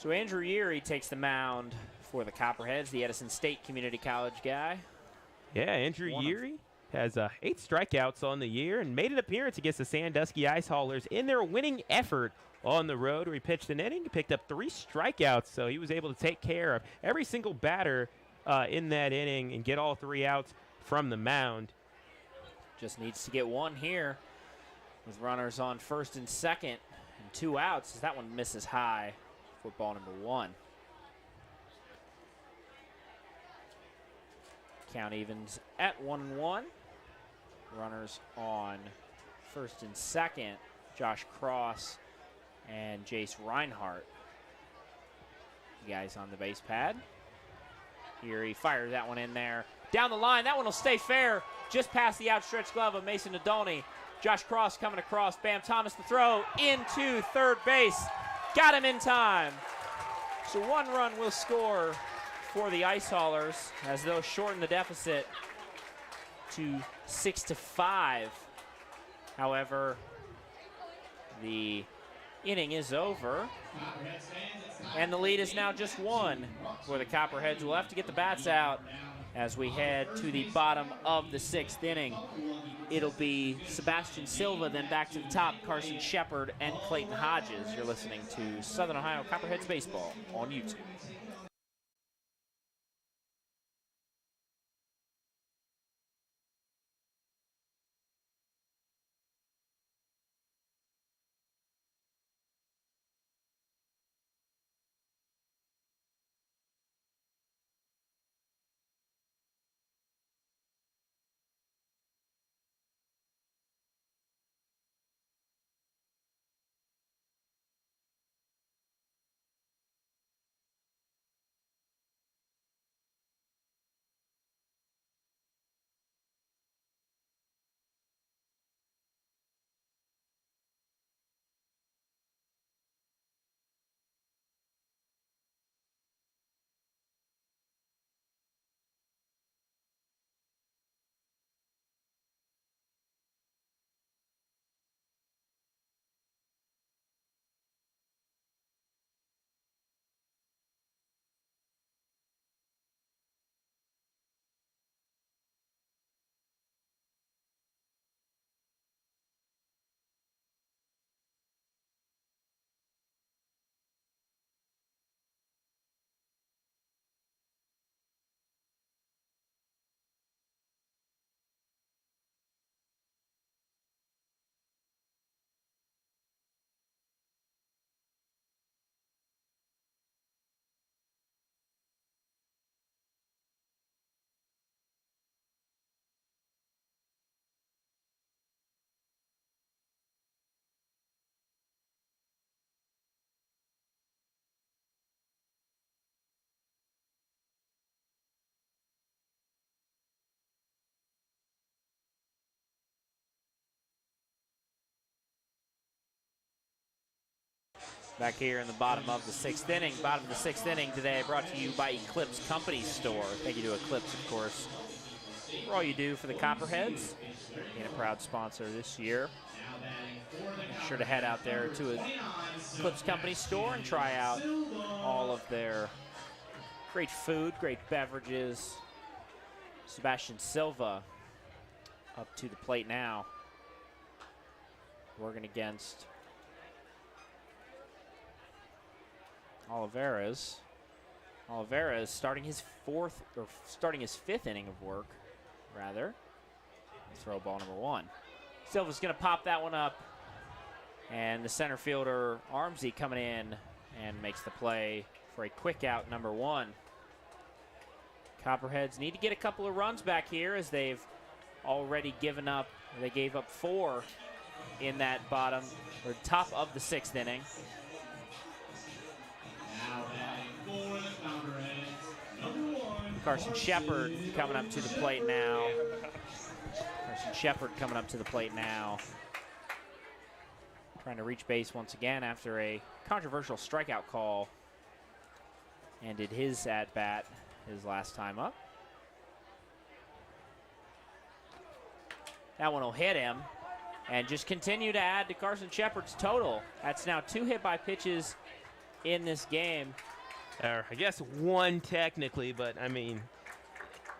So Andrew Yeary takes the mound for the Copperheads, the Edison State Community College guy. Yeah, Andrew Yeary has 8 strikeouts on the year and made an appearance against the Sandusky Ice Haulers in their winning effort on the road, where he pitched an inning, picked up 3 strikeouts, so he was able to take care of every single batter in that inning and get all 3 outs from the mound. Just needs to get 1 here with runners on first and second and 2 outs, as that one misses high for ball number 1. Count evens at 1-1. Runners on first and second, Josh Cross and Jace Reinhardt. You guys on the base pad. Here he fires that one in there. Down the line, that one will stay fair. Just past the outstretched glove of Mason Nadolny. Josh Cross coming across. Bam Thomas the throw into third base. Got him in time. So 1 run will score for the Ice Haulers as they'll shorten the deficit to 6-5. However, the inning is over, and the lead is now just 1 for the Copperheads. We'll have to get the bats out as we head to the bottom of the 6th inning. It'll be Sebastian Silva, then back to the top, Carson Shepard and Clayton Hodges. You're listening to Southern Ohio Copperheads Baseball on YouTube. Back here in the bottom of the 6th inning. Bottom of the 6th inning today brought to you by Eclipse Company Store. Thank you to Eclipse, of course, for all you do for the Copperheads. Being a proud sponsor this year. Be sure to head out there to Eclipse Company Store and try out all of their great food, great beverages. Sebastian Silva up to the plate now. Working against Olivares. Olivares starting his 5th inning of work, rather. Throw ball number 1. Silva's going to pop that one up, and the center fielder Armsy coming in and makes the play for a quick out, number 1. Copperheads need to get a couple of runs back here, as they've already given up. They gave up 4 in that top of the 6th inning. Carson Shepard coming up to the plate now. Trying to reach base once again after a controversial strikeout call. Ended his at-bat his last time up. That one will hit him and just continue to add to Carson Shepard's total. That's now 2 hit by pitches in this game. Or I guess 1 technically, but I mean,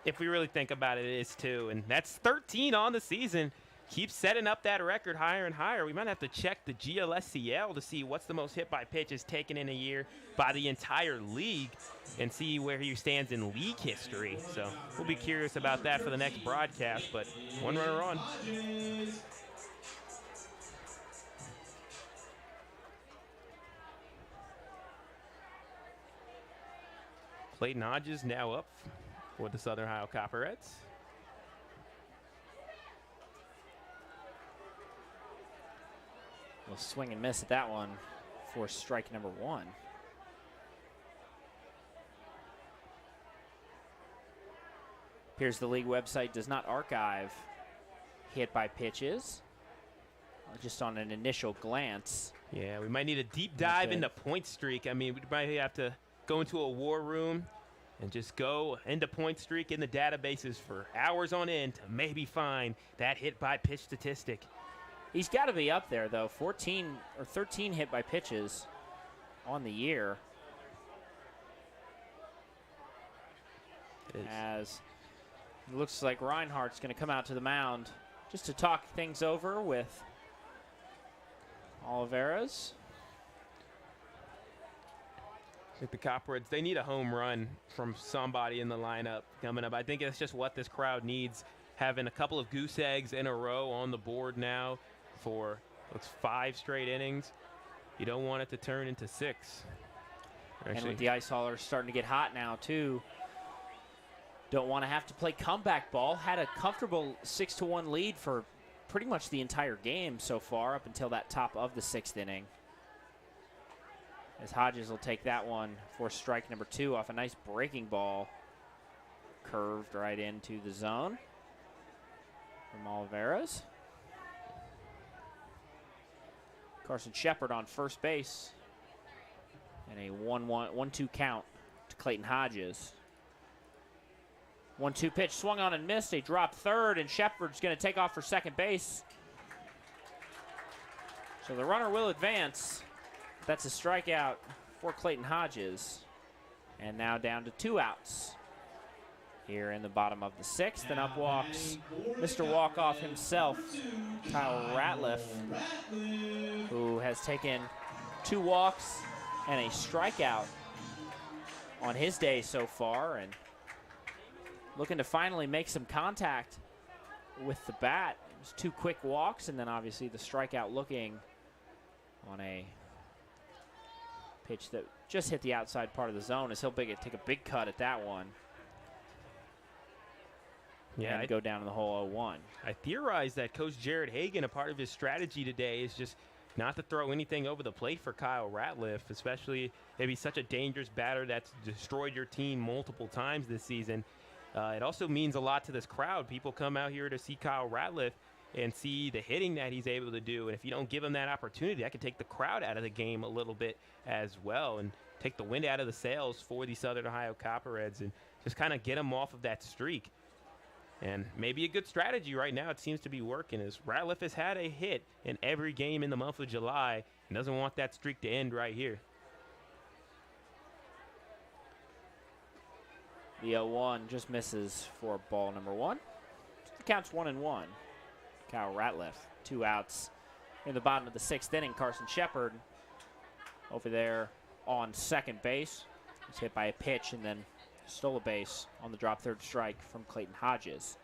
if we really think about it, it is 2. And that's 13 on the season. Keeps setting up that record higher and higher. We might have to check the GLSCL to see what's the most hit by pitches taken in a year by the entire league and see where he stands in league history. So we'll be curious about that for the next broadcast, but 1 runner on. Clayton Hodges now up for the Southern Ohio Copperheads. We'll swing and miss at that one for strike number 1. Appears the league website does not archive hit by pitches, just on an initial glance. Yeah, we might need a deep dive into point streak. I mean, we might have to go into a war room and just go into point streak in the databases for hours on end to maybe find that hit by pitch statistic. He's got to be up there, though. 14 or 13 hit by pitches on the year. It is. As it looks like Reinhardt's going to come out to the mound just to talk things over with Oliveras. I think the Copperheads, they need a home run from somebody in the lineup coming up. I think it's just what this crowd needs. Having a couple of goose eggs in a row on the board now for 5 straight innings. You don't want it to turn into 6. And with the ice haulers starting to get hot now, too. Don't want to have to play comeback ball. Had a comfortable 6-1 lead for pretty much the entire game so far up until that top of the 6th inning. As Hodges will take that one for strike number 2 off a nice breaking ball. Curved right into the zone from Oliveras. Carson Shepard on first base. And a 1-2 count to Clayton Hodges. 1-2 pitch swung on and missed. A drop third, and Shepard's going to take off for second base. So the runner will advance. That's a strikeout for Clayton Hodges. And now down to 2 outs here in the bottom of the 6th. And up walks Mr. Walkoff himself, Kyle Ratliff, who has taken 2 walks and a strikeout on his day so far, and looking to finally make some contact with the bat. It was 2 quick walks, and then obviously the strikeout looking on a pitch that just hit the outside part of the zone, as he'll take a big cut at that one. Yeah, and go down in the hole 0-1. I theorized that Coach Jared Hagan, a part of his strategy today is just not to throw anything over the plate for Kyle Ratliff, especially if he's such a dangerous batter that's destroyed your team multiple times this season. It also means a lot to this crowd. People come out here to see Kyle Ratliff and see the hitting that he's able to do. And if you don't give him that opportunity, that can take the crowd out of the game a little bit as well and take the wind out of the sails for the Southern Ohio Copperheads and just kind of get them off of that streak. And maybe a good strategy right now, it seems to be working, is Ratliff has had a hit in every game in the month of July and doesn't want that streak to end right here. The 0-1 just misses for ball number 1. The count's 1-1. Kyle Ratliff, 2 outs in the bottom of the 6th inning. Carson Shepard over there on second base. He's hit by a pitch and then stole a base on the drop third strike from Clayton Hodges.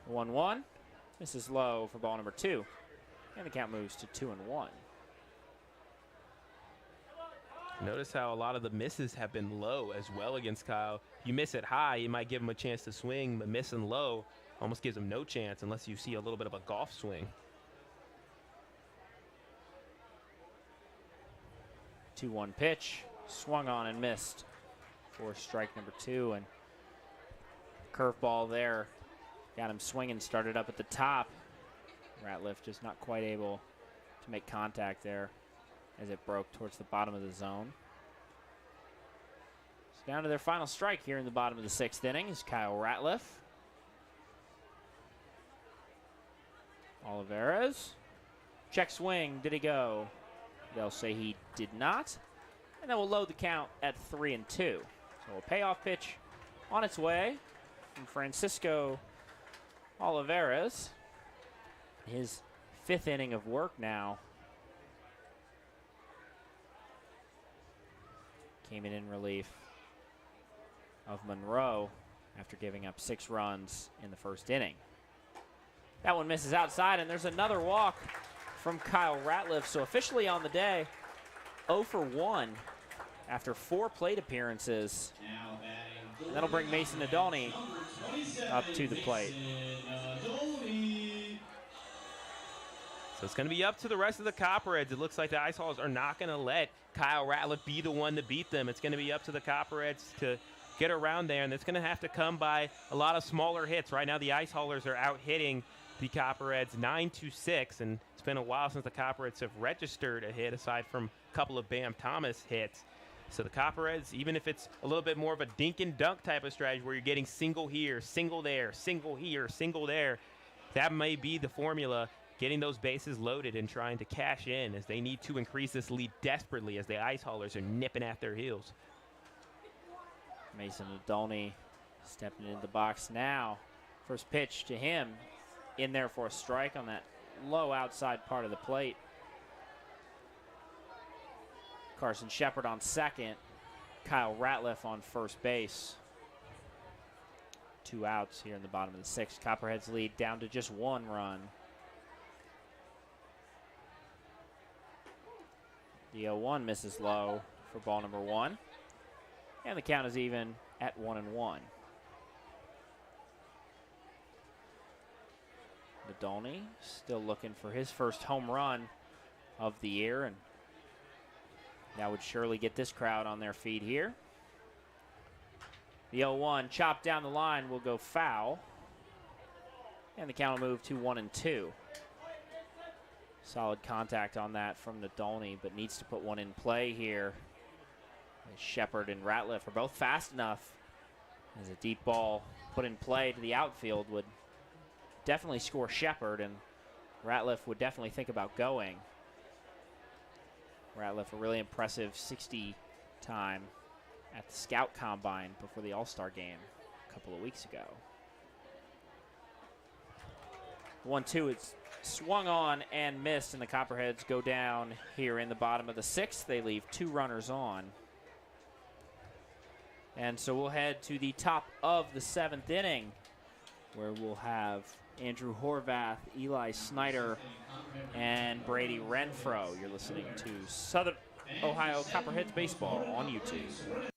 1-1. Misses low for ball number 2. And the count moves to 2-1. Notice how a lot of the misses have been low as well against Kyle. You miss it high, you might give him a chance to swing, but missing low almost gives him no chance unless you see a little bit of a golf swing. 2-1 pitch, swung on and missed for strike number 2, and curveball there got him swinging, started up at the top. Ratliff just not quite able to make contact there as it broke towards the bottom of the zone. So down to their final strike here in the bottom of the 6th inning is Kyle Ratliff. Oliveras, check swing, did he go? they'll say he did not. And then we'll load the count at 3-2. So a payoff pitch on its way from Francisco Olivares. His 5th inning of work now. Came in relief of Monroe after giving up 6 runs in the first inning. That one misses outside, and there's another walk from Kyle Ratliff. So officially on the day, 0 for 1 after 4 plate appearances. And that'll bring Mason Nadolny up to the plate. So it's going to be up to the rest of the Copperheads. It looks like the Ice Haulers are not going to let Kyle Ratliff be the one to beat them. It's going to be up to the Copperheads to get around there, and it's going to have to come by a lot of smaller hits. Right now the Ice Haulers are out hitting the Copperheads 9-6, and it's been a while since the Copperheads have registered a hit aside from a couple of Bam Thomas hits. So the Copperheads, even if it's a little bit more of a dink and dunk type of strategy where you're getting single here, single there, single here, single there, that may be the formula, getting those bases loaded and trying to cash in as they need to increase this lead desperately as the Ice Haulers are nipping at their heels. Mason Nadolny stepping into the box now. First pitch to him, in there for a strike on that low outside part of the plate. Carson Shepard on second. Kyle Ratliff on first base. 2 outs here in the bottom of the 6th. Copperheads lead down to just 1 run. The 0-1 misses low for ball number 1. And the count is even at 1-1. Nadolny still looking for his first home run of the year, and that would surely get this crowd on their feet here. The 0-1 chopped down the line will go foul, and the count will move to 1-2. Solid contact on that from Nadolny, but needs to put one in play here. Shepard and Ratliff are both fast enough, as a deep ball put in play to the outfield would definitely score Shepard, and Ratliff would definitely think about going. Ratliff, a really impressive 60 time at the Scout Combine before the All-Star game a couple of weeks ago. 1-2, it's swung on and missed, and the Copperheads go down here in the bottom of the 6th. They leave 2 runners on. And so we'll head to the top of the 7th inning, where we'll have Andrew Horvath, Eli Snyder, and Brady Renfro. You're listening to Southern Ohio Copperheads Baseball on YouTube.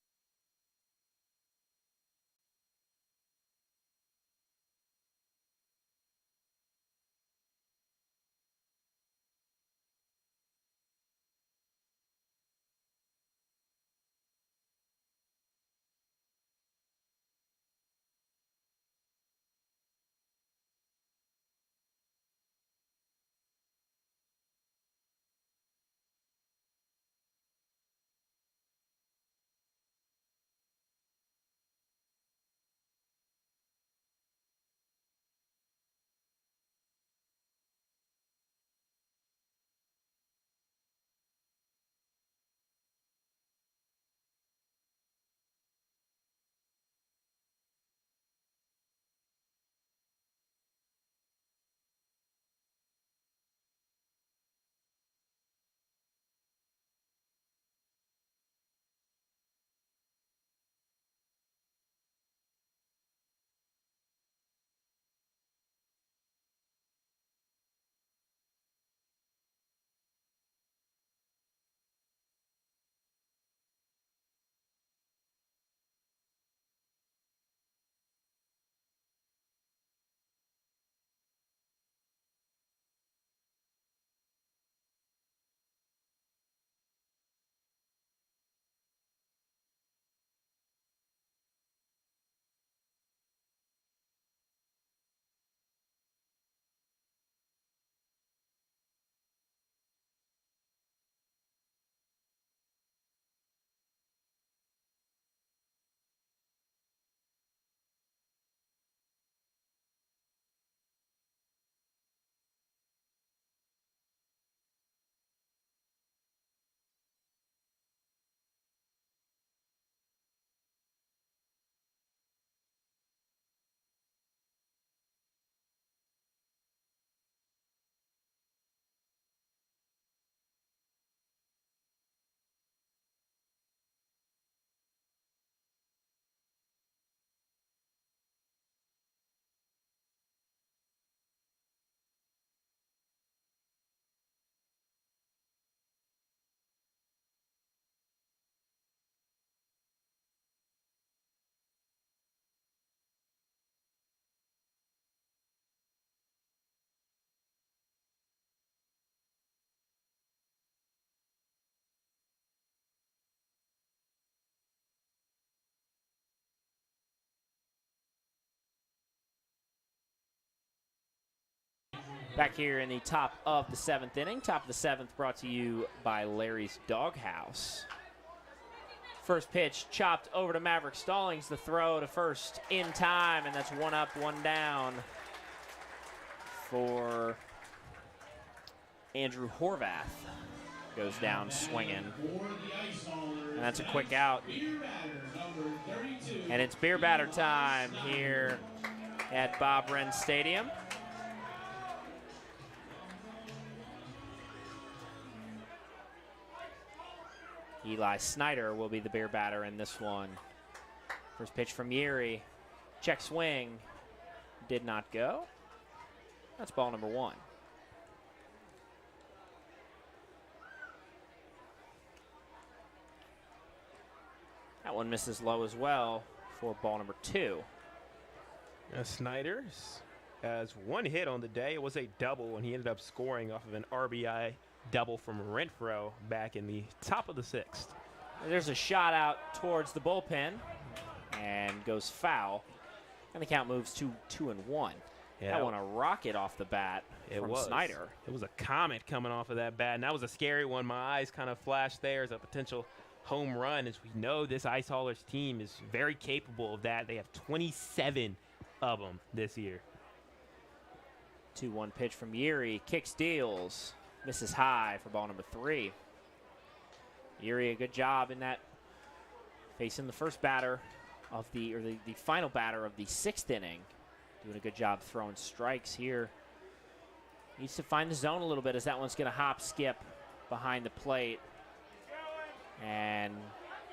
Back here in the top of the 7th inning. Top of the 7th brought to you by Larry's Doghouse. First pitch chopped over to Maverick Stallings. The throw to first in time, and that's 1 up, 1 down for Andrew Horvath. Goes down swinging. And that's a quick out. And it's beer batter time here at Bob Wren Stadium. Eli Snyder will be the beer batter in this one. First pitch from Yeri. Check swing. Did not go. That's ball number 1. That one misses low as well for ball number 2. Snyder has 1 hit on the day. It was a double, and he ended up scoring off of an RBI double from Renfro back in the top of the 6th. There's a shot out towards the bullpen and goes foul. And the count moves to 2-1. Yeah, that one a rocket off the bat from Snyder. It was a comet coming off of that bat, and that was a scary one. My eyes kind of flashed there as a potential home run. As we know, this Ice Haulers team is very capable of that. They have 27 of them this year. 2-1 pitch from Yeri. Kicks, deals. Misses high for ball number 3. Yeri, a good job in that, facing the first batter of the final batter of the 6th inning. Doing a good job throwing strikes here. Needs to find the zone a little bit as that one's going to hop, skip behind the plate. And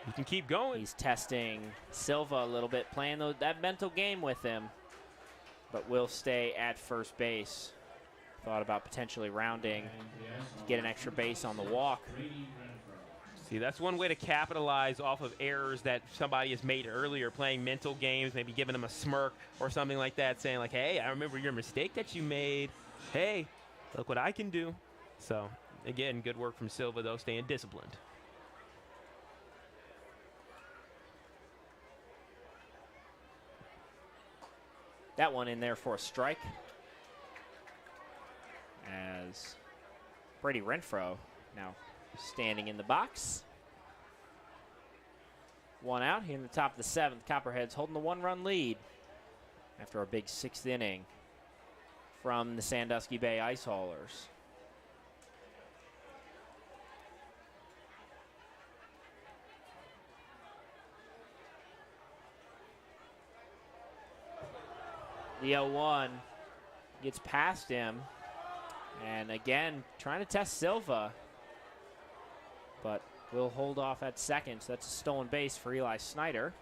you can keep going. He's testing Silva a little bit, playing that mental game with him, but will stay at first base. Thought about potentially rounding to get an extra base on the walk. See, that's one way to capitalize off of errors that somebody has made earlier, playing mental games, maybe giving them a smirk or something like that, saying like, hey, I remember your mistake that you made. Hey, look what I can do. So, again, good work from Silva, though, staying disciplined. That one in there for a strike. As Brady Renfro now standing in the box. 1 out here in the top of the 7th. Copperheads holding the 1-run lead after a big 6th inning from the Sandusky Bay Ice Haulers. The 0-1 gets past him. And again, trying to test Silva. But will hold off at second. So that's a stolen base for Eli Snyder.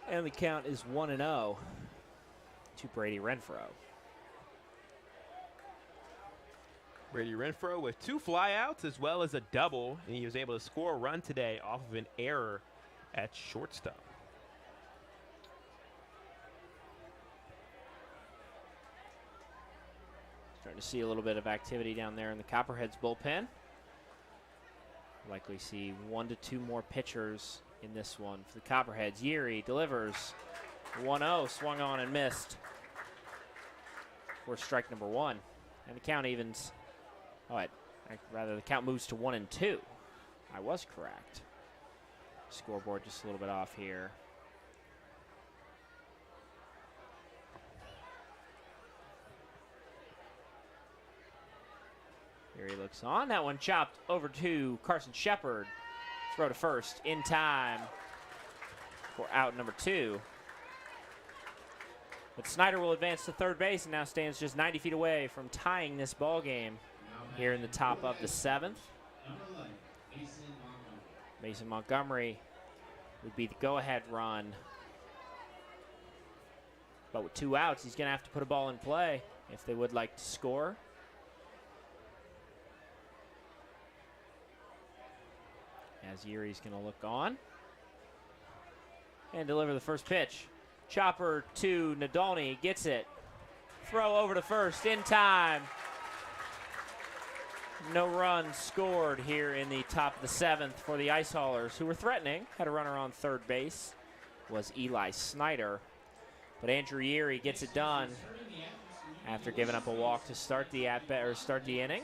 And the count is 1-0 to Brady Renfro. Brady Renfro with 2 flyouts as well as a double, and he was able to score a run today off of an error at shortstop. Starting to see a little bit of activity down there in the Copperheads bullpen. Likely see 1 to 2 more pitchers in this one for the Copperheads. Yeri delivers. 1-0, swung on and missed for strike number 1. And the count evens. Rather, the count moves to 1-2. I was correct. Scoreboard just a little bit off here. Here he looks on. That one chopped over to Carson Shepard. Throw to first in time for out number 2. But Snyder will advance to third base and now stands just 90 feet away from tying this ball game here in the top of the 7th. Mason Montgomery would be the go-ahead run. But with 2 outs, he's going to have to put a ball in play if they would like to score. As Yeri's going to look on and deliver the first pitch. Chopper to Nadolny, gets it. Throw over to first in time. No runs scored here in the top of the 7th for the Ice Haulers, who were threatening. Had a runner on third base. was Eli Snyder. But Andrew Yeary gets it done after giving up a walk to start the inning.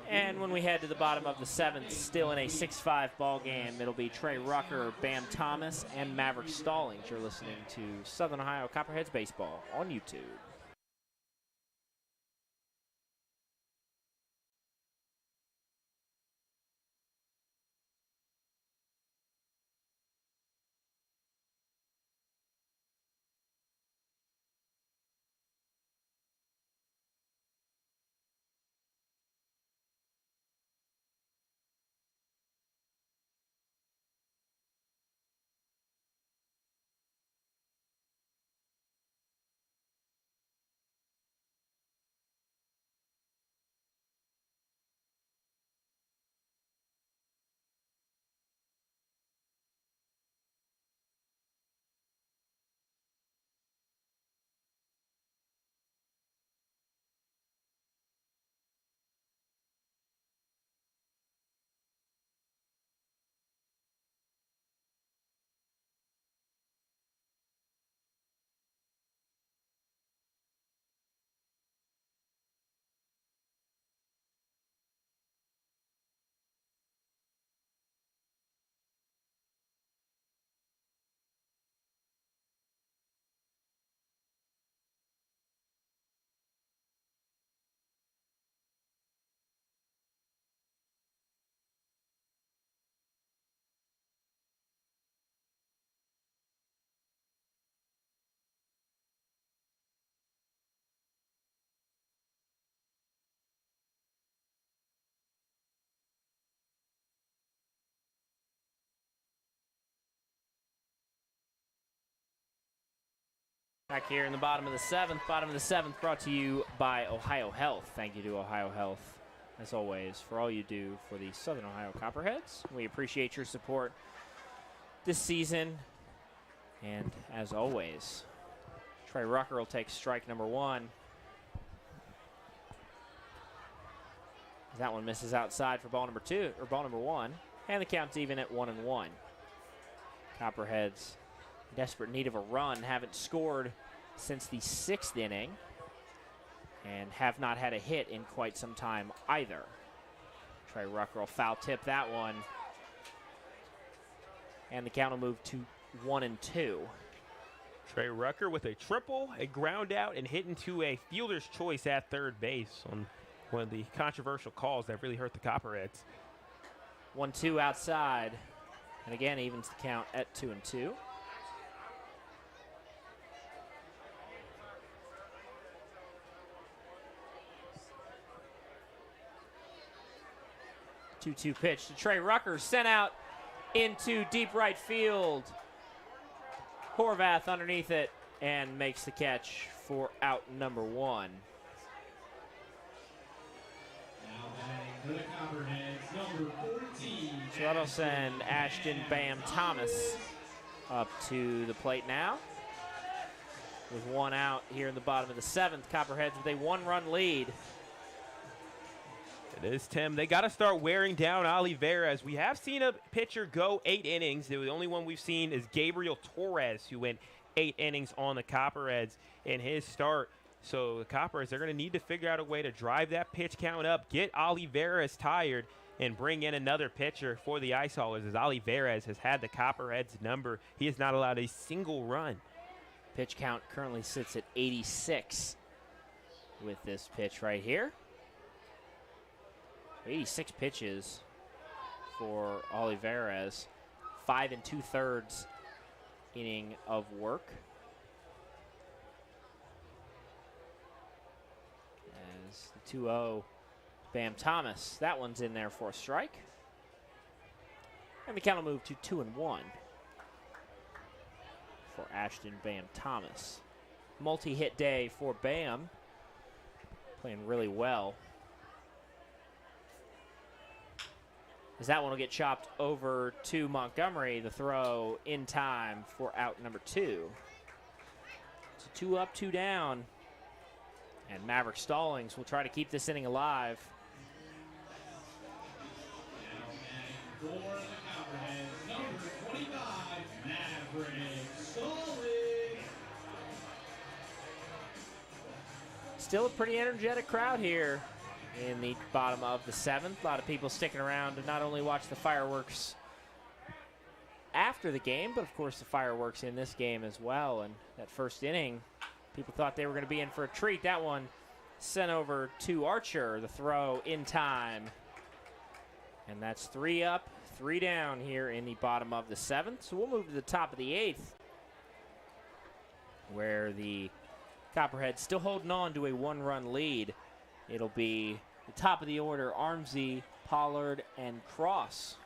And when we head to the bottom of the 7th, still in a 6-5 ball game, it'll be Trey Rucker, Bam Thomas, and Maverick Stallings. You're listening to Southern Ohio Copperheads Baseball on YouTube. Back here in the bottom of the 7th, brought to you by Ohio Health. Thank you to Ohio Health, as always, for all you do for the Southern Ohio Copperheads. We appreciate your support this season. And as always, Trey Rucker will take strike number 1. That one misses outside for ball number 1. And the count's even at 1-1. Copperheads in desperate need of a run, haven't scored since the 6th inning and have not had a hit in quite some time either. Trey Rucker will foul tip that one. And the count will move to 1-2. Trey Rucker with a triple, a ground out, and hit into a fielder's choice at third base on one of the controversial calls that really hurt the Copperheads. 1-2 outside. And again, evens the count at 2-2. 2-2 pitch to Trey Rucker, sent out into deep right field. Horvath underneath it and makes the catch for out number 1. For the Copperheads, number 14. So that'll send Ashton Bam Thomas up to the plate now. With 1 out here in the bottom of the 7th, Copperheads with a 1-run lead. It is, Tim. They got to start wearing down Oliveras. We have seen a pitcher go 8 innings. The only one we've seen is Gabriel Torres, who went 8 innings on the Copperheads in his start. So the Copperheads, they're going to need to figure out a way to drive that pitch count up, get Oliveras tired, and bring in another pitcher for the Ice Haulers, as Oliveras has had the Copperheads number. He has not allowed a single run. Pitch count currently sits at 86 with this pitch right here. 86 pitches for Oliveras, 5 2/3 inning of work. As the 2-0, Bam Thomas, that one's in there for a strike. And the count will move to 2-1 for Ashton Bam Thomas. Multi-hit day for Bam, playing really well. As that one will get chopped over to Montgomery, the throw in time for out number 2. It's a 2 up, 2 down. And Maverick Stallings will try to keep this inning alive. For the Copperheads, number 25. Still a pretty energetic crowd here in the bottom of the 7th. A lot of people sticking around to not only watch the fireworks after the game, but of course the fireworks in this game as well. And that first inning, people thought they were going to be in for a treat. That one sent over to Archer, the throw in time. And that's 3 up, 3 down here in the bottom of the 7th. So we'll move to the top of the 8th, where the Copperheads still holding on to a 1-run lead. It'll be the top of the order, Armsy, Pollard, and Cross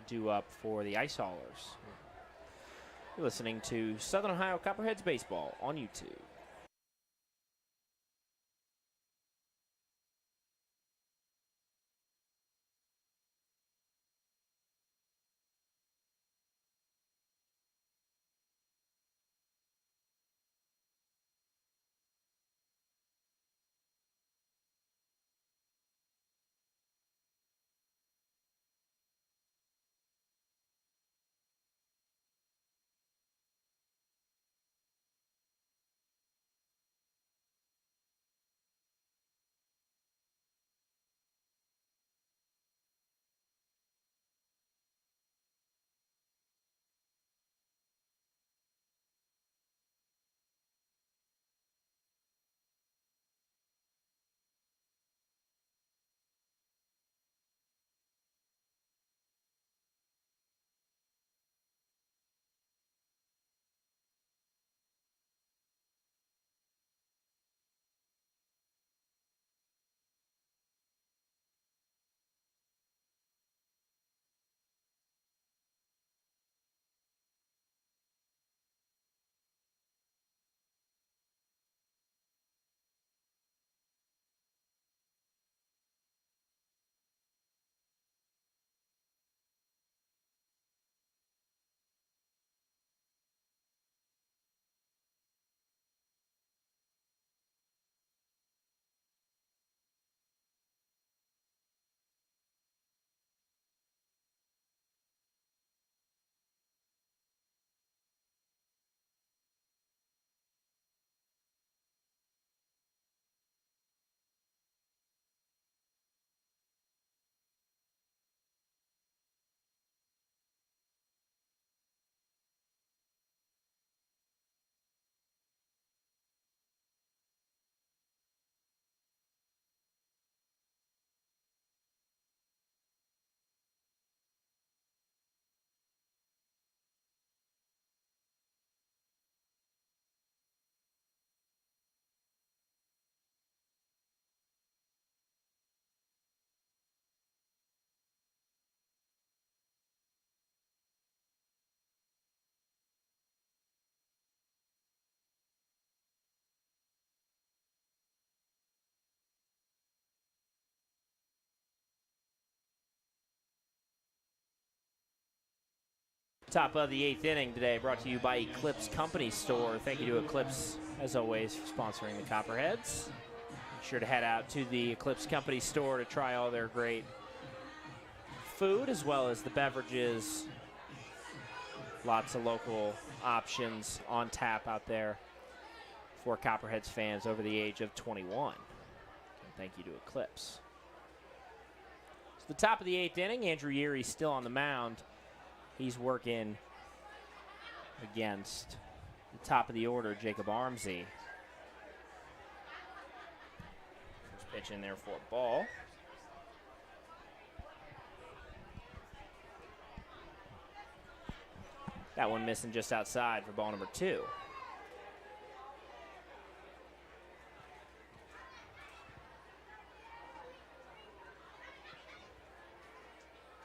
due up for the Ice Haulers. You're listening to Southern Ohio Copperheads Baseball on YouTube. Top of the 8th inning today brought to you by Eclipse Company Store. Thank you to Eclipse, as always, for sponsoring the Copperheads. Be sure to head out to the Eclipse Company Store to try all their great food as well as the beverages. Lots of local options on tap out there for Copperheads fans over the age of 21. And thank you to Eclipse. So the top of the 8th inning, Andrew Yeary still on the mound. He's working against the top of the order, Jacob Armsy. First pitch in there for a ball. That one missing just outside for ball number 2.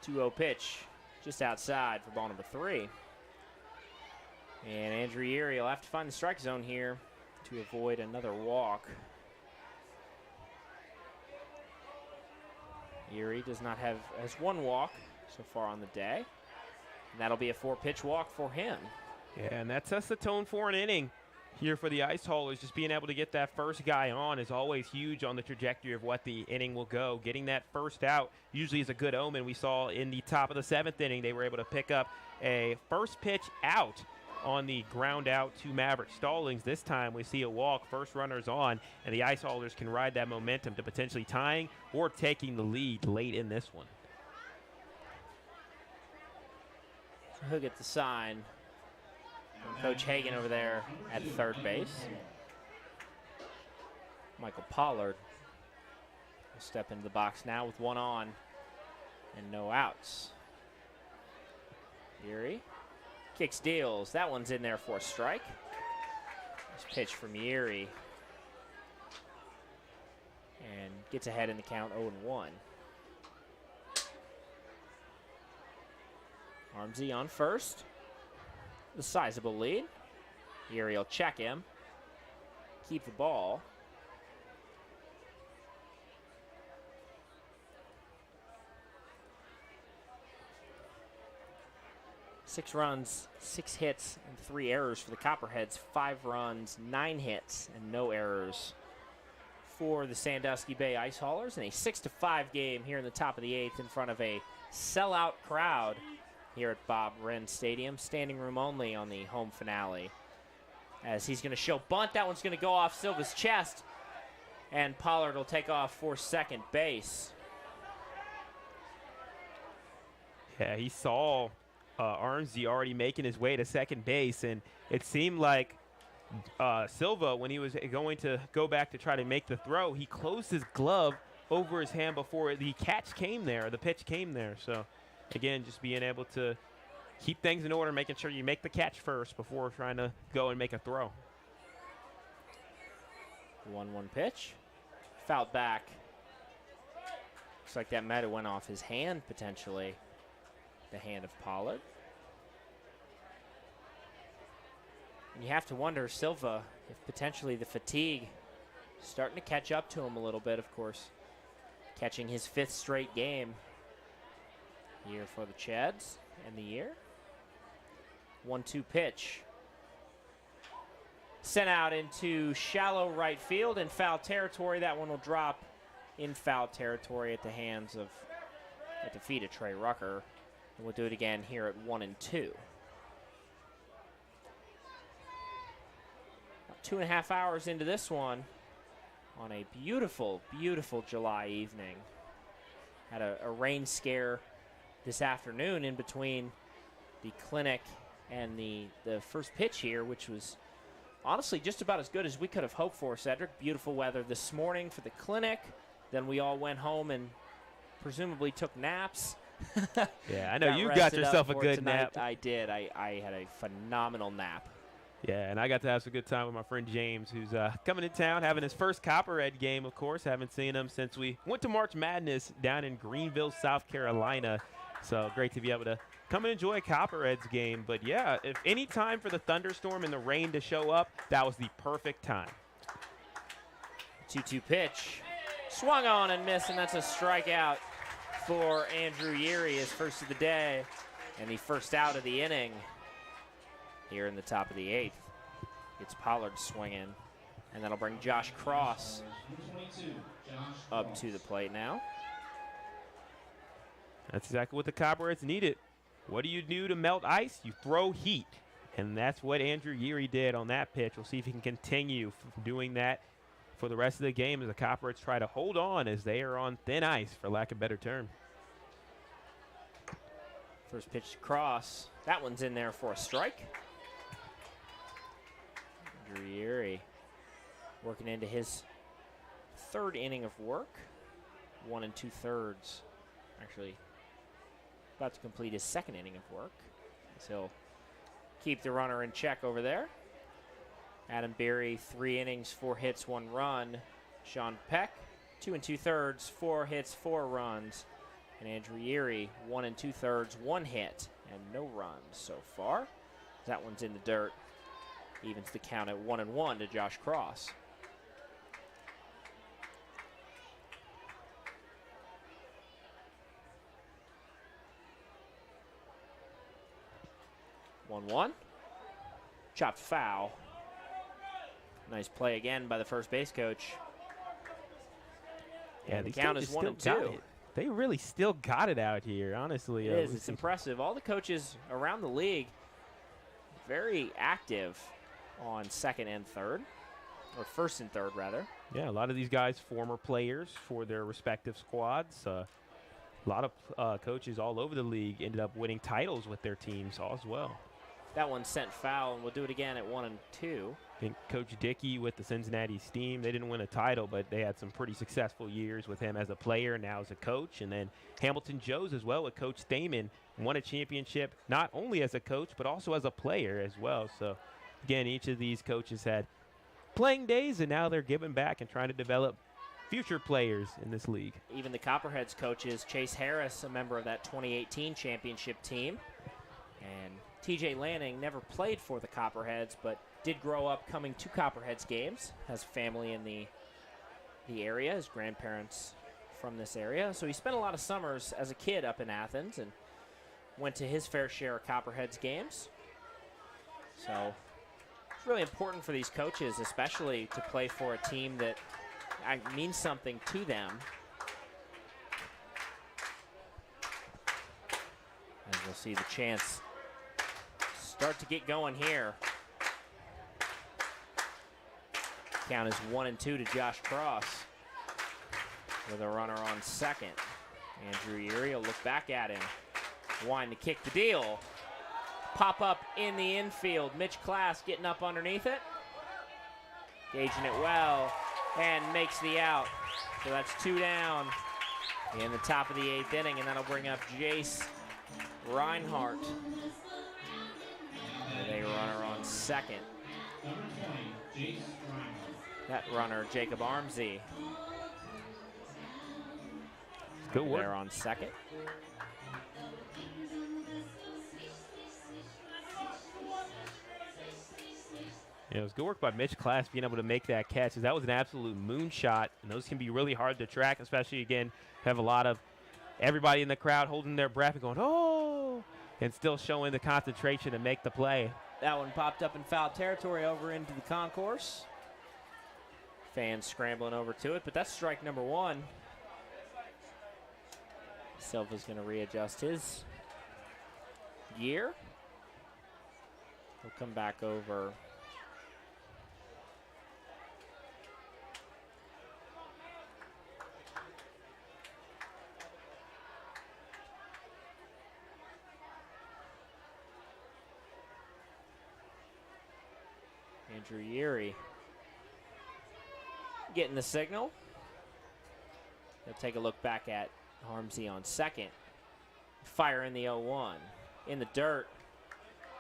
Two-0 pitch. Just outside for ball number 3. And Andrew Yeary will have to find the strike zone here to avoid another walk. Yeary does not have as 1 walk so far on the day. And that'll be a 4-pitch walk for him. Yeah, and that sets the tone for an inning here for the Ice Haulers. Just being able to get that first guy on is always huge on the trajectory of what the inning will go. Getting that first out usually is a good omen. We saw in the top of the 7th inning they were able to pick up a first pitch out on the ground out to Maverick Stallings. This time we see a walk, first runners on, and the Ice Haulers can ride that momentum to potentially tying or taking the lead late in this one. So he'll get the sign from Coach Hagan over there at third base. Michael Pollard will step into the box now with one on and no outs. Yuri kicks, deals. That one's in there for a strike. Nice pitch from Yuri. And gets ahead in the count 0-1. Armsy on first. The sizable lead. Yuri will check him. Keep the ball. Six runs, 6 hits, and 3 errors for the Copperheads. 5 runs, 9 hits, and no errors for the Sandusky Bay Ice Haulers. In a 6-5 game here in the top of the 8th in front of a sellout crowd here at Bob Wren Stadium. Standing room only on the home finale. As he's going to show bunt. That one's going to go off Silva's chest. And Pollard will take off for second base. Yeah, he saw Armsy already making his way to second base, and it seemed like Silva, when he was going to go back to try to make the throw, he closed his glove over his hand before the catch came there, the pitch came there. So, again, just being able to keep things in order, making sure you make the catch first before trying to go and make a throw. 1-1 pitch. Fouled back. Looks like that might have went off his hand, potentially. The hand of Pollard. And you have to wonder, Silva, if potentially the fatigue starting to catch up to him a little bit, of course. Catching his 5th straight game here for the Cheads and the year. 1-2 pitch. Sent out into shallow right field in foul territory. That one will drop in foul territory at the hands of, at the feet of Trey Rucker. And we'll do it again here at 1-2. About 2.5 hours into this one on a beautiful, beautiful July evening. Had a rain scare this afternoon in between the clinic and the first pitch here, which was honestly just about as good as we could have hoped for, Cedric. Beautiful weather this morning for the clinic. Then we all went home and presumably took naps. Yeah, I know you got yourself a good nap. I did. I had a phenomenal nap. Yeah, and I got to have some good time with my friend James, who's coming to town, having his first Copperhead game, of course. Haven't seen him since we went to March Madness down in Greenville, South Carolina. So great to be able to come and enjoy a Copperheads game. But, yeah, if any time for the thunderstorm and the rain to show up, that was the perfect time. 2-2 pitch. Swung on and missed, and that's a strikeout for Andrew Yuri, his first of the day, and the first out of the inning here in the top of the 8th. It's Pollard swinging, and that'll bring Josh Cross up to the plate now. That's exactly what the Copperheads needed. What do you do to melt ice? You throw heat, and that's what Andrew Yuri did on that pitch. We'll see if he can continue doing that for the rest of the game as the Copperheads try to hold on as they are on thin ice, for lack of a better term. First pitch to Cross. That one's in there for a strike. Andrew Yuri working into his 3rd inning of work. 1 2/3. Actually, about to complete his 2nd inning of work. So he'll keep the runner in check over there. Adam Beery, 3 innings, 4 hits, 1 run. Sean Peck, 2 2/3, 4 hits, 4 runs. And Andrew Yuri, 1 2/3, 1 hit, and no runs so far. That one's in the dirt. Evens the count at 1-1 to Josh Cross. One. Chopped foul. Nice play again by the first base coach. Yeah, the count is 1-2. They really still got it out here, honestly. It is. It's impressive. All the coaches around the league very active on second and third, or first and third, rather. Yeah, a lot of these guys former players for their respective squads. A lot of coaches all over the league ended up winning titles with their teams as well. That one sent foul, and we'll do it again at 1 and 2. I think Coach Dickey with the Cincinnati Steam, they didn't win a title, but they had some pretty successful years with him as a player and now as a coach. And then Hamilton Joes as well with Coach Thaman won a championship not only as a coach but also as a player as well. So, again, each of these coaches had playing days, and now they're giving back and trying to develop future players in this league. Even the Copperheads coaches, Chase Harris, a member of that 2018 championship team, and TJ Lanning never played for the Copperheads, but did grow up coming to Copperheads games, has family in the area, his grandparents from this area. So he spent a lot of summers as a kid up in Athens and went to his fair share of Copperheads games. So it's really important for these coaches, especially to play for a team that means something to them. And we'll see the chance start to get going here. Count is 1 and 2 to Josh Cross with a runner on second. Andrew Erie will look back at him. Wind to kick the deal. Pop up in the infield. Mitch Class getting up underneath it. Gauging it well and makes the out. So that's 2 down in the top of the 8th inning, and that'll bring up Jace Reinhardt with a runner on second. Number 20, Jace Reinhardt. That runner, Jacob Armsey. Good work. There on second. Yeah, it was good work by Mitch Class being able to make that catch. That was an absolute moonshot, and those can be really hard to track, especially, again, have a lot of everybody in the crowd holding their breath and going, oh, and still showing the concentration to make the play. That one popped up in foul territory over into the concourse. Fans scrambling over to it, but that's strike number 1. Silva's going to readjust his gear. He'll come back over. Andrew Erie getting the signal. They'll take a look back at Armsey on second. Fire in the 0-1. In the dirt.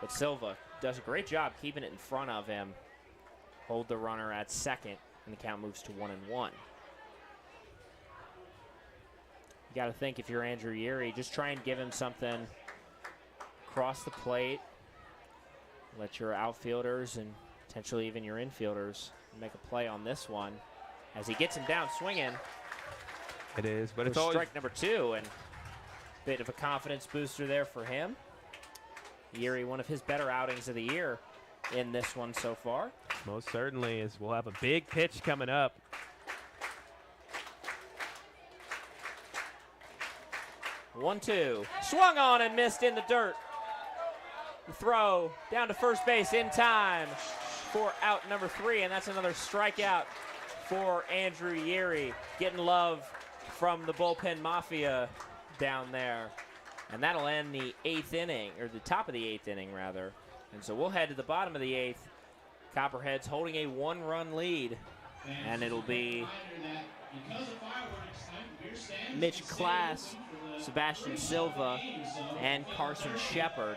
But Silva does a great job keeping it in front of him. Hold the runner at second, and the count moves to 1-1. You got to think, if you're Andrew Erie, just try and give him something across the plate. Let your outfielders and potentially even your infielders make a play on this one. As he gets him down swinging. It is, but it's always strike number 2, and bit of a confidence booster there for him. Erie, one of his better outings of the year in this one so far. Most certainly is. We'll have a big pitch coming up. One, two. Swung on and missed in the dirt. The throw down to first base in time for out number 3, and that's another strikeout for Andrew Erie. Getting love from the bullpen mafia down there. And that'll end the 8th inning, or the top of the 8th inning, rather. And so we'll head to the bottom of the 8th. Copperheads holding a 1-run lead. And it'll be Mitch Class, Sebastian Silva, and Carson Shepard.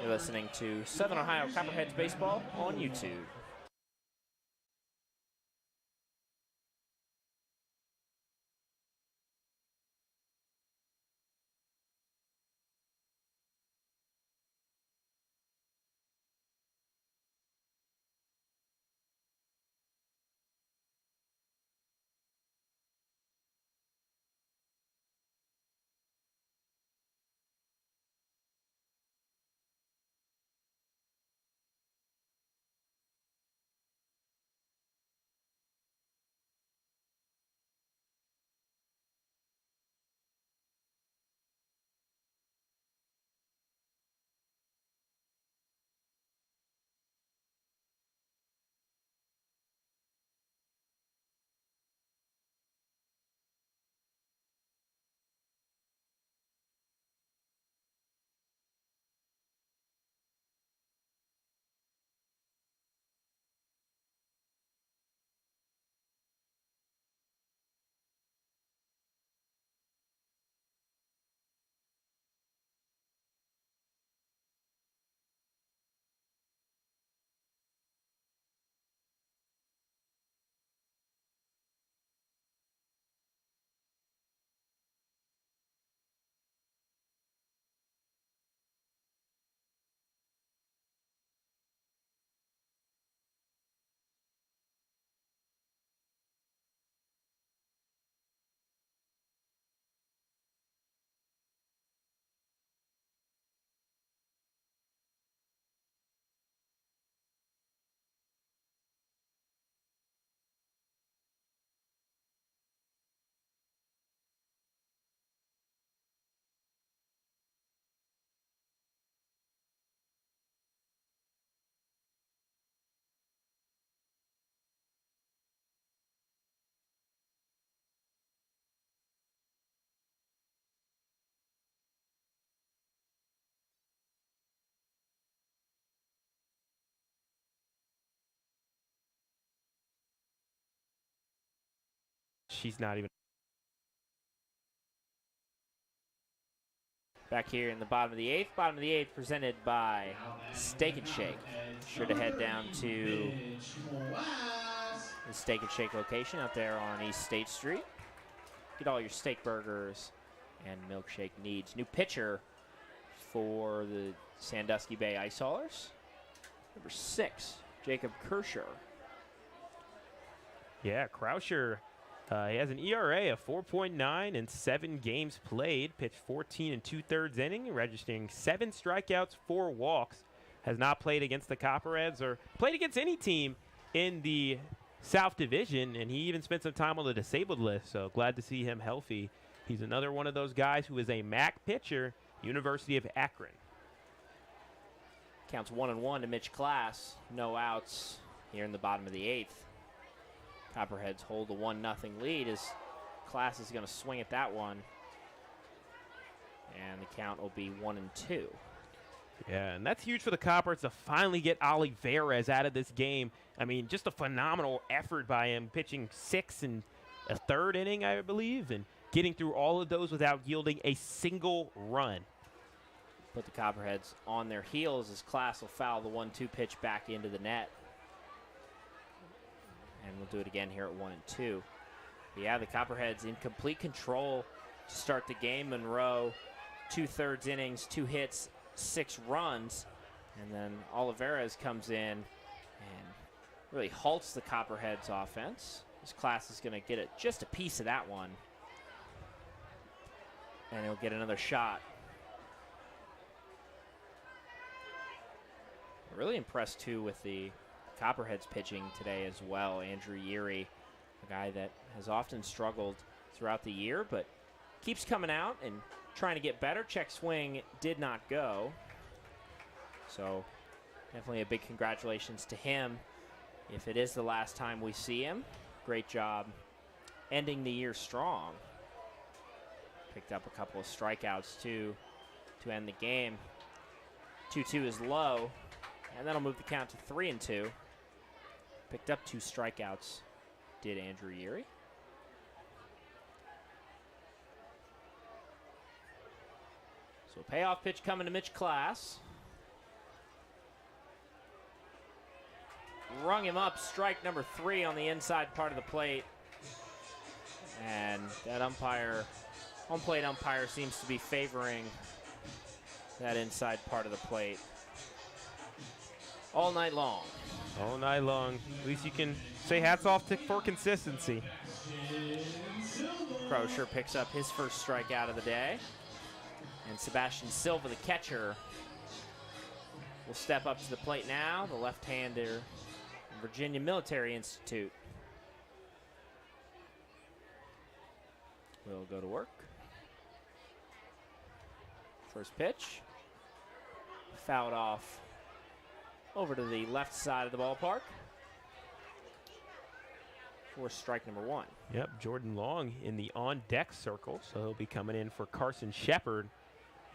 You're listening to Southern Ohio Copperheads Baseball on YouTube. she's not even. Back here in the bottom of the eighth. Bottom of the eighth presented by Steak and Shake. Sure to head down to the Steak and Shake location out there on East State Street. Get all your steak burgers and milkshake needs. New pitcher for the Sandusky Bay Ice Haulers. Number 6, Jacob Kersher. Yeah, Krauscher, he has an ERA of 4.9 in 7 games played. Pitched 14 2/3 inning, registering 7 strikeouts, 4 walks. Has not played against the Copperheads or played against any team in the South Division, and he even spent some time on the disabled list, so glad to see him healthy. He's another one of those guys who is a MAC pitcher, University of Akron. Counts 1-1 to Mitch Class. No outs here in the bottom of the eighth. Copperheads hold a 1-0 lead as Class is going to swing at that one. And the count will be 1-2. Yeah, and that's huge for the Coppers to finally get Olivares out of this game. I mean, just a phenomenal effort by him, pitching 6 1/3 inning, I believe, and getting through all of those without yielding a single run. Put the Copperheads on their heels as Class will foul the 1-2 pitch back into the net. And we'll do it again here at 1-2. But yeah, the Copperheads in complete control to start the game. Monroe, 2/3 innings, 2 hits, 6 runs. And then Olivares comes in and really halts the Copperheads offense. This Class is going to get just a piece of that one. And he'll get another shot. Really impressed, too, with the Copperheads pitching today as well. Andrew Yeary, a guy that has often struggled throughout the year, but keeps coming out and trying to get better. Check swing did not go. So definitely a big congratulations to him if it is the last time we see him. Great job ending the year strong. Picked up a couple of strikeouts, too, to end the game. 2-2 is low. And that'll move the count to 3-2. Picked up 2 strikeouts, did Andrew Yeary. So payoff pitch coming to Mitch Class. Rung him up, strike number 3 on the inside part of the plate. And that home plate umpire seems to be favoring that inside part of the plate. All night long. All night long. At least you can say hats off for consistency. Krauscher picks up his first strikeout of the day. And Sebastian Silva, the catcher, will step up to the plate now. The left-hander, Virginia Military Institute, will go to work. First pitch. Fouled off over to the left side of the ballpark for strike number 1. Yep, Jordan Long in the on-deck circle, so he'll be coming in for Carson Shepard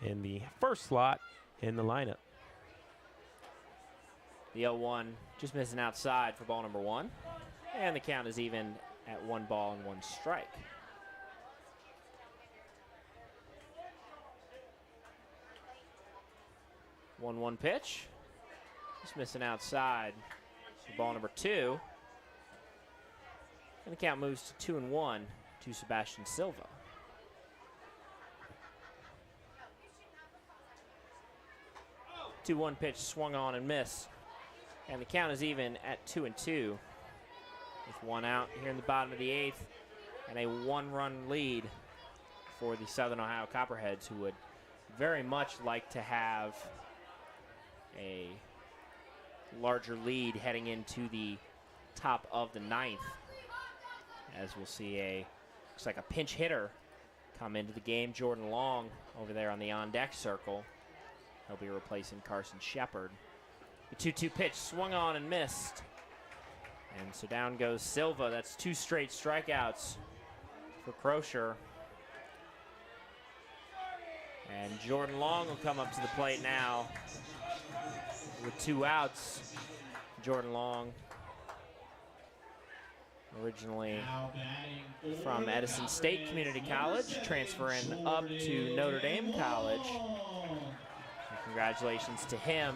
in the first slot in the lineup. The 0-1 just missing outside for ball number 1. And the count is even at 1 ball and 1 strike. One pitch. Just missing outside for ball number 2. And the count moves to 2-1 to Sebastian Silva. The 2-1 pitch swung on and missed. And the count is even at 2-2 with 1 out here in the bottom of the 8th and a 1-run lead for the Southern Ohio Copperheads, who would very much like to have a larger lead heading into the top of the 9th, as we'll see looks like a pinch hitter come into the game. Jordan Long over there on the on-deck circle. He'll be replacing Carson Shepard. The 2-2 pitch swung on and missed. And so down goes Silva. That's 2 straight strikeouts for Krauscher. And Jordan Long will come up to the plate now with 2 outs. Jordan Long originally Now batting from for Edison State Community College, transferring up to Notre Dame College. And congratulations to him,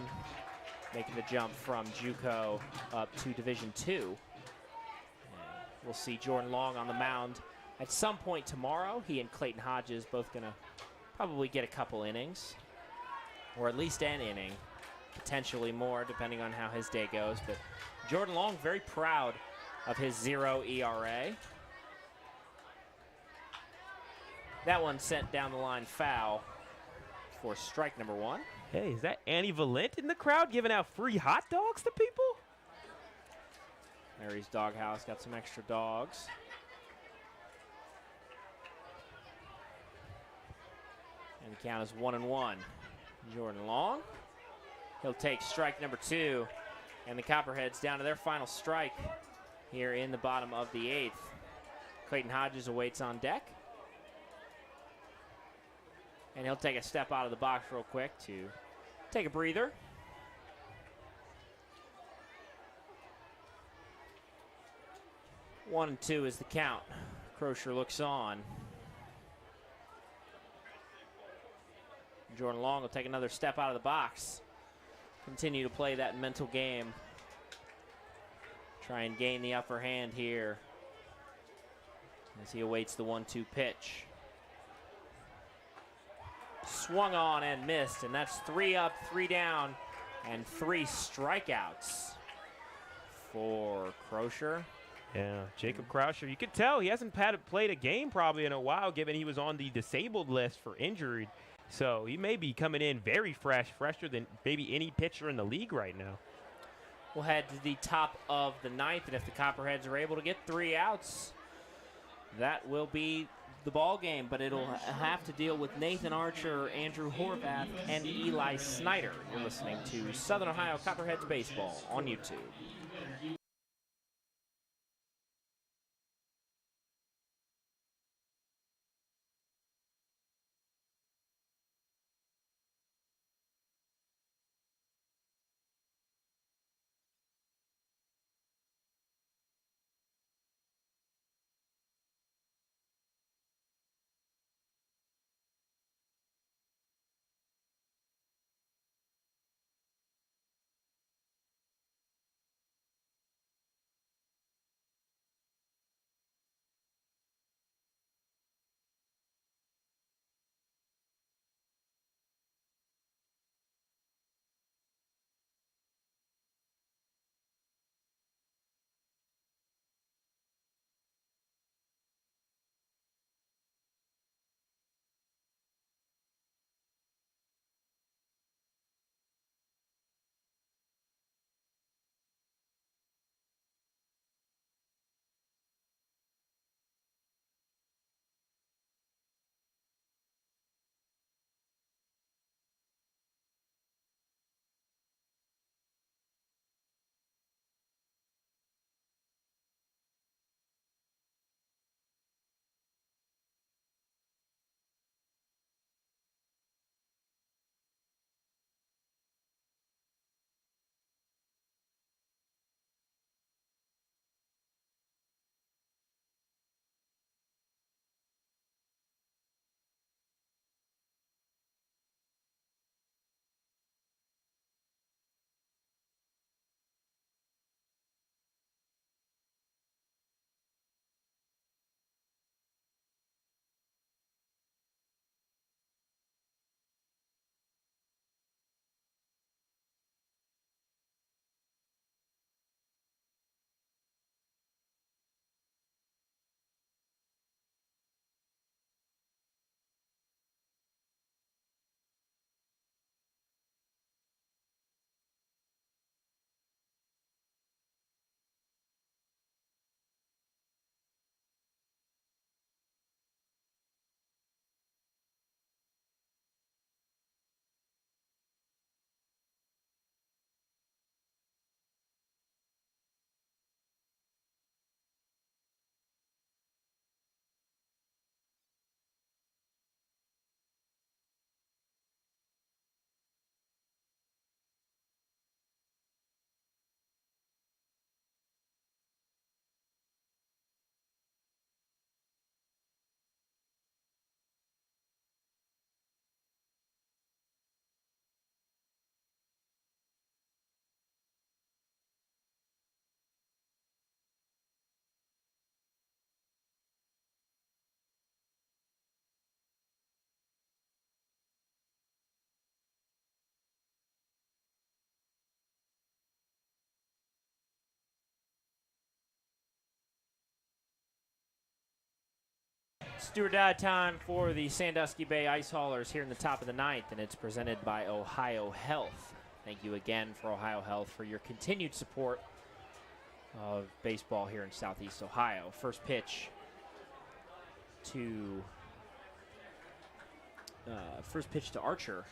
making the jump from JUCO up to Division II. We'll see Jordan Long on the mound at some point tomorrow. He and Clayton Hodges both going to probably get a couple innings, or at least an inning, potentially more depending on how his day goes. But Jordan Long very proud of his 0 ERA. That one sent down the line foul for strike number 1. Hey, is that Annie Valent in the crowd giving out free hot dogs to people? Mary's Doghouse got some extra dogs. And the count is 1-1. Jordan Long. He'll take strike number 2. And the Copperheads down to their final strike here in the bottom of the 8th. Clayton Hodges awaits on deck. And he'll take a step out of the box real quick to take a breather. One and 2 is the count. Crozier looks on. Jordan Long will take another step out of the box. Continue to play that mental game. Try and gain the upper hand here as he awaits the 1-2 pitch. Swung on and missed, and that's 3 up, 3 down, and 3 strikeouts for Crozier. Yeah, Jacob Crozier, you could tell he hasn't played a game probably in a while, given he was on the disabled list for injury. So he may be coming in very fresh, fresher than maybe any pitcher in the league right now. We'll head to the top of the 9th, and if the Copperheads are able to get 3 outs, that will be the ball game, but it'll have to deal with Nathan Archer, Andrew Horvath, and Eli Snyder. You're listening to Southern Ohio Copperheads Baseball on YouTube. It's do or die time for the Sandusky Bay Ice Haulers here in the top of the ninth, and it's presented by Ohio Health. Thank you again for Ohio Health for your continued support of baseball here in Southeast Ohio. First pitch to Archer,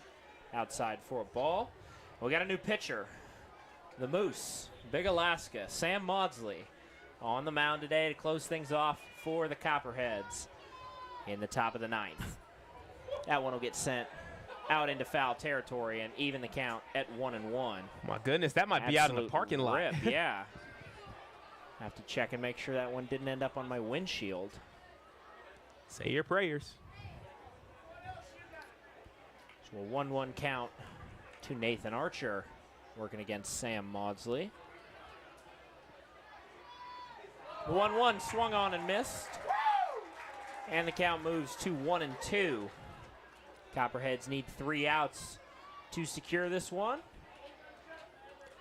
outside for a ball. We got a new pitcher, the Moose, Big Alaska, Sam Maudsley, on the mound today to close things off for the Copperheads in the top of the ninth. That one will get sent out into foul territory and even the count at 1-1. My goodness, that might be out in the parking lot. Rip, yeah. Have to check and make sure that one didn't end up on my windshield. Say your prayers. So a 1-1 count to Nathan Archer, working against Sam Maudsley. The 1-1 swung on and missed. And the count moves to 1-2. Copperheads need 3 outs to secure this one.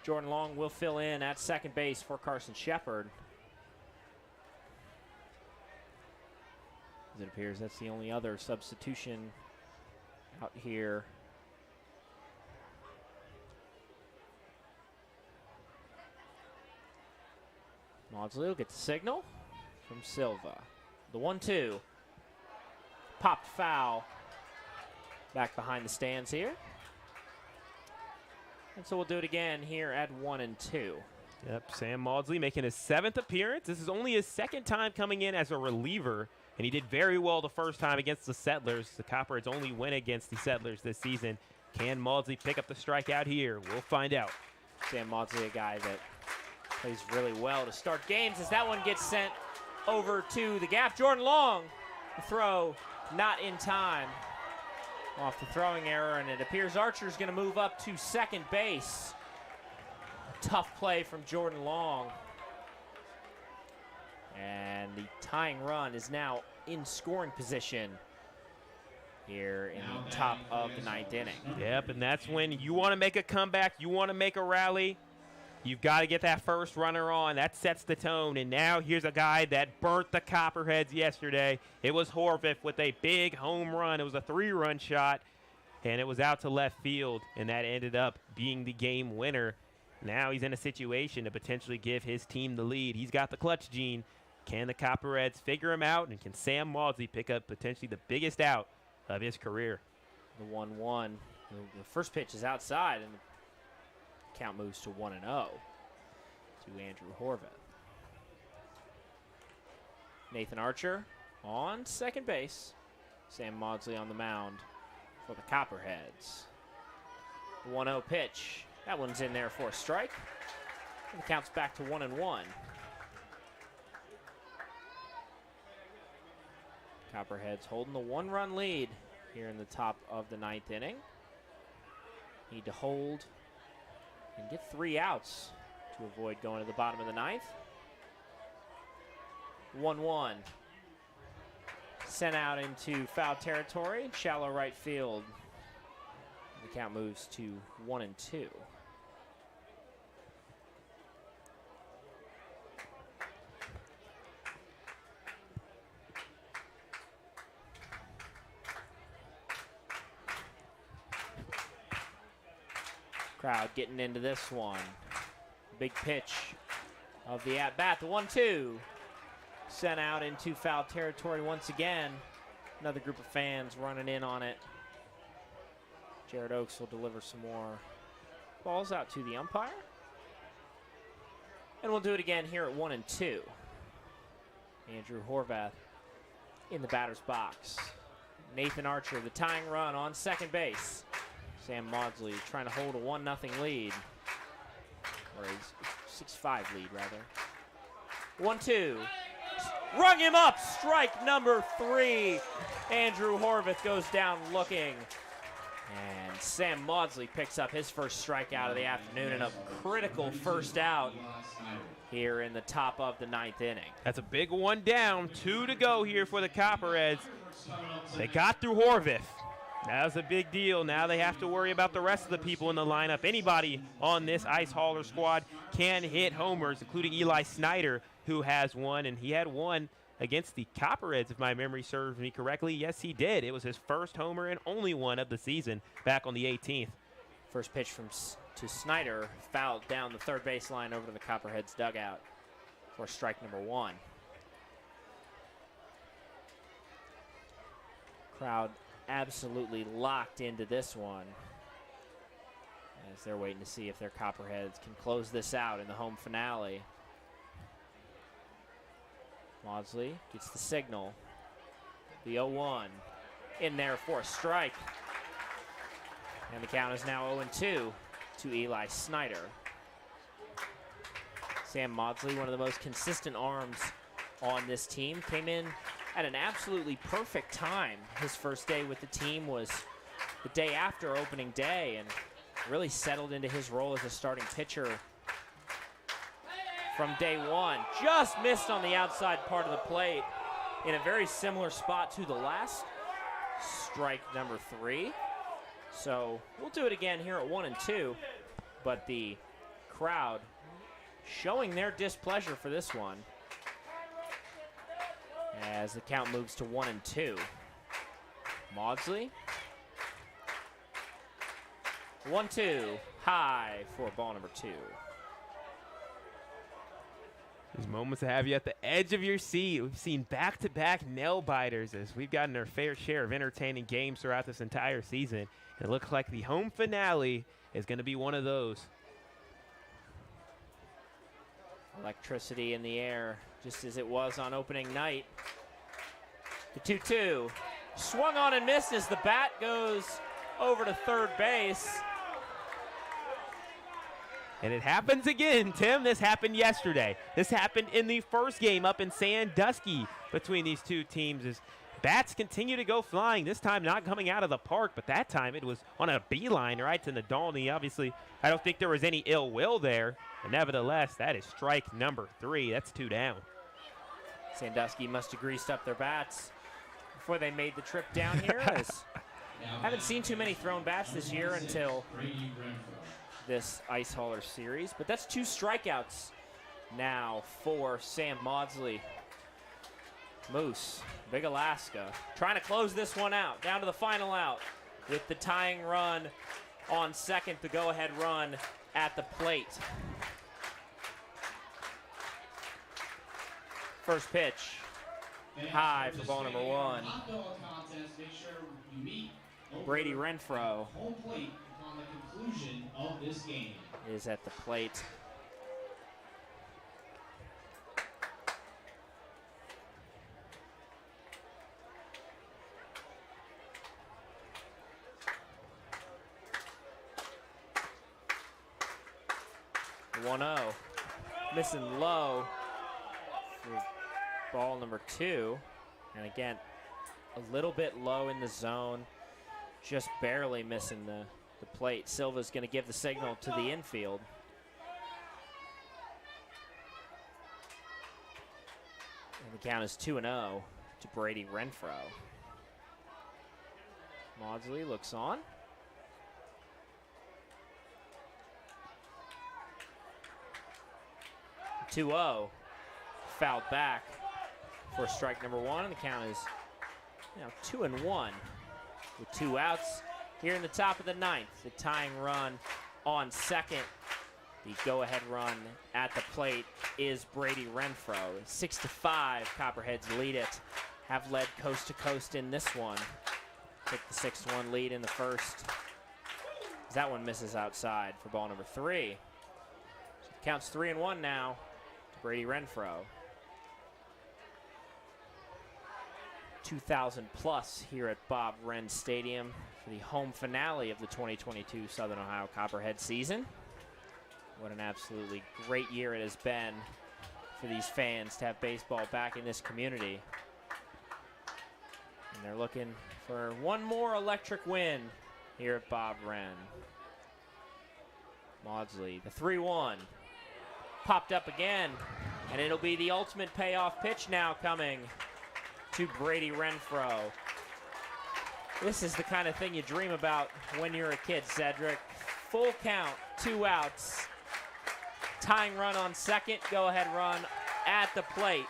Jordan Long will fill in at second base for Carson Shepard. As it appears, that's the only other substitution out here. Maudsley will get the signal from Silva. The 1-2. Popped foul. Back behind the stands here. And so we'll do it again here at 1-2. Yep, Sam Maudsley making his 7th appearance. This is only his 2nd time coming in as a reliever, and he did very well the first time against the Settlers. The Copperheads only win against the Settlers this season. Can Maudsley pick up the strikeout here? We'll find out. Sam Maudsley, a guy that plays really well to start games as that one gets sent over to the gap. Jordan Long, the throw not in time off the throwing error, and it appears Archer's going to move up to second base. Tough play from Jordan Long. And the tying run is now in scoring position here in the top of the ninth inning. Yep, and that's when you want to make a comeback, you want to make a rally. You've got to get that first runner on. That sets the tone. And now here's a guy that burnt the Copperheads yesterday. It was Horvath with a big home run. It was a 3-run shot, and it was out to left field, and that ended up being the game winner. Now he's in a situation to potentially give his team the lead. He's got the clutch gene. Can the Copperheads figure him out, and can Sam Maudsley pick up potentially the biggest out of his career? The 1-1. The first pitch is outside, and count moves to 1-0 to Andrew Horvath. Nathan Archer on second base. Sam Maudsley on the mound for the Copperheads. The 1-0 pitch. That one's in there for a strike. And the count's back to 1-1. Copperheads holding the 1-run lead here in the top of the ninth inning. Need to hold and get 3 outs to avoid going to the bottom of the ninth. 1-1. Sent out into foul territory, shallow right field. The count moves to 1-2. Crowd getting into this one. Big pitch of the at-bat. The 1-2. Sent out into foul territory once again. Another group of fans running in on it. Jared Oakes will deliver some more balls out to the umpire. And we'll do it again here at 1-2. Andrew Horvath in the batter's box. Nathan Archer, the tying run on second base. Sam Maudsley trying to hold a 1-0 lead. Or a 6-5 lead, rather. 1-2. Rung him up. Strike number 3. Andrew Horvath goes down looking. And Sam Maudsley picks up his first strikeout of the afternoon and a critical first out here in the top of the ninth inning. That's a big one down. 2 to go here for the Copperheads. They got through Horvath. That was a big deal. Now they have to worry about the rest of the people in the lineup. Anybody on this Ice Hauler squad can hit homers, including Eli Snyder, who has one, and he had one against the Copperheads, if my memory serves me correctly. Yes, he did. It was his first homer and only one of the season back on the 18th. First pitch to Snyder, fouled down the third baseline over to the Copperheads dugout for strike number 1. Crowd absolutely locked into this one as they're waiting to see if their Copperheads can close this out in the home finale. Maudsley gets the signal. The 0-1 in there for a strike. And the count is now 0-2 to Eli Snyder. Sam Maudsley, one of the most consistent arms on this team, came in at an absolutely perfect time. His first day with the team was the day after opening day and really settled into his role as a starting pitcher from day one. Just missed on the outside part of the plate in a very similar spot to the last strike number 3. So we'll do it again here at 1-2, but the crowd showing their displeasure for this one as the count moves to 1-2. Maudsley. 1-2, high for ball number 2. These moments that have you at the edge of your seat. We've seen back-to-back nail biters as we've gotten our fair share of entertaining games throughout this entire season. It looks like the home finale is going to be one of those. Electricity in the air, just as it was on opening night. The 2-2, swung on and missed as the bat goes over to third base. And it happens again, Tim. This happened yesterday. This happened in the first game up in Sandusky between these two teams as bats continue to go flying, this time not coming out of the park, but that time it was on a beeline right to Nadolny. Obviously, I don't think there was any ill will there. But nevertheless, that is strike number 3. That's 2 down. Sandusky must have greased up their bats before they made the trip down here. As haven't seen too many thrown bats this year until this Ice Hauler series, but that's 2 strikeouts now for Sam Maudsley. Moose, Big Alaska, trying to close this one out, down to the final out with the tying run on second, the go-ahead run at the plate. First pitch, high for ball number 1. Brady Renfro is at the plate. The 1-0, missing low for ball number 2, and again a little bit low in the zone, just barely missing the plate. Silva's going to give the signal to the infield. And the count is 2-0 to Brady Renfro. Maudsley looks on. 2-0, fouled back for strike number 1, and the count is now 2-1 with 2 outs. Here in the top of the 9th, the tying run on second. The go-ahead run at the plate is Brady Renfro. 6-5, Copperheads lead it. Have led coast to coast in this one. Took the 6-1 lead in the first. That one misses outside for ball number 3. So the count's 3-1 now to Brady Renfro. 2,000 plus here at Bob Wren Stadium for the home finale of the 2022 Southern Ohio Copperhead season. What an absolutely great year it has been for these fans to have baseball back in this community. And they're looking for one more electric win here at Bob Wren. Maudsley, the 3-1, popped up again, and it'll be the ultimate payoff pitch now coming to Brady Renfro. This is the kind of thing you dream about when you're a kid, Sedric. Full count, 2 outs. Tying run on second, go-ahead run at the plate.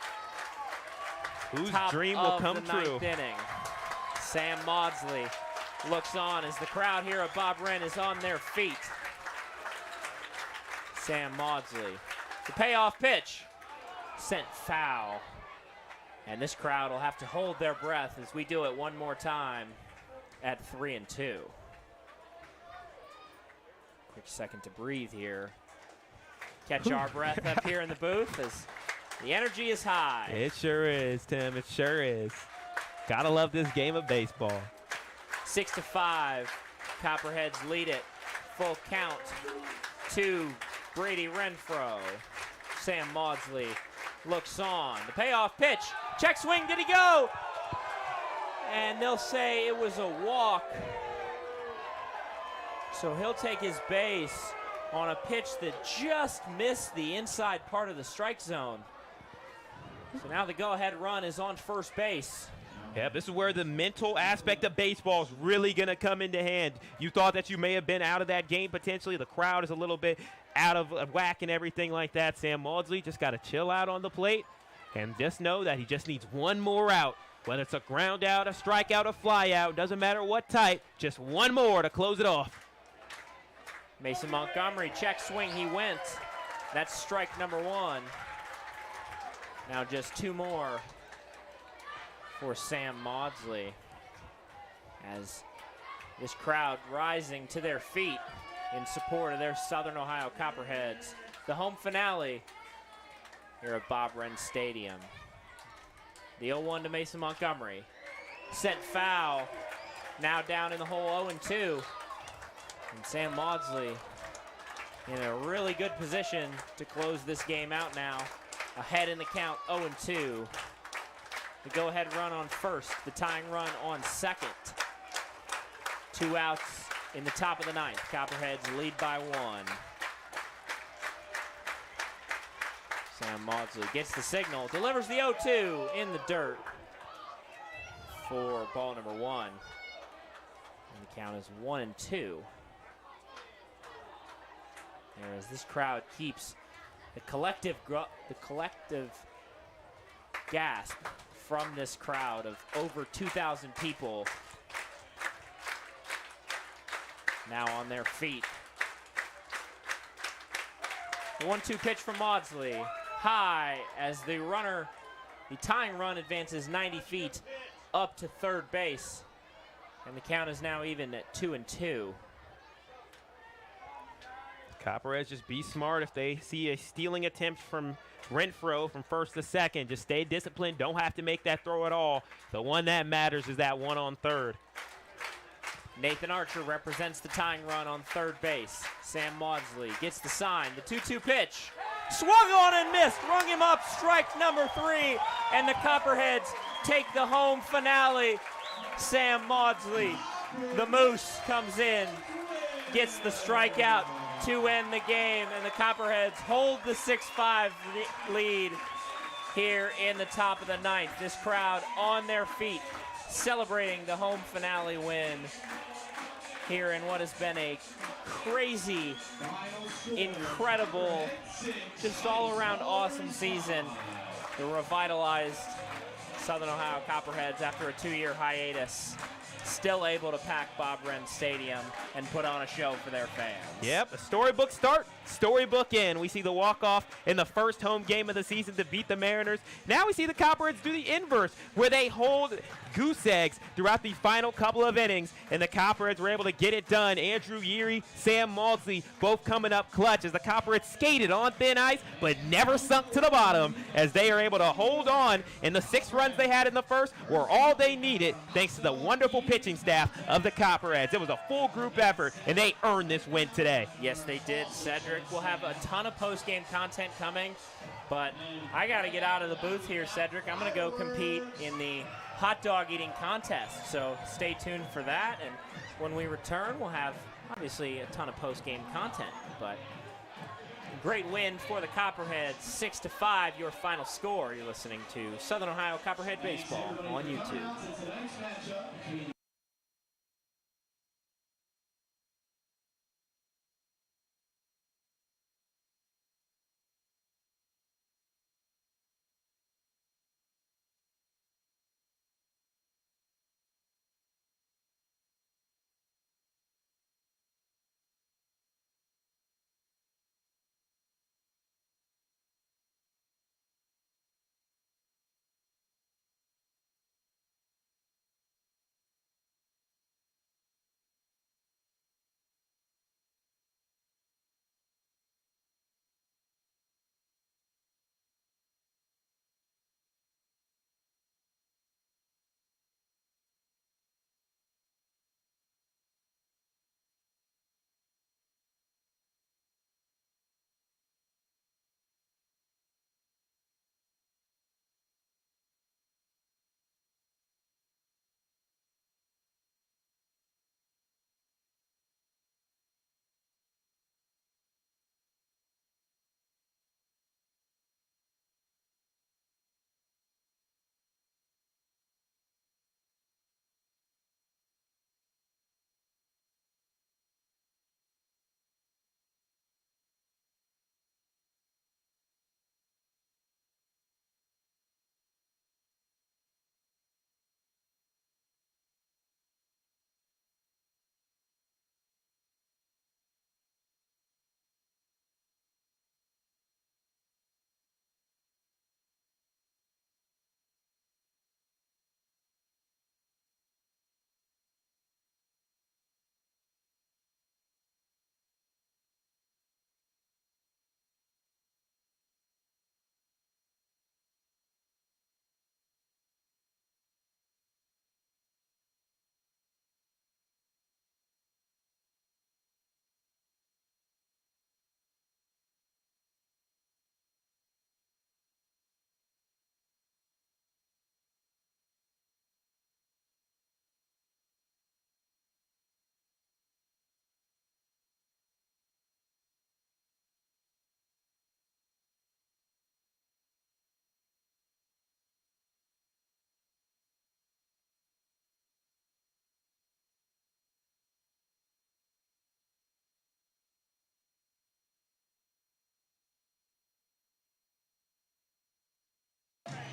Whose top dream will of come the true? ninth inning. Sam Maudsley looks on as the crowd here at Bob Wren is on their feet. Sam Maudsley, the payoff pitch, sent foul. And this crowd will have to hold their breath as we do it one more time at 3-2. Quick second to breathe here. Catch our breath up here in the booth as the energy is high. It sure is, Tim. It sure is. Gotta love this game of baseball. 6-5. Copperheads lead it. Full count to Brady Renfro. Sam Maudsley looks on. The payoff pitch. Check swing. Did he go? And they'll say it was a walk. So he'll take his base on a pitch that just missed the inside part of the strike zone. So now the go-ahead run is on first base. Yeah, this is where the mental aspect of baseball is really going to come into hand. You thought that you may have been out of that game potentially. The crowd is a little bit out of whack and everything like that. Sam Maudsley just got to chill out on the plate and just know that he just needs one more out. Whether it's a ground out, a strikeout, a fly out, doesn't matter what type, just one more to close it off. Mason Montgomery, check swing, he went. That's strike number one. Now just two more for Sam Maudsley as this crowd rising to their feet in support of their Southern Ohio Copperheads. The home finale here at Bob Wren Stadium. The 0-1 to Mason Montgomery. Sent foul, now down in the hole 0-2. And Sam Maudsley in a really good position to close this game out now. Ahead in the count, 0-2. The go-ahead run on first, the tying run on second. 2 outs in the top of the ninth. Copperheads lead by 1. Sam Maudsley gets the signal, delivers the 0-2 in the dirt for ball number 1. And the count is 1-2. As this crowd keeps the collective gasp from this crowd of over 2,000 people now on their feet. The 1-2 pitch from Maudsley, high as the tying run advances 90 feet up to third base. And the count is now even at 2-2. Copperheads, just be smart if they see a stealing attempt from Renfro from first to second. Just stay disciplined. Don't have to make that throw at all. The one that matters is that one on third. Nathan Archer represents the tying run on third base. Sam Maudsley gets the sign. The 2-2 pitch. Swung on and missed. Rung him up. Strike number 3. And the Copperheads take the home finale. Sam Maudsley, the Moose, comes in, gets the strikeout to end the game, and the Copperheads hold the 6-5 lead here in the top of the ninth. This crowd on their feet celebrating the home finale win here in what has been a crazy, incredible, just all-around awesome season. The revitalized Southern Ohio Copperheads, after a 2-year hiatus, still able to pack Bob Wren Stadium and put on a show for their fans. Yep, a storybook start, storybook end. We see the walk-off in the first home game of the season to beat the Mariners. Now we see the Copperheads do the inverse, where they hold goose eggs throughout the final couple of innings, and the Copperheads were able to get it done. Andrew Yeary, Sam Maudsley, both coming up clutch as the Copperheads skated on thin ice, but never sunk to the bottom as they are able to hold on, and the 6 runs they had in the first were all they needed thanks to the wonderful pitching staff of the Copperheads. It was a full group effort, and they earned this win today. Yes, they did. Sedric will have a ton of post-game content coming, but I got to get out of the booth here, Sedric. I'm going to go compete in the hot dog eating contest, so stay tuned for that. And when we return, we'll have obviously a ton of post-game content, but great win for the Copperheads, 6-5, your final score. You're listening to Southern Ohio Copperhead Baseball on YouTube.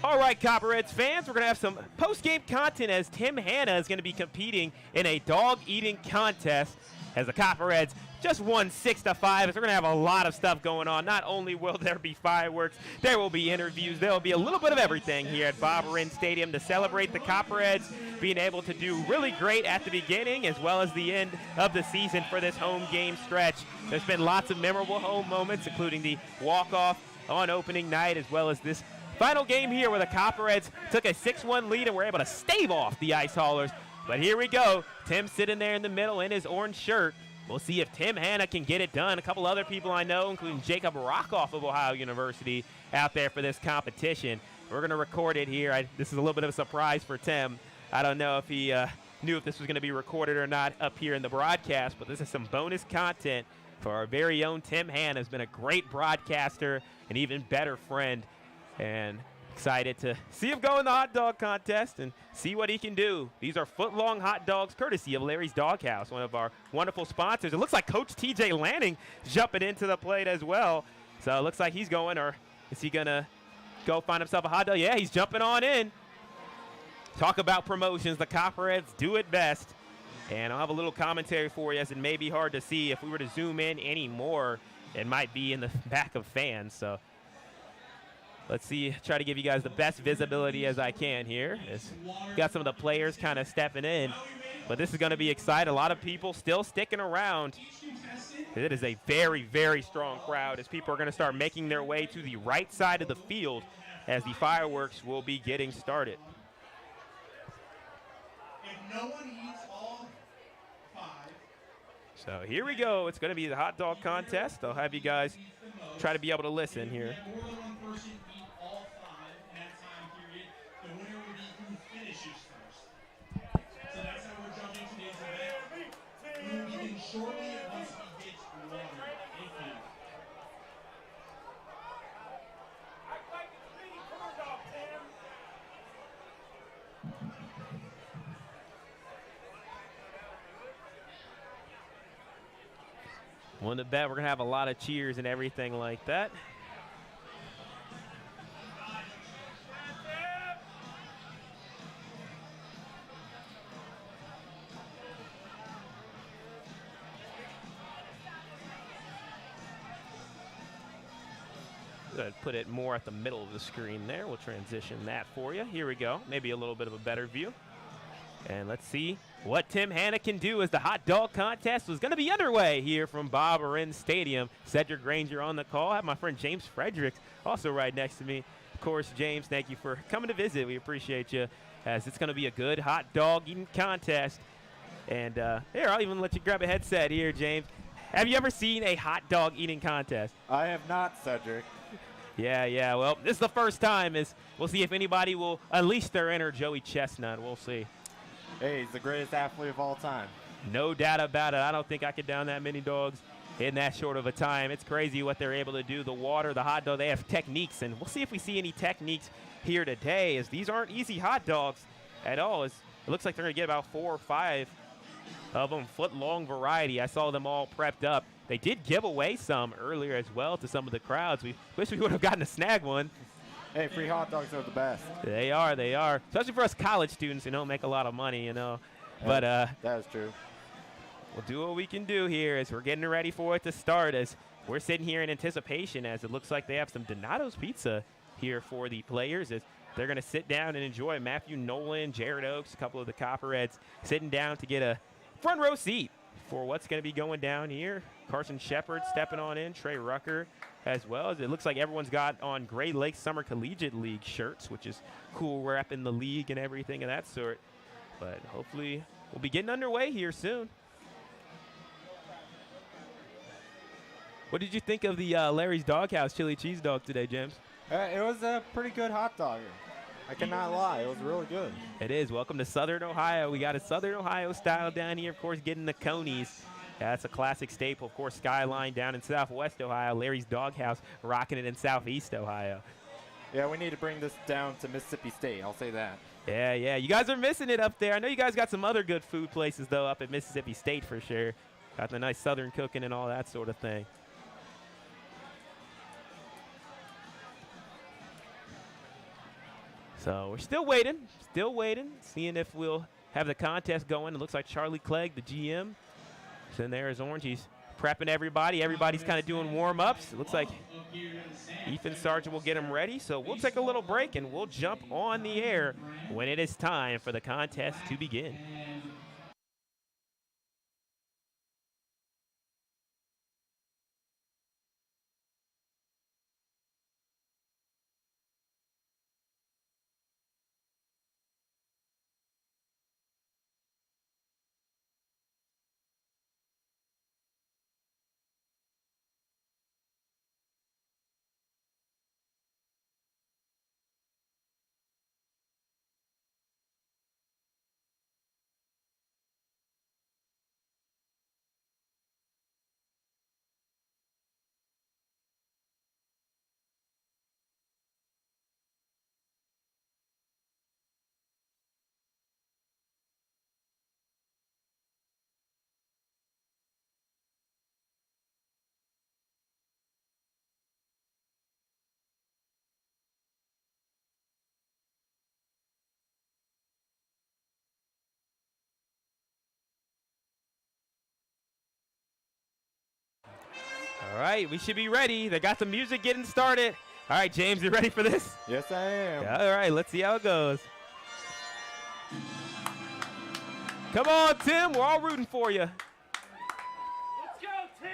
All right, Copperheads fans, we're going to have some post-game content as Tim Hanna is going to be competing in a dog-eating contest as the Copperheads just won 6-5. So we're going to have a lot of stuff going on. Not only will there be fireworks, there will be interviews. There will be a little bit of everything here at Bob Arend Stadium to celebrate the Copperheads being able to do really great at the beginning as well as the end of the season for this home game stretch. There's been lots of memorable home moments, including the walk-off on opening night as well as this final game here where the Copperheads took a 6-1 lead and were able to stave off the Ice Haulers. But here we go. Tim sitting there in the middle in his orange shirt. We'll see if Tim Hanna can get it done. A couple other people I know, including Jacob Rockoff of Ohio University, out there for this competition. We're going to record it here. This is a little bit of a surprise for Tim. I don't know if he knew if this was going to be recorded or not up here in the broadcast, but this is some bonus content for our very own Tim Hanna. Has been a great broadcaster, an even better friend, and excited to see him go in the hot dog contest and see what he can do. These are foot-long hot dogs courtesy of Larry's Doghouse, one of our wonderful sponsors. It looks like Coach TJ Lanning jumping into the plate as well. So it looks like he's going, or is he going to go find himself a hot dog? Yeah, he's jumping on in. Talk about promotions. The Copperheads do it best. And I'll have a little commentary for you as it may be hard to see. If we were to zoom in any more, it might be in the back of fans. So let's see, try to give you guys the best visibility as I can here. Got some of the players kind of stepping in, but this is going to be exciting. A lot of people still sticking around. It is a very, very strong crowd as people are going to start making their way to the right side of the field as the fireworks will be getting started. If no one eats all 5. So here we go. It's going to be the hot dog contest. I'll have you guys try to be able to listen here. More than one person eat all 5 in that time period. The winner would be who finishes first. So that's how we're judging today's event. We will begin shortly once we get water and food. Willing to bet we're going to have a lot of cheers and everything like that. Go ahead and put it more at the middle of the screen there. We'll transition that for you. Here we go. Maybe a little bit of a better view. And let's see what Tim Hanna can do as the hot dog contest was going to be underway here from Bob Arend Stadium. Sedric Granger on the call. I have my friend James Frederick also right next to me. Of course, James, thank you for coming to visit. We appreciate you as it's going to be a good hot dog eating contest. And here, I'll even let you grab a headset here, James. Have you ever seen a hot dog eating contest? I have not, Cedric. Yeah. Well, this is the first time. We'll see if anybody will unleash their inner Joey Chestnut. We'll see. Hey, he's the greatest athlete of all time. No doubt about it. I don't think I could down that many dogs in that short of a time. It's crazy what they're able to do. The water, the hot dog, they have techniques, and we'll see if we see any techniques here today, as these aren't easy hot dogs at all. It looks like they're going to get about 4 or 5 of them, foot-long variety. I saw them all prepped up. They did give away some earlier as well to some of the crowds. We wish we would have gotten to snag one. Hey, free hot dogs are the best. They are. Especially for us college students who don't make a lot of money, you know. But that is true. We'll do what we can do here as we're getting ready for it to start, as we're sitting here in anticipation, as it looks like they have some Donato's Pizza here for the players, as they're going to sit down and enjoy. Matthew Nolan, Jared Oakes, a couple of the Copperheads sitting down to get a front row seat for what's going to be going down here. Carson Shepard stepping on in, Trey Rucker as well. As it looks like everyone's got on Gray Lake Summer Collegiate League shirts, which is cool. We're up in the league and everything of that sort. But hopefully we'll be getting underway here soon. What did you think of the Larry's Doghouse chili cheese dog today, James? It was a pretty good hot dog. I cannot lie. It was really good. It is. Welcome to Southern Ohio. We got a Southern Ohio style down here, of course, getting the conies. Yeah, that's a classic staple. Of course, Skyline down in Southwest Ohio. Larry's Doghouse rocking it in Southeast Ohio. Yeah, we need to bring this down to Mississippi State. I'll say that. Yeah. You guys are missing it up there. I know you guys got some other good food places, though, up at Mississippi State for sure. Got the nice Southern cooking and all that sort of thing. So we're still waiting, seeing if we'll have the contest going. It looks like Charlie Clegg, the GM, is in there as orange. He's prepping everybody. Everybody's kind of doing warm-ups. It looks like Ethan Sargent will get him ready. So we'll take a little break, and we'll jump on the air when it is time for the contest to begin. All right, we should be ready. They got the music getting started. All right, James, you ready for this? Yes, I am. All right, let's see how it goes. Come on, Tim. We're all rooting for you. Let's go, Tim!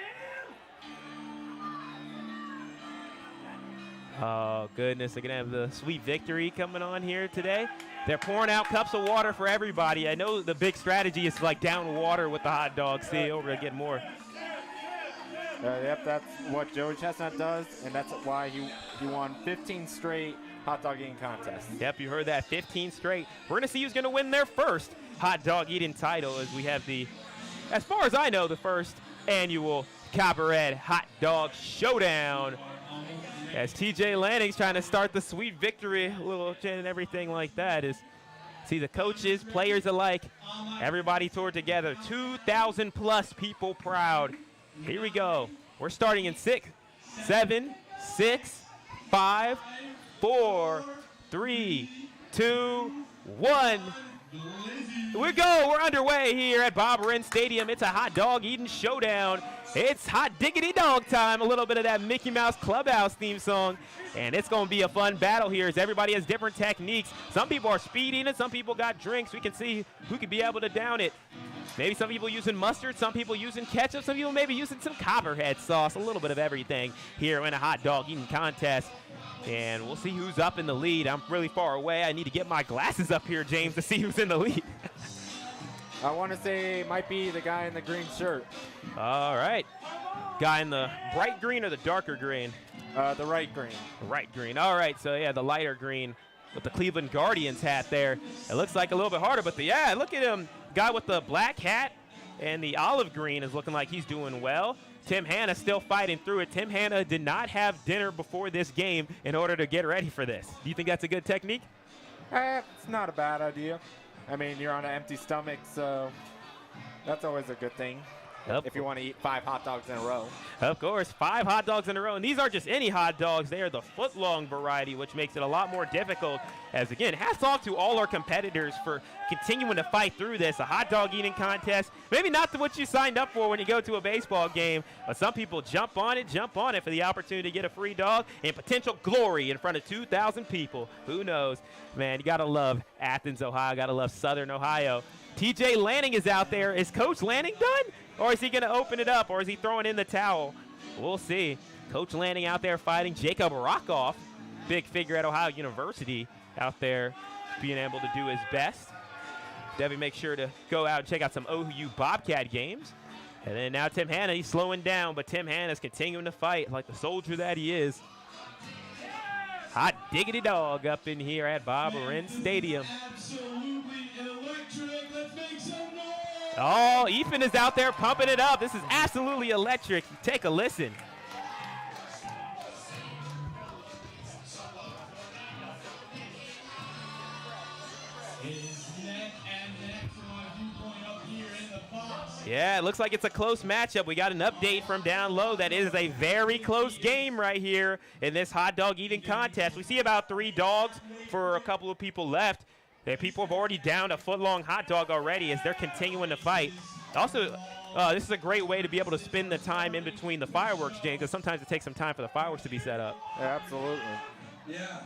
Oh, goodness. They're going to have the sweet victory coming on here today. They're pouring out cups of water for everybody. I know the big strategy is to, like, down water with the hot dogs, see, over to get more. Yep, that's what Joey Chestnut does, and that's why he won 15 straight hot dog eating contests. Yep, you heard that, 15 straight. We're going to see who's going to win their first hot dog eating title as we have the, as far as I know, the first annual Copperhead Hot Dog Showdown. As TJ Lanning's trying to start the sweet victory, a little chant and everything like that. Is see the coaches, players alike, everybody toured together. 2,000 plus people proud. Here we go. We're starting in 6, 7, 6, 5, 4, 3, 2, 1. We go. We're underway here at Bob Wren Stadium. It's a hot dog eating showdown. It's hot diggity dog time. A little bit of that Mickey Mouse Clubhouse theme song. And it's going to be a fun battle here as everybody has different techniques. Some people are speeding it. Some people got drinks. We can see who could be able to down it. Maybe some people using mustard, some people using ketchup, some people maybe using some Copperhead sauce, a little bit of everything here in a hot dog eating contest. And we'll see who's up in the lead. I'm really far away. I need to get my glasses up here, James, to see who's in the lead. I want to say it might be the guy in the green shirt. All right. Guy in the bright green or the darker green? The right green. Right green. All right, so yeah, the lighter green with the Cleveland Guardians hat there. It looks like a little bit harder, but yeah, look at him. Guy with the black hat and the olive green is looking like he's doing well. Tim Hanna still fighting through it. Tim Hanna did not have dinner before this game in order to get ready for this. Do you think that's a good technique? It's not a bad idea. I mean, you're on an empty stomach, so that's always a good thing. If you want to eat 5 hot dogs in a row. Of course, 5 hot dogs in a row. And these aren't just any hot dogs. They are the foot-long variety, which makes it a lot more difficult. As, again, hats off to all our competitors for continuing to fight through this. A hot dog eating contest, maybe not what you signed up for when you go to a baseball game, but some people jump on it for the opportunity to get a free dog and potential glory in front of 2,000 people. Who knows? Man, you got to love Athens, Ohio. Got to love Southern Ohio. TJ Lanning is out there. Is Coach Lanning done? Or is he going to open it up? Or is he throwing in the towel? We'll see. Coach Lanning out there fighting Jacob Rockoff, big figure at Ohio University, out there being able to do his best. Definitely make sure to go out and check out some OU Bobcat games. And then now Tim Hanna, he's slowing down, but Tim Hanna's continuing to fight like the soldier that he is. Hot diggity dog up in here at Bob Wren Stadium. Absolutely electric. Let's make some noise. Oh, Ethan is out there pumping it up. This is absolutely electric. Take a listen. It is neck and neck from my viewpoint up here in the box. Yeah, it looks like it's a close matchup. We got an update from down low that is a very close game right here in this hot dog eating contest. We see about 3 dogs for a couple of people left. And people have already downed a foot-long hot dog already as they're continuing to fight. Also, this is a great way to be able to spend the time in between the fireworks, Jane, because sometimes it takes some time for the fireworks to be set up. Yeah, absolutely. Yeah.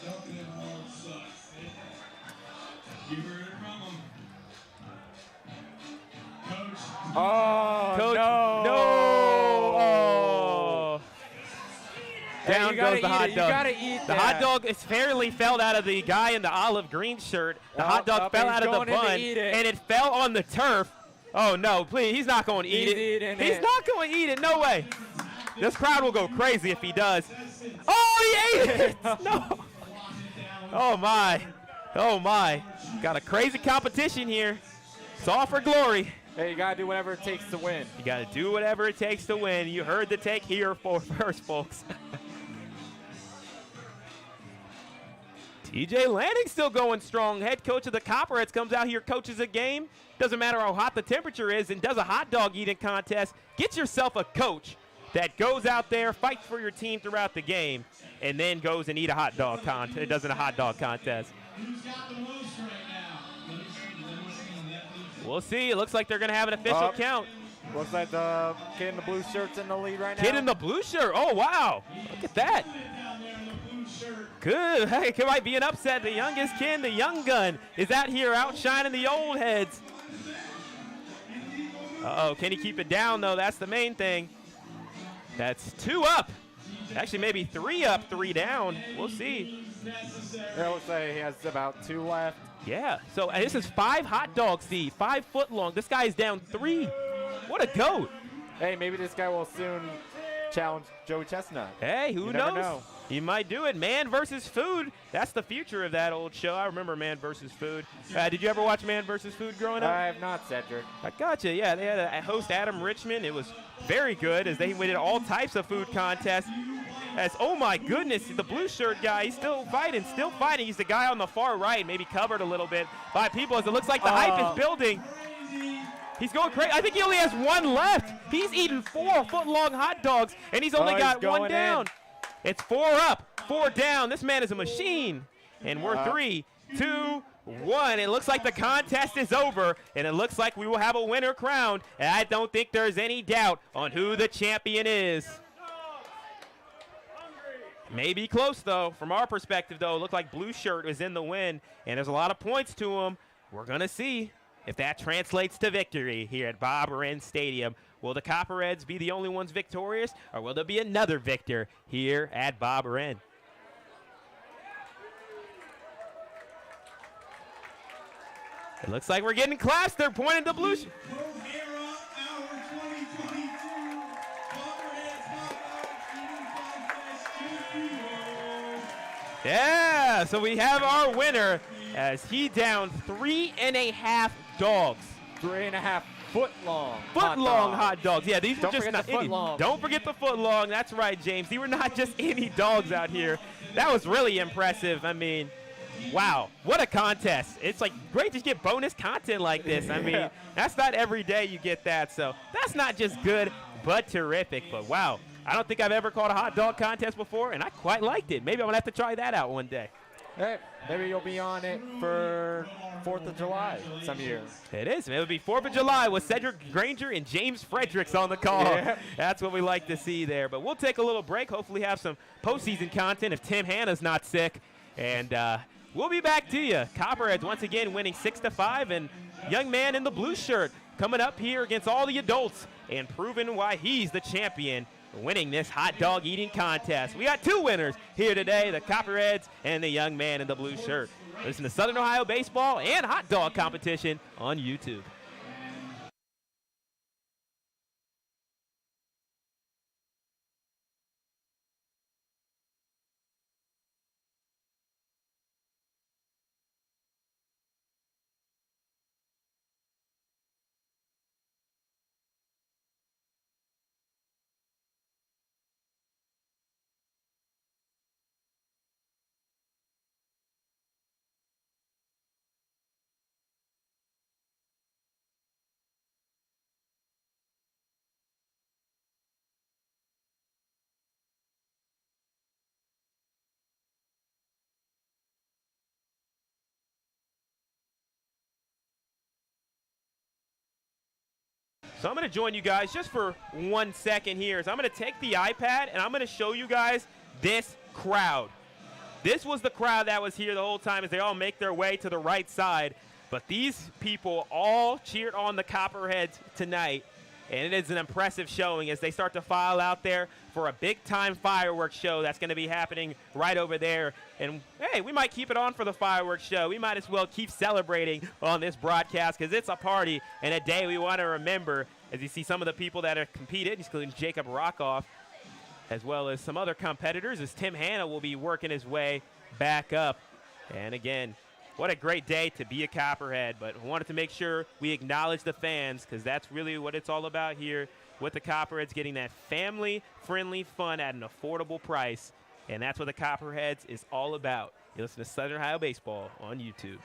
Jumping in hard sucks. You heard it from him. Coach. Oh, Coach, no. Oh. Down goes the hot dog. You gotta eat the hot dog is fairly fell out of the guy in the olive green shirt. The hot dog fell out of the bun, and it fell on the turf. Oh, no, please. He's not going to eat it. He's not going to eat it. No way. This crowd will go crazy if he does. Oh, he ate it. No. Oh, my. Oh, my. Got a crazy competition here. It's all for glory. Hey, you got to do whatever it takes to win. You got to do whatever it takes to win. You heard the take here first, folks. TJ Lanning still going strong. Head coach of the Copperheads comes out here, coaches a game. Doesn't matter how hot the temperature is, and does a hot dog eating contest. Get yourself a coach that goes out there, fights for your team throughout the game, and then goes and eat a hot dog contest. It doesn't a hot dog contest. Who's got the most right now? Let me see that blue. We'll see. It looks like they're going to have an official count. Looks like the kid in the blue shirt's in the lead right now. Kid in the blue shirt. Oh, wow. Look at that. Down there in the blue shirt. Good. Hey, it might be an upset. The youngest kid, the young gun, is out here outshining the old heads. Uh-oh, can he keep it down, though? That's the main thing. That's 2 up. Actually, maybe 3 up, 3 down. We'll see. It looks like he has about 2 left. Yeah, so this is 5 hot dogs, Steve. 5 foot long. This guy is down 3. What a goat. Hey, maybe this guy will soon challenge Joey Chestnut. Hey, who You knows? never know. He might do it. Man versus Food. That's the future of that old show. I remember Man versus Food. Did you ever watch Man versus Food growing up? I have not, Cedric. I gotcha. Yeah, they had a host, Adam Richmond. It was very good as they did all types of food contests. As, oh my goodness, the blue shirt guy, he's still fighting. He's the guy on the far right, maybe covered a little bit by people as it looks like the hype is building. He's going crazy. I think he only has 1 left. He's eating 4 foot-long hot dogs, and he's only got 1 down. It's 4 up, 4 down. This man is a machine. And we're 3, 2, 1. It looks like the contest is over, and it looks like we will have a winner crowned. And I don't think there's any doubt on who the champion is. Maybe close, though. From our perspective, though, it looked like blue shirt was in the win, and there's a lot of points to him. We're going to see if that translates to victory here at Bob Wren Stadium. Will the Copperheads be the only ones victorious, or will there be another victor here at Bob Wren? It looks like we're getting claps. They're pointing to blue shirt. Yeah, so we have our winner as he downed 3.5 dogs. 3.5 foot long. Hot dogs. Yeah, these were just not any. Long. Don't forget the foot long. That's right, James. These were not just any dogs out here. That was really impressive. I mean, wow, what a contest. It's like great to get bonus content like this. I mean, that's not every day you get that. So that's not just good, but terrific. But wow. I don't think I've ever called a hot dog contest before, and I quite liked it. Maybe I'm going to have to try that out one day. Hey, maybe you'll be on it for 4th of July some year. It is. It would be 4th of July with Sedric, Granger, and James Fredericks on the call. Yeah. That's what we like to see there. But we'll take a little break, hopefully have some postseason content if Tim Hanna's not sick. And we'll be back to you. Copperheads once again winning 6-5, and young man in the blue shirt coming up here against all the adults and proving why he's the champion, winning this hot dog eating contest. We got 2 winners here today, the Copperheads and the young man in the blue shirt. Listen to Southern Ohio baseball and hot dog competition on YouTube. So I'm going to join you guys just for 1 second here. So I'm going to take the iPad and I'm going to show you guys this crowd. This was the crowd that was here the whole time as they all make their way to the right side. But these people all cheered on the Copperheads tonight. And it is an impressive showing as they start to file out there for a big-time fireworks show that's going to be happening right over there. And, hey, we might keep it on for the fireworks show. We might as well keep celebrating on this broadcast because it's a party and a day we want to remember as you see some of the people that have competed, including Jacob Rockoff, as well as some other competitors as Tim Hanna will be working his way back up. And, again, what a great day to be a Copperhead, but I wanted to make sure we acknowledge the fans because that's really what it's all about here with the Copperheads, getting that family-friendly fun at an affordable price, and that's what the Copperheads is all about. You listen to Southern Ohio Baseball on YouTube.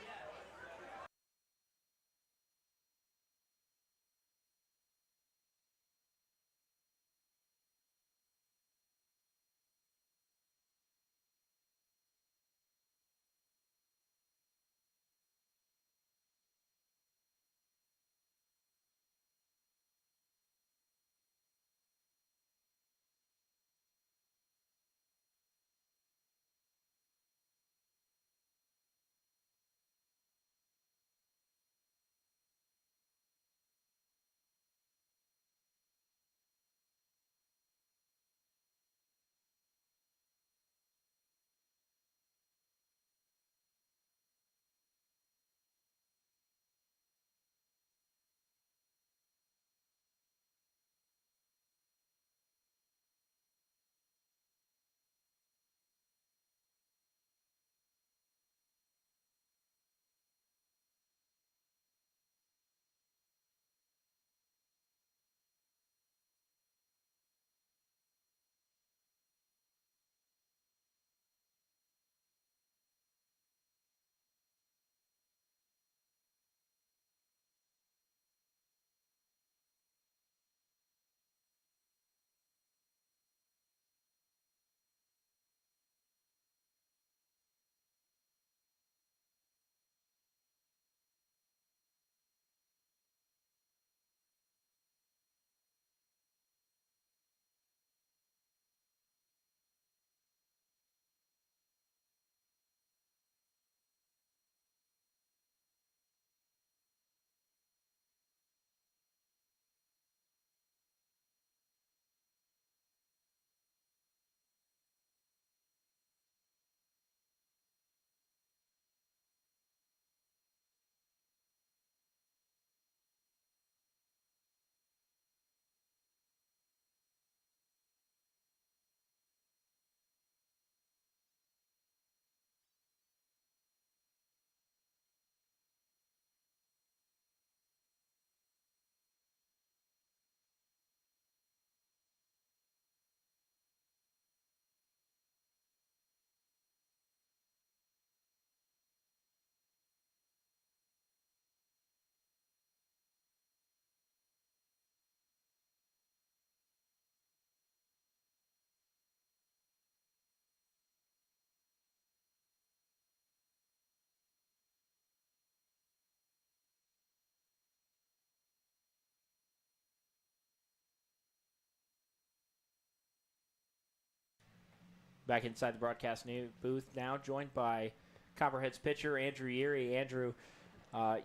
Back inside the broadcast booth now, joined by Copperheads pitcher Andrew Erie. Andrew,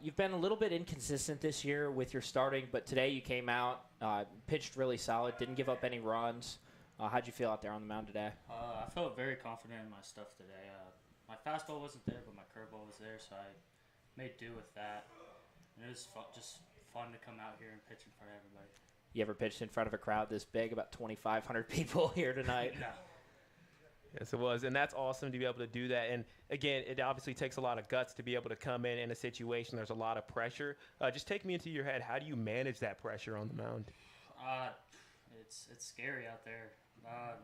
you've been a little bit inconsistent this year with your starting, but today you came out, pitched really solid, didn't give up any runs. How'd you feel out there on the mound today? I felt very confident in my stuff today. My fastball wasn't there, but my curveball was there, so I made do with that. And it was just fun to come out here and pitch in front of everybody. You ever pitched in front of a crowd this big, about 2,500 people here tonight? No. Yes, it was, and that's awesome to be able to do that. And, again, it obviously takes a lot of guts to be able to come in a situation. There's a lot of pressure. Just take me into your head. How do you manage that pressure on the mound? It's scary out there.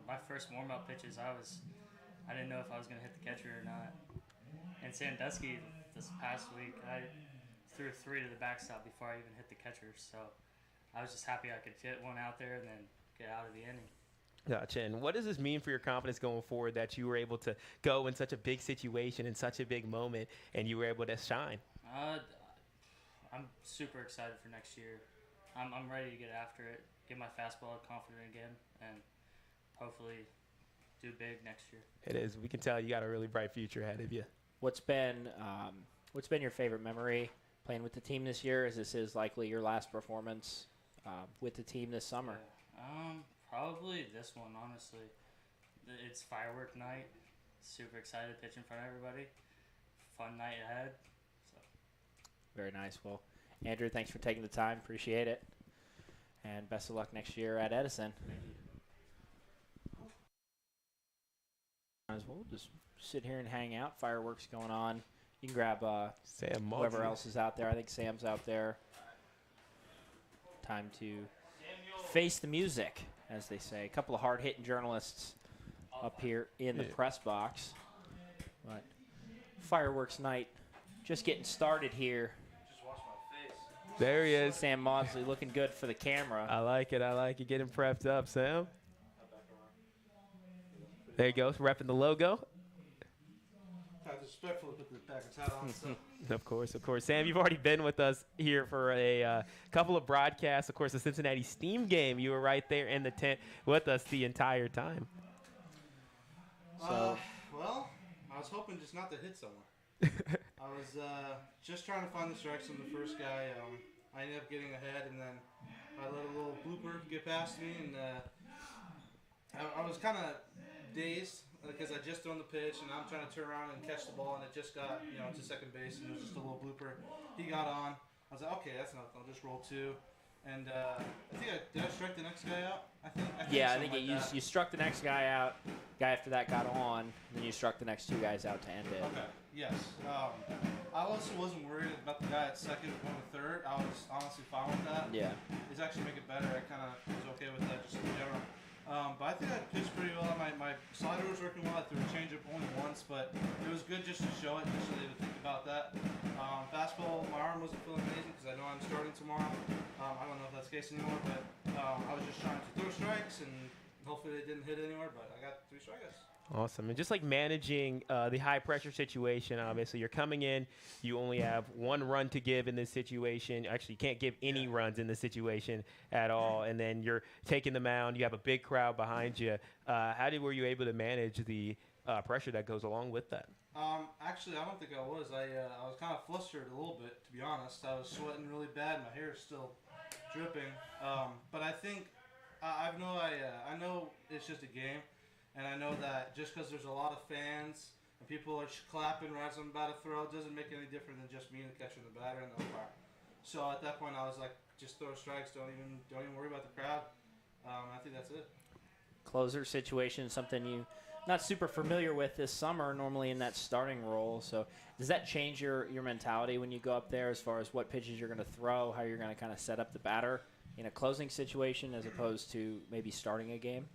My first warm-up pitches, I didn't know if I was going to hit the catcher or not. And Sandusky this past week, I threw 3 to the backstop before I even hit the catcher. So I was just happy I could get one out there and then get out of the inning. Gotcha. And what does this mean for your confidence going forward that you were able to go in such a big situation, in such a big moment, and you were able to shine? I'm super excited for next year. I'm ready to get after it, get my fastball confident again, and hopefully do big next year. It is. We can tell you got a really bright future ahead of you. What's been your favorite memory playing with the team this year, as this is likely your last performance with the team this summer? Yeah. Probably this one, honestly. It's firework night. Super excited to pitch in front of everybody. Fun night ahead. So. Very nice. Well, Andrew, thanks for taking the time. Appreciate it. And best of luck next year at Edison. As well, just sit here and hang out. Fireworks going on. You can grab Sam whoever else is out there. I think Sam's out there. Time to face the music, as they say. A couple of hard-hitting journalists up here in the press box. But fireworks night just getting started here. There he is. Sam Maudsley looking good for the camera. I like it. I like it. Getting prepped up, Sam. There you go. Repping the logo. Disrespectful to put the Packers hat on. So. Of course, of course. Sam, you've already been with us here for a couple of broadcasts. Of course, the Cincinnati Steam game. You were right there in the tent with us the entire time. Well, I was hoping just not to hit someone. I was just trying to find the strikes on the first guy. I ended up getting ahead, and then I let a little blooper get past me, and I was kind of dazed because I just thrown the pitch, and I'm trying to turn around and catch the ball, and it just got to second base, and it was just a little blooper. He got on. I was like, okay, that's nothing. I'll just roll two. And I think did I strike the next guy out? I think you struck the next guy out. Guy after that got on, and then you struck the next two guys out to end it. Okay. Yes. I also wasn't worried about the guy at second going to third. I was honestly fine with that. Yeah. It's actually make it better. I kind of was okay with that just in general. But I think I pitched pretty well. My slider was working well. I threw a changeup only once, but it was good just to show it, just so they would think about that. Fastball, my arm wasn't feeling amazing because I know I'm starting tomorrow. I don't know if that's the case anymore, but I was just trying to throw strikes, and hopefully they didn't hit anywhere, but I got 3 strikeouts. Awesome. And just like managing the high-pressure situation, obviously, you're coming in. You only have 1 run to give in this situation. Actually, you can't give any runs in this situation at all. And then you're taking the mound. You have a big crowd behind you. Were you able to manage the pressure that goes along with that? Actually, I don't think I was. I was kind of flustered a little bit, to be honest. I was sweating really bad. My hair is still dripping. But I think I know it's just a game. And I know that just because there's a lot of fans and people are clapping right as I'm about to throw, it doesn't make any different than just me and the catcher and the batter and the umpire. So at that point, I was like, just throw strikes. Don't even worry about the crowd. I think that's it. Closer situation, something you not super familiar with this summer, normally in that starting role. So does that change your mentality when you go up there as far as what pitches you're going to throw, how you're going to kind of set up the batter in a closing situation as opposed to maybe starting a game?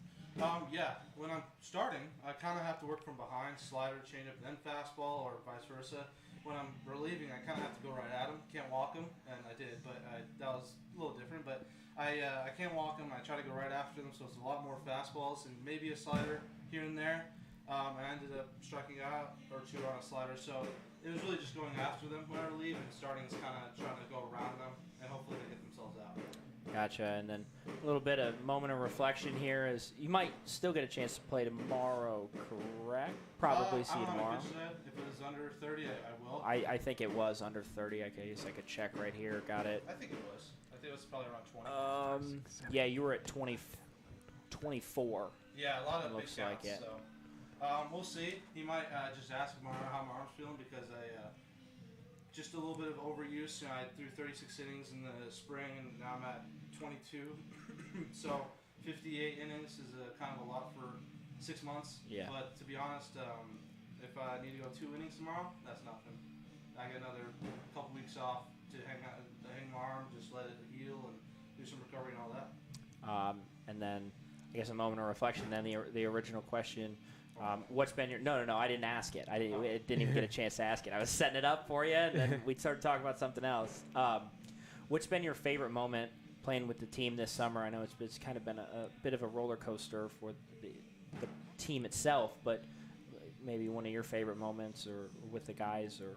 Yeah, when I'm starting, I kind of have to work from behind, slider, changeup, then fastball, or vice versa. When I'm relieving, I kind of have to go right at him. Can't walk him, and I did, but that was a little different. But I can't walk him. I try to go right after them, so it's a lot more fastballs and maybe a slider here and there. And I ended up striking out or 2 on a slider, so it was really just going after them when I relieve, and starting is kind of trying to go around them, and hopefully they get themselves out. Gotcha. And then a little bit of moment of reflection here is you might still get a chance to play tomorrow, correct? Probably see you tomorrow. If it was under 30, I will. I think it was under 30. I guess I could check right here. Got it. I think it was. I think it was probably around 20. Yeah, you were at 24. Yeah, a lot of big looks like counts. it. So we'll see. He might just ask tomorrow how my arm's feeling because just a little bit of overuse. I threw 36 innings in the spring, and now I'm at 22. So 58 innings is kind of a lot for 6 months. Yeah. But to be honest, if I need to go 2 innings tomorrow, that's nothing. I get another couple weeks off to hang my arm, just let it heal, and do some recovery and all that. And then I guess a moment of reflection. Then the original question. What's been your no I didn't ask it. I didn't even get a chance to ask it. I was setting it up for you, and then we started talking about something else. What's been your favorite moment playing with the team this summer? I know it's kind of been a bit of a roller coaster for the team itself, but maybe one of your favorite moments or with the guys or.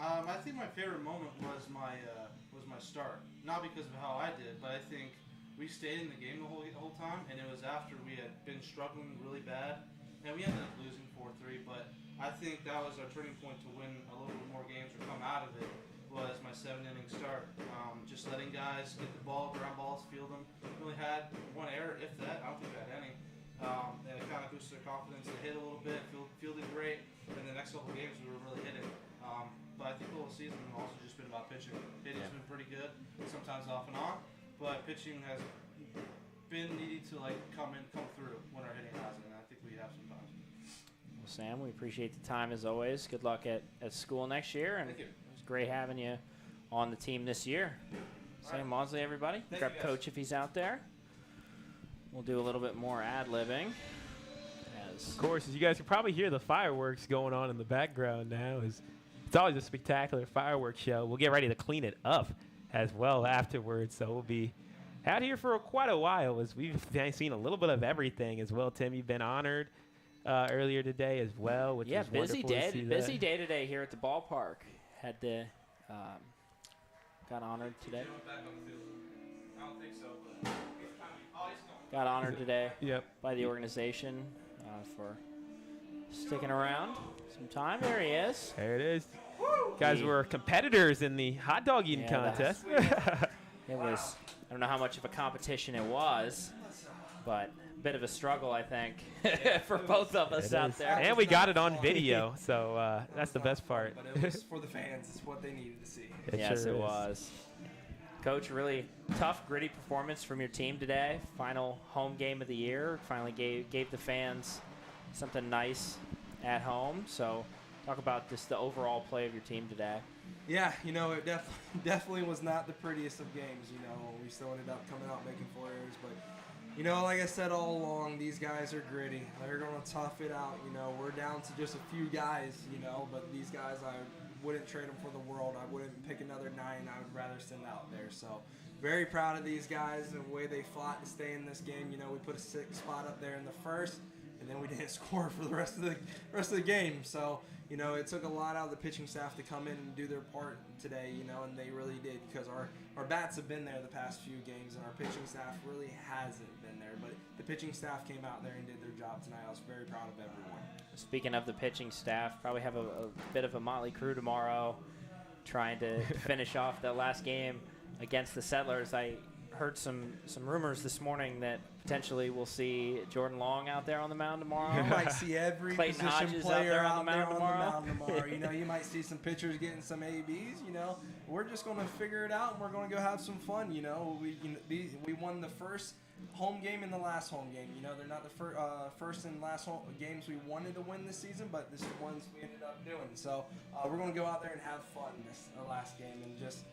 I think my favorite moment was was my start. Not because of how I did, but I think we stayed in the game the whole time, and it was after we had been struggling really bad, and we ended up losing 4-3. But I think that was our turning point to win a little bit more games or come out of it. Was my 7-inning start. Just letting guys get the ball, ground balls, field them. Really had one error, if that. I don't think we had any. And it kind of boosted their confidence. They hit a little bit, fielded great, and the next couple of games we were really hitting. But I think the whole season has also just been about pitching. Hitting's been pretty good, sometimes off and on, but pitching has been needing to come through when our hitting hasn't, and I think we have sometimes. Well, Sam, we appreciate the time as always. Good luck at school next year, and Thank you. it was great having you on the team this year. Sam Maudsley, everybody. Thank Grab you, guys. Coach if he's out there. We'll do a little bit more ad-libbing. Of course, as you guys can probably hear the fireworks going on in the background now. It's always a spectacular fireworks show. We'll get ready to clean it up as well afterwards. So we'll be out here for quite a while as we've seen a little bit of everything as well. Tim, you've been honored earlier today as well, which is busy wonderful day. to see Busy that. day today here at the ballpark. Had the got honored today. I don't think so, but Got honored today Yep. by the organization for sticking around some time. There he is. There it is. Guys were competitors in the hot dog eating contest. It was, I don't know how much of a competition it was, but a bit of a struggle, I think, for both of us It out is. there. And we got it on video, so that's the best part. But it was for the fans. It's what they needed to see. Yes, sure it is. was. Coach, really tough, gritty performance from your team today. Final home game of the year. Finally gave the fans something nice at home. So talk about just the overall play of your team today. Yeah, it definitely was not the prettiest of games. We still ended up coming out making 4 errors, but like I said all along, these guys are gritty. They're gonna tough it out. We're down to just a few guys. But these guys, I wouldn't trade them for the world. I wouldn't pick another 9. I would rather send out there. So very proud of these guys and the way they fought to stay in this game. We put a 6 spot up there in the first, and then we didn't score for the rest of the game. So it took a lot out of the pitching staff to come in and do their part today. And they really did, because our bats have been there the past few games, and our pitching staff really hasn't been there. But the pitching staff came out there and did their job tonight. I was very proud of everyone. Speaking of the pitching staff, probably have a bit of a motley crew tomorrow, trying to finish off the last game against the Settlers. I heard some rumors this morning that potentially we'll see Jordan Long out there on the mound tomorrow. You might see every Clayton position Hodges player out there on the mound tomorrow. You might see some pitchers getting some ABs. We're just going to figure it out, and we're going to go have some fun. We won the first home game and the last home game. They're not the first and last games we wanted to win this season, but this is the ones we ended up doing. So we're going to go out there and have fun this last game and just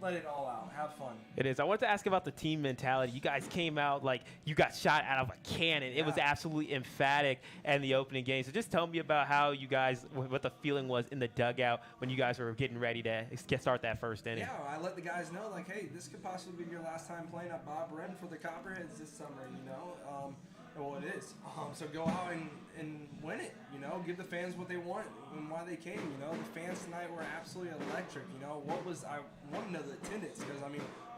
let it all out. Have fun. It is. I wanted to ask about the team mentality. You guys came out like you got shot out of a cannon. It was absolutely emphatic in the opening game. So just tell me about how you guys, what the feeling was in the dugout when you guys were getting ready to start that first inning. Yeah, I let the guys know, hey, this could possibly be your last time playing at Bob Wren for the Copperheads this summer, Well, it is. So go out and win it, Give the fans what they want and why they came, The fans tonight were absolutely electric, I want to know the attendance, because,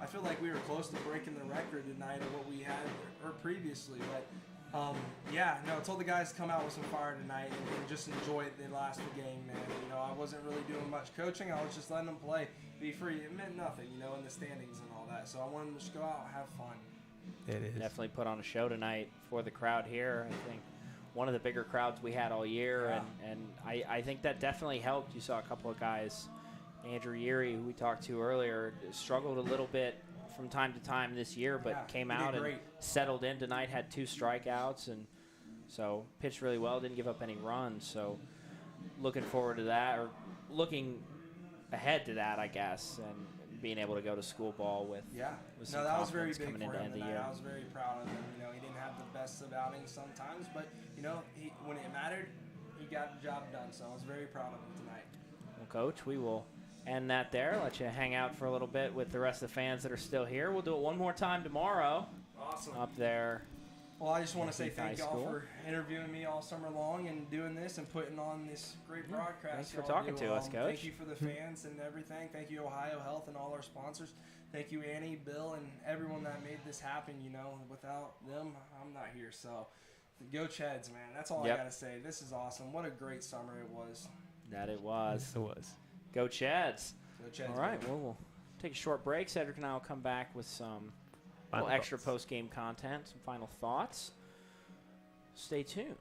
I feel like we were close to breaking the record tonight of what we had previously. But, I told the guys to come out with some fire tonight and just enjoy the last game, man. I wasn't really doing much coaching. I was just letting them play, be free. It meant nothing, in the standings and all that. So I wanted them to just go out and have fun. It is. Definitely put on a show tonight for the crowd here. I think one of the bigger crowds we had all year, and I think that definitely helped. You saw a couple of guys, Andrew Yeary, who we talked to earlier, struggled a little bit from time to time this year, but came out and settled in tonight, had 2 strikeouts, and so pitched really well, didn't give up any runs. So looking forward to that, or looking ahead to that, I guess, and being able to go to school ball with some that was very confidence big coming for into him the end of the tonight. year. I was very proud of him. He didn't have the best of outings sometimes, but when it mattered, he got the job done. So I was very proud of him tonight. Well, Coach, we will end that there. Let you hang out for a little bit with the rest of the fans that are still here. We'll do it one more time tomorrow. Awesome. Up there Well, I just want to say thank High y'all School. for interviewing me all summer long and doing this and putting on this great broadcast. Thanks for y'all talking do. to us, Coach. Thank you for the fans and everything. Thank you, Ohio Health, and all our sponsors. Thank you, Annie, Bill, and everyone that made this happen. You know, without them, I'm not here. So, go Cheads, man. That's all Yep. I got to say. This is awesome. What a great summer it was. That it was. It was. Go Cheads. Go Cheads. All right, baby. well, we'll take a short break. Sedric and I will come back with some Final extra thoughts. post-game content, some final thoughts. Stay tuned.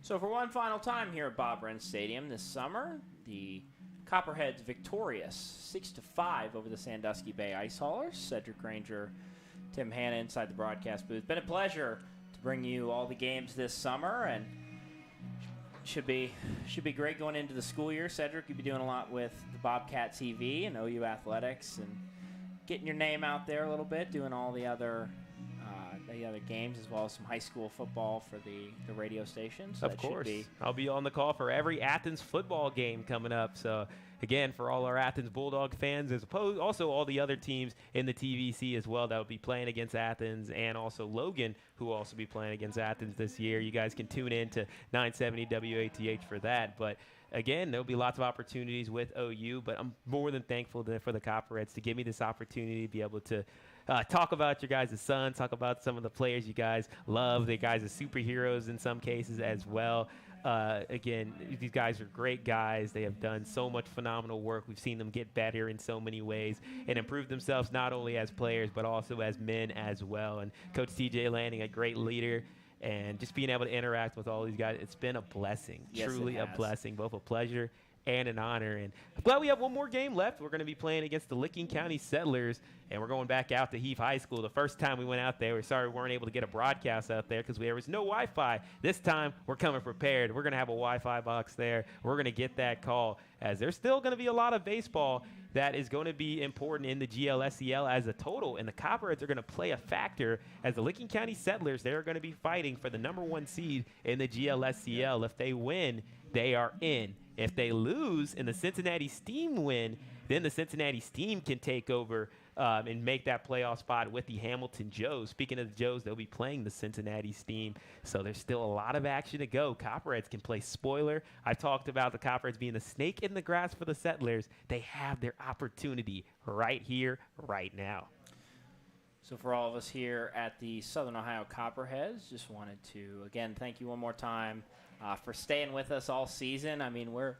So for one final time here at Bob Wren Stadium this summer, the Copperheads victorious 6-5 over the Sandusky Bay Ice Haulers. Sedric, Granger, Tim Hanna inside the broadcast booth. Been a pleasure to bring you all the games this summer, and should be great going into the school year. Sedric, you'll be doing a lot with the Bobcat TV and OU Athletics and getting your name out there a little bit, doing all the other games, as well as some high school football for the radio station. So Of course. I'll be on the call for every Athens football game coming up. So, again, for all our Athens Bulldog fans, as opposed also all the other teams in the TVC as well that will be playing against Athens, and also Logan, who will also be playing against Athens this year. You guys can tune in to 970 WATH for that. But again, there'll be lots of opportunities with OU, but I'm more than thankful for the Copperheads to give me this opportunity to be able to talk about your guys' sons, talk about some of the players you guys love. The guys are superheroes in some cases as well. Again, these guys are great guys. They have done so much phenomenal work. We've seen them get better in so many ways and improve themselves not only as players but also as men as well. And Coach TJ Lanning, a great leader. And just being able to interact with all these guys, it's been a blessing, Yes, truly it a has. blessing, both a pleasure and an honor. And I'm glad we have one more game left. We're going to be playing against the Licking County Settlers, and we're going back out to Heath High School. The first time we went out there, we're sorry we weren't able to get a broadcast out there because there was no Wi-Fi. This time, we're coming prepared. We're going to have a Wi-Fi box there. We're going to get that call, as there's still going to be a lot of baseball that is going to be important in the GLSCL as a total, and the Copperheads are going to play a factor as the Licking County Settlers. They're going to be fighting for the #1 seed in the GLSCL. If they win, they are in. If they lose and the Cincinnati Steam win, then the Cincinnati Steam can take over and make that playoff spot with the Hamilton Joes. Speaking of the Joes, they'll be playing the Cincinnati Steam, so there's still a lot of action to go. Copperheads can play spoiler. I talked about the Copperheads being the snake in the grass for the Settlers. They have their opportunity right here, right now. So for all of us here at the Southern Ohio Copperheads, just wanted to, again, thank you one more time for staying with us all season. I mean, we're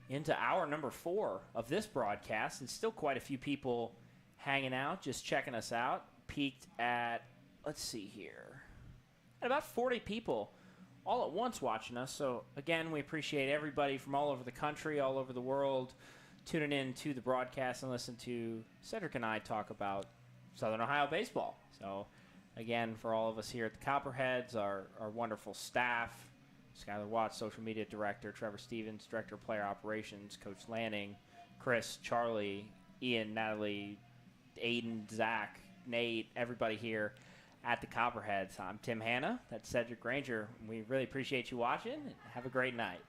into hour number 4 of this broadcast, and still quite a few people hanging out, just checking us out. Peaked at, let's see here, at about 40 people all at once watching us. So, again, we appreciate everybody from all over the country, all over the world, tuning in to the broadcast and listen to Sedric and I talk about Southern Ohio baseball. So, again, for all of us here at the Copperheads, our wonderful staff, Skylar Watts, social media director, Trevor Stevens, director of player operations, Coach Lanning, Chris, Charlie, Ian, Natalie, Aiden, Zach, Nate, everybody here at the Copperheads. I'm Tim Hanna. That's Cedric Granger. We really appreciate you watching, and have a great night.